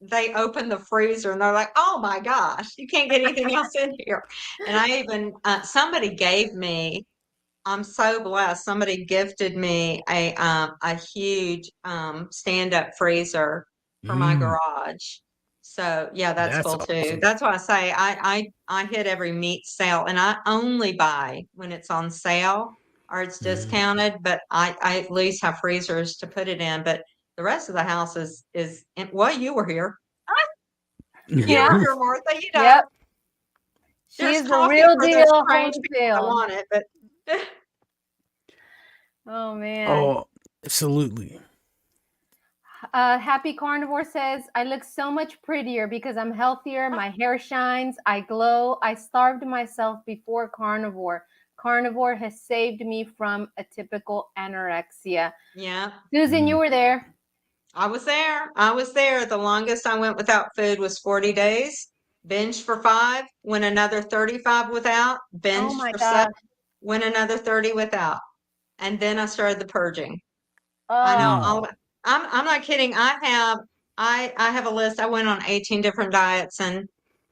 they open the freezer and they're like, oh my gosh, you can't get anything else in here. And I even somebody gave me, I'm so blessed. Somebody gifted me a huge stand-up freezer for my garage. So yeah, that's that's cool too. awesome. That's why I say I hit every meat sale, and I only buy when it's on sale or it's discounted. But I at least have freezers to put it in. But the rest of the house is well, you were here. You were here, Martha. You know, Yep. She there's is the coffee real for deal. those strange people that Holyfield. want it, but. Oh man. Oh, absolutely. Happy Carnivore says, I look so much prettier because I'm healthier. My hair shines. I glow. I starved myself before Carnivore. Carnivore has saved me from a typical anorexia. Yeah. Susan, you were there. I was there. I was there. The longest I went without food was 40 days. Binged for 5, went another 35 without, Oh binged my for 7, gosh. went another 30 without. And then I started the purging. I know Mm. Oh. I'm not kidding. I have a list. I went on 18 different diets, and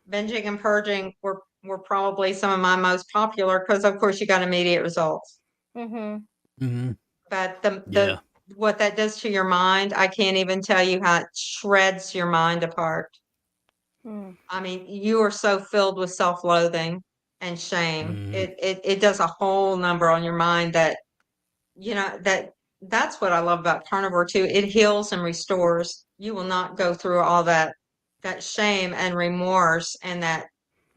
binging and purging were probably some of my most popular because of course you got immediate results. Mm-hmm. Hmm. But the Yeah. what that does to your mind, I can't even tell you how it shreds your mind apart. Mm. I mean, you are so filled with self-loathing and shame. Hmm. It does a whole number on your mind that that's what I love about carnivore too. It heals and restores. You will not go through all that shame and remorse and that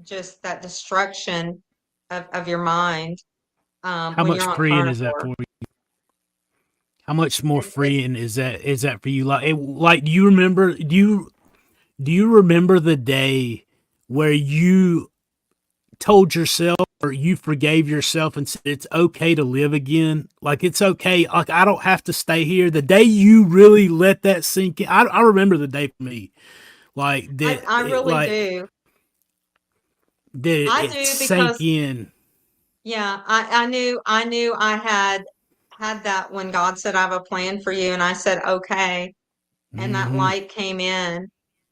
just that destruction of your mind How when much you're on freeing is that carnivore. for you? How much more It freeing is that for you? Like do you remember? Do you remember the day where you told yourself or you forgave yourself and said it's okay to live again? Like it's okay. Like I don't have to stay here. The day you really let that sink in. I remember the day for me. Like that. I It, really like do. that. I It do sank because in. yeah, I knew I had that when God said I have a plan for you, and I said okay, and that Hmm. light came in,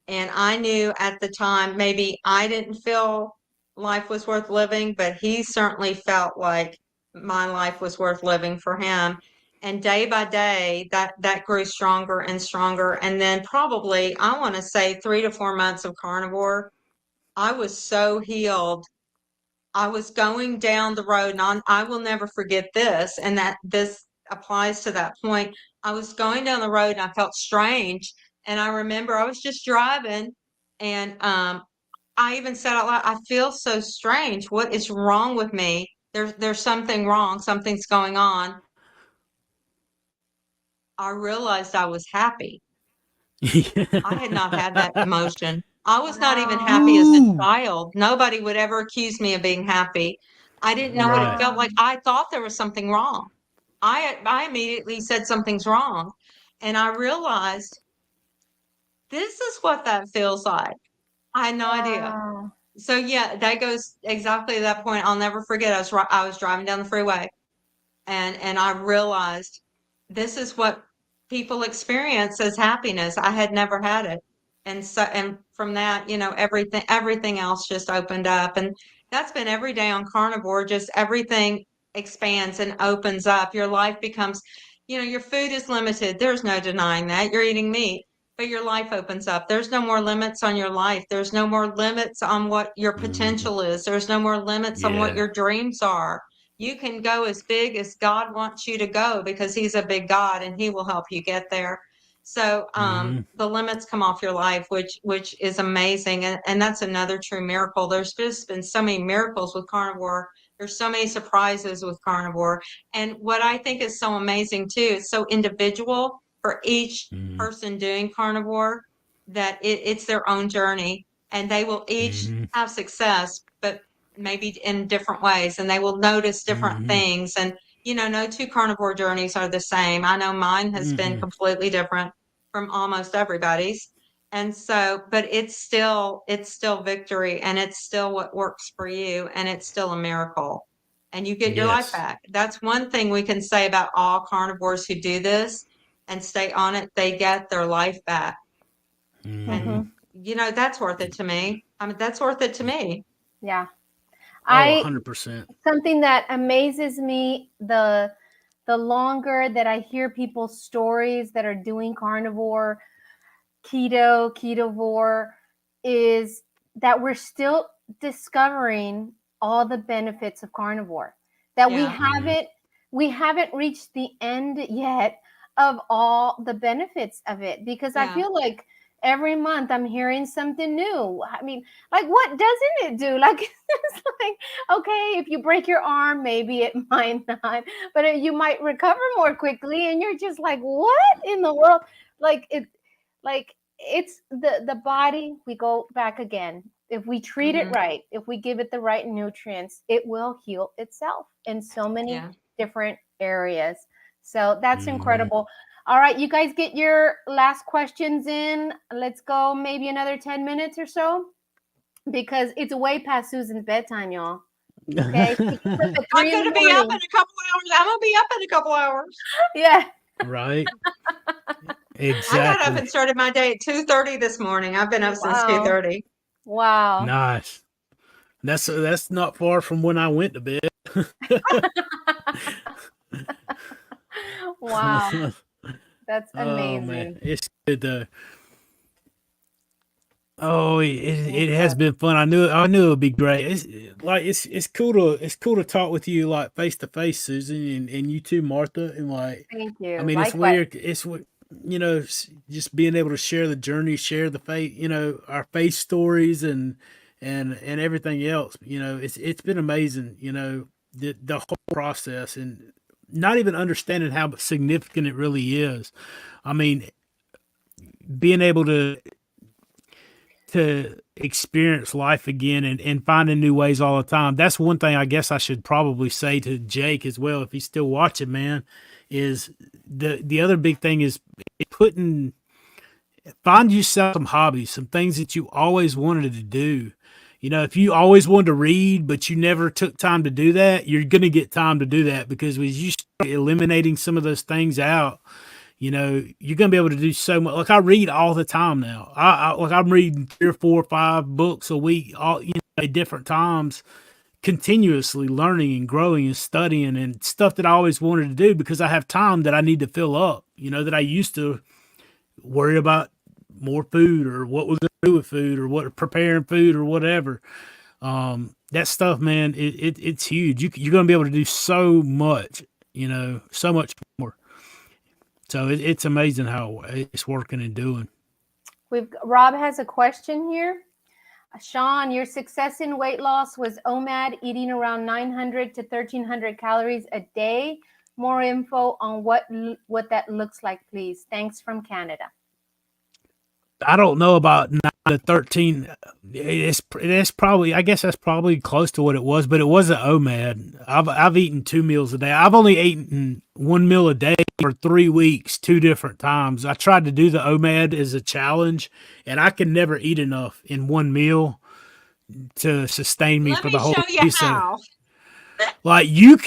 and I knew at the time maybe I didn't feel life was worth living, but he certainly felt like my life was worth living for him. And day by day, that grew stronger and stronger. And then probably I want to say 3 to 4 months of carnivore, I was so healed. I was going down the road, and I will never forget this, and that this applies to that point. I was going down the road and I felt strange. And I remember I was just driving, and I even said out loud, I feel so strange. What is wrong with me? There's something wrong. Something's going on. I realized I was happy. I had not had that emotion. I was not even happy as a Wow. Ooh. child. Nobody would ever accuse me of being happy. I didn't know what it Right. felt like. Wow. I thought there was something wrong. I immediately said something's wrong. And I realized this is what that feels like. I had no idea. Wow. So yeah, that goes exactly to that point. I'll never forget. I was driving down the freeway, and I realized this is what people experience as happiness. I had never had it. And so and from that, everything else just opened up. And that's been every day on carnivore, just everything expands and opens up. Your life becomes, your food is limited. There's no denying that. You're eating meat, but your life opens up. There's no more limits on your life. There's no more limits on what your Hmm. potential is. There's no more limits on what Yeah. your dreams are. You can go as big as God wants you to go because he's a big God and he will help you get there. So Hmm. the limits come off your life, which is amazing. And that's another true miracle. There's just been so many miracles with carnivore. There's so many surprises with carnivore. And what I think is so amazing too, it's so individual for each Hmm. person doing carnivore that it's their own journey and they will each Hmm. have success, but maybe in different ways, and they will notice different Hmm. things. And no two carnivore journeys are the same. I know mine has been Hmm. completely different from almost everybody's. And so, but it's still victory, and it's still what works for you, and it's still a miracle. And you get your life Yes. back. That's one thing we can say about all carnivores who do this and stay on it. They get their life back. Hmm. And Mm-hmm. that's worth it to me. I mean, that's worth it to me. Yeah. Oh, I 100%. Something that amazes me, the longer that I hear people's stories that are doing carnivore, ketovore, is that we're still discovering all the benefits of carnivore. That we Yeah. Hmm. haven't we haven't reached the end yet of all the benefits of it, because I Yeah. feel like every month I'm hearing something new. I mean, like, what doesn't it do? Like, it's like, okay, if you break your arm, maybe it might not, but you might recover more quickly, and you're just like, what in the world? Like it, like it's the body. We go back again. If we treat it Hmm. right, if we give it the right nutrients, it will heal itself in so many Yeah. different areas. So that's Hmm. incredible. All right, you guys get your last questions in. Let's go maybe another 10 minutes or so because it's way past Susan's bedtime, y'all. Okay. She gets up at I'm 3 in going the to be up in morning. a couple hours. I'm going to be up in a couple hours. Yeah. Right. I got up Exactly. and started my day at 2:30 this morning. I've been up since Wow. 2:30. Wow. Nice. That's not far from when I went to bed. Wow. That's Oh man, amazing. it's good though. Oh, it has Incredible. been fun. I knew it would be great. It's cool to talk with you like face to face, Susan, and you too, Martha. And like, Thank I you. mean, it's Likewise. weird. Just being able to share the journey, share the faith, our faith stories and everything else. It's been amazing. The whole process and not even understanding how significant it really is. I mean, being able to experience life again and finding new ways all the time. That's one thing I guess I should probably say to Jake as well, if he's still watching, man, is the other big thing is putting find yourself some hobbies, some things that you always wanted to do. If you always wanted to read, but you never took time to do that, you're going to get time to do that because as you start eliminating some of those things out, you're gonna be able to do so much. Like I read all the time now. I'm reading 3 or 4 or 5 books a week, all at different times, continuously learning and growing and studying and stuff that I always wanted to do because I have time that I need to fill up. That I used to worry about more food or what we're gonna do with food or what preparing food or whatever. That stuff, man, it's huge. You're gonna be able to do so much. So much more. So it's amazing how it's working and doing. Rob has a question here. Sean, your success in weight loss was OMAD, eating around 900 to 1300 calories a day. More info on what that looks like, please. Thanks from Canada. I don't know about 9 to 13. It's probably, I guess that's probably close to what it was, but it wasn't OMAD. I've eaten 2 meals a day. I've only eaten 1 meal a day for 3 weeks, 2 different times. I tried to do the OMAD as a challenge, and I could never eat enough in 1 meal to sustain me Let for me the whole show you day. So, how. like you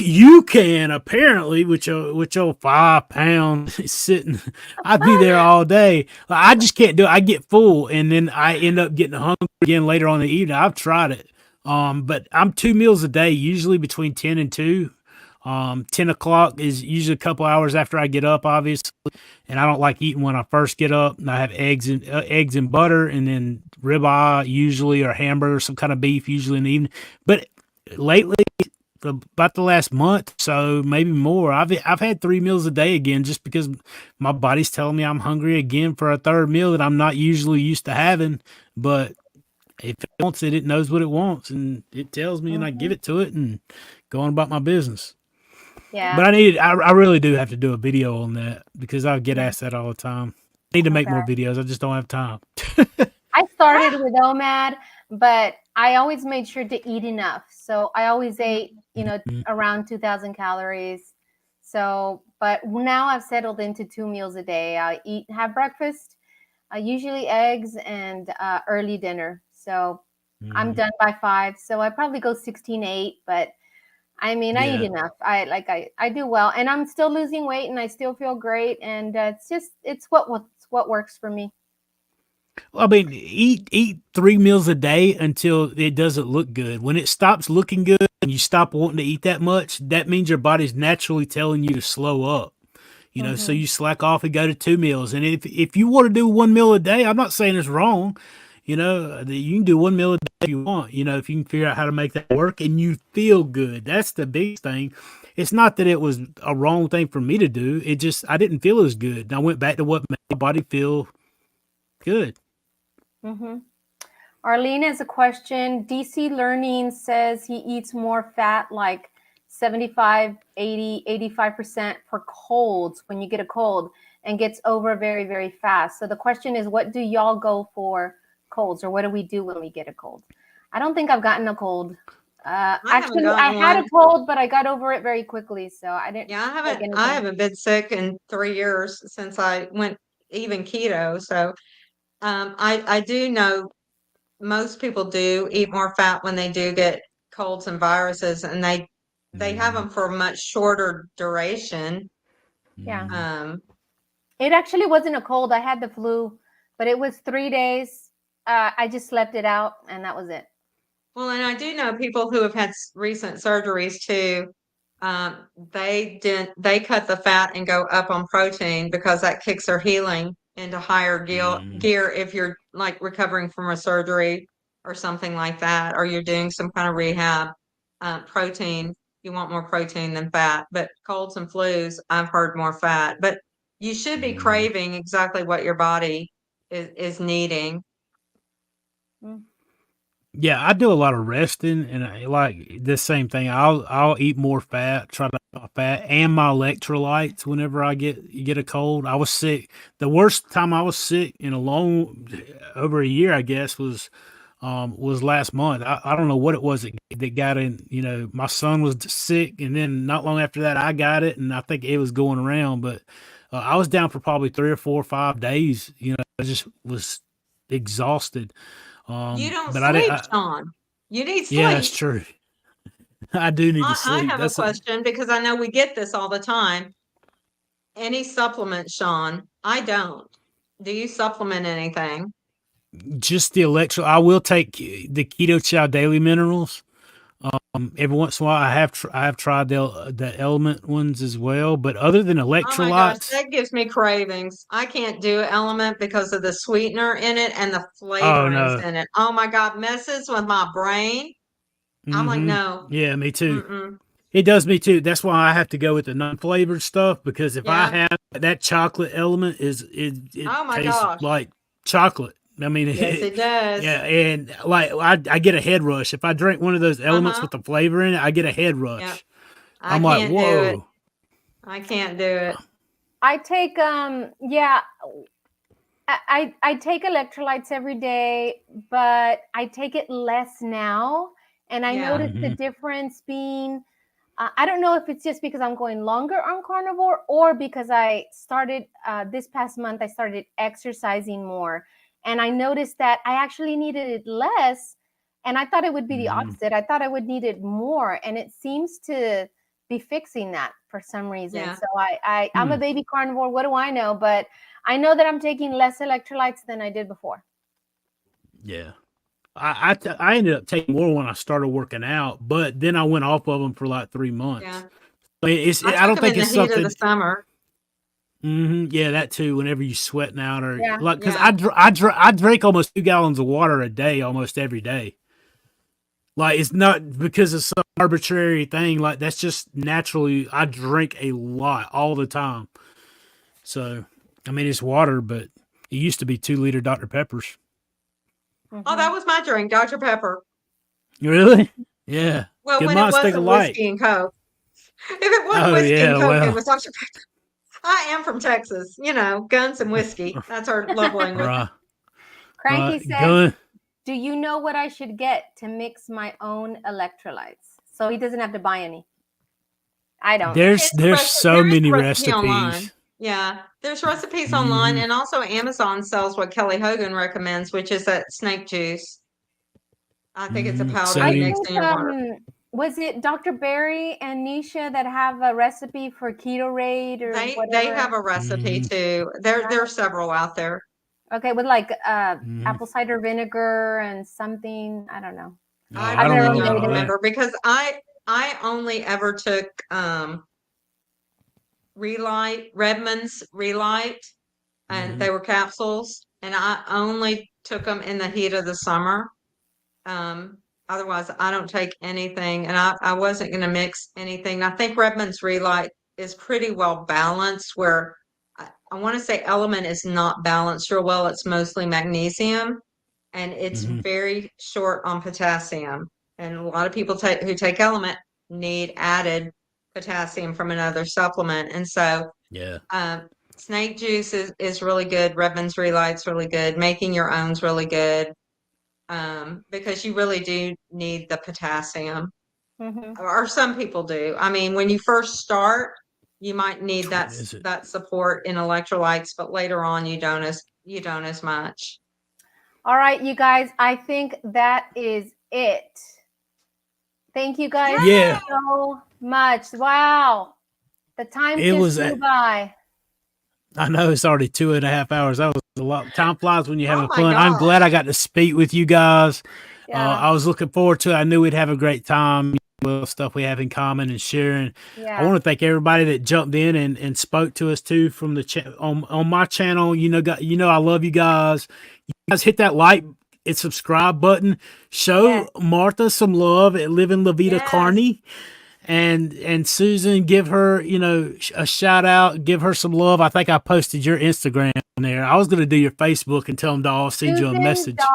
can apparently with your 5 pounds sitting, I'd be there all day. Like, I just can't do it. I get full and then I end up getting hungry again later on in the evening. I've tried it, but I'm 2 meals a day, usually between 10 and 2. 10 o'clock is usually a couple hours after I get up, obviously, and I don't like eating when I first get up. And I have eggs and butter, and then ribeye usually or hamburger, some kind of beef usually in the evening. But lately, about the last month, so maybe more, I've had 3 meals a day again, just because my body's telling me I'm hungry again for a third meal that I'm not usually used to having. But if it wants it, it knows what it wants, and it tells me, and I give it to it, and go on about my business. Yeah. But I really do have to do a video on that because I get asked that all the time. I need to make more videos. I just don't have time. I started with OMAD, but I always made sure to eat enough. So I always ate, around 2000 calories. So, but now I've settled into 2 meals a day. I have breakfast, usually eggs and early dinner. So I'm done by 5. So I probably go 16-8, but I mean, I eat Yeah. enough. I do well, and I'm still losing weight, and I still feel great. And it's what works for me. Well, I mean, eat 3 meals a day until it doesn't look good. When it stops looking good and you stop wanting to eat that much, that means your body's naturally telling you to slow up. So you slack off and go to 2 meals. And if you want to do 1 meal a day, I'm not saying it's wrong. You can do 1 meal a day if you want. If you can figure out how to make that work and you feel good, that's the big thing. It's not that it was a wrong thing for me to do. It just I didn't feel as good. And I went back to what made my body feel good. Arlene has a question. DC Learning says he eats more fat, like 75, 80, 85% for colds when you get a cold, and gets over very, very fast. So the question is, what do y'all go for colds, or what do we do when we get a cold? I don't think I've gotten a cold. haven't Actually, I gotten had a one. cold, but I got over it very quickly, so I didn't Yeah, take I anything. haven't been sick in 3 years since I went even keto. So I do know most people do eat more fat when they do get colds and viruses, and they have Mhm. them for a much shorter duration. Yeah. Mhm. It actually wasn't a cold. I had the flu, but it was 3 days. I just slept it out, and that was it. Well, and I do know people who have had recent surgeries too. They cut the fat and go up on protein because that kicks their healing into higher Mhm. gear if you're like recovering from a surgery or something like that, or you're doing some kind of rehab. Protein, you want more protein than fat, but colds and flus, I've heard more fat. But you should be Mhm. craving exactly what your body is needing. Mm. Yeah, I do a lot of resting, and I like this same thing. I'll eat more fat, try to eat my fat and my electrolytes whenever I get a cold. I was sick. The worst time I was sick in a long over a year, I guess, was last month. I don't know what it was that got in. You know, my son was sick, and then not long after that, I got it, and I think it was going around. But I was down for probably 3 or 4 or 5 days. You know, I just was exhausted. You don't But I didn't. sleep, Sean. You need Yeah, that's sleep. true. I do need to I sleep. have a That's a question because I know we get this all the time. Any supplement, Sean? I don't. Do you supplement anything? just the electro. I will take the Keto Chow Daily Minerals. Every once in a while, I have tried the Element ones as well. But other than Oh my gosh, electrolytes, that gives me cravings. I can't do Element because of the sweetener in it and the oh flavorings no. in it. Oh my God, messes with my brain. I'm like, Mm-hmm. no. Yeah, me too. Mm-mm. It does me too. That's why I have to go with the non-flavored stuff because if I Yeah. have that chocolate element it Oh my tastes gosh. like chocolate. I mean, Yes, it does. yeah, and like I get a head rush if I drink one of those elements Uh-huh. with the flavor in it. I get a head Yeah. rush. I I'm like, can't do it. whoa. I can't do it. I take yeah, I take electrolytes every day, but I take it less now, and I Yeah. notice the Hmm. difference being. I don't know if it's just because I'm going longer on carnivore or because I started this past month. I started exercising more, and I noticed that I actually needed it less, and I thought it would be the Hmm. opposite. I thought I would need it more, and it seems to be fixing that for some reason. Yeah. So I'm a Hmm. baby carnivore. What do I know? But I know that I'm taking less electrolytes than I did before. Yeah. I ended up taking more when I started working out, but then I went off of them for like 3 months. Yeah. I I took don't them think in the it's heat of the something. summer. Yeah, that too. Whenever you sweating out or Yeah. like, because Yeah. I drink almost 2 gallons of water a day, almost every day. Like it's not because of some arbitrary thing. Like that's just naturally. I drink a lot all the time. So, I mean, it's water, but it used to be 2 liter Dr Peppers. Oh, that Hmm. was my drink, Dr. Pepper. Really? Yeah. Well, Good when it minds think wasn't alike. whiskey and Coke. If it wasn't Oh whiskey and yeah. Coke, it Well. was Dr. Pepper. I am from Texas, guns and whiskey. That's our love language. Right. Cranky Right. says, Gun. "Do you know what I should get to mix my own electrolytes so he doesn't have to buy any?" I don't. There's so There is many a recipe online. recipes. Yeah, there's recipes online, Hmm. and also Amazon sells what Kelly Hogan recommends, which is that snake juice. I think it's a Hmm. powder I you mix Sodium. think in your water. was it Dr. Barry and Nisha that have a recipe for keto raid or They have whatever? a recipe Hmm. too. There's several out there. Okay, with like Hmm. apple cider vinegar and something. I don't know. Oh, I I I've don't really never know made don't about it. that. remember because I only ever took Relight, Redmond's Relight, and Hmm. they were capsules, and I only took them in the heat of the summer. Um, Otherwise, I don't take anything, and I wasn't going to mix anything. I think Redmond's Relight is pretty well balanced, where I want to say Element is not balanced real well. It's mostly magnesium, and it's Hmm. very short on potassium. And a lot of people who take Element need added potassium from another supplement. And so Yeah. snake juice is really good. Redmond's Relight's really good. Making your own's really good. because you really do need the potassium, Mhm. or some people do. I mean, when you first start, you might need Is it? that support in electrolytes, but later on you don't as much. All right, you guys, I think that is it. Thank you guys Yeah. so much. Wow. The time It just was flew by. I know it's already 2.5 hours. That was a lot. Time flies when you're Oh having my fun. I'm glad gosh. I got to speak with you guys. Yeah. I was looking forward to it. I knew we'd have a great time with stuff we have in common and sharing. I want Yeah. to thank everybody that jumped in and spoke to us too from the on my channel. I love you guys. You guys hit that like and subscribe button. Yes. Show Martha some love at Living La Vida Yes. Carney. And Susan, give her a shout out, give her some love. I think I posted your Instagram there. I was going to do your Facebook and tell them to all send you a message. Just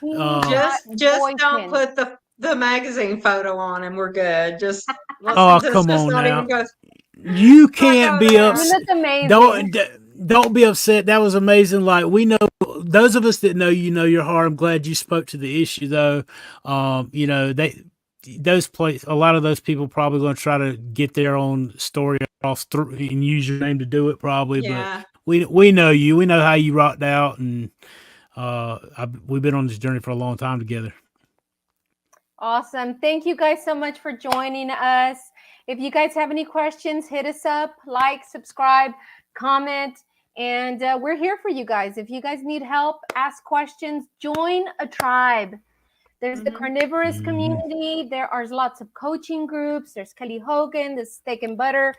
don't Susan.T.Boykin. put the magazine photo on and we're good. Just Oh, let's come just on not now. even go. You Not can't go be there. You upset. look amazing. Don't be upset. That was amazing. Like, we know, those of us that know your heart. I'm glad you spoke to the issue though. A lot of those people probably going to try to get their own story across through and use your name to do it probably. Yeah. But we know you. We know how you rocked out, and we've been on this journey for a long time together. Awesome. Thank you guys so much for joining us. If you guys have any questions, hit us up, like, subscribe, comment, and we're here for you guys. If you guys need help, ask questions, join a tribe. There's the carnivorous community. There are lots of coaching groups. There's Kelly Hogan, the Steak and Butter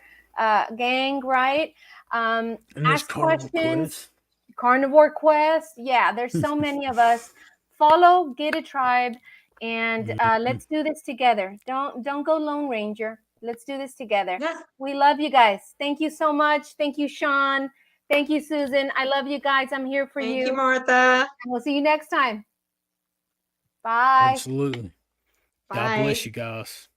gang, right? And there's Ask Carnivore questions. Quest. Carnivore Quest. Yeah, there's so many of us. Follow, get a tribe, and let's do this together. Don't go Lone Ranger. Let's do this together. Yeah. We love you guys. Thank you so much. Thank you, Sean. Thank you, Susan. I love you guys. I'm here for Thank you. you, Martha. And we'll see you next time. Bye. Absolutely. Bye. God bless you guys.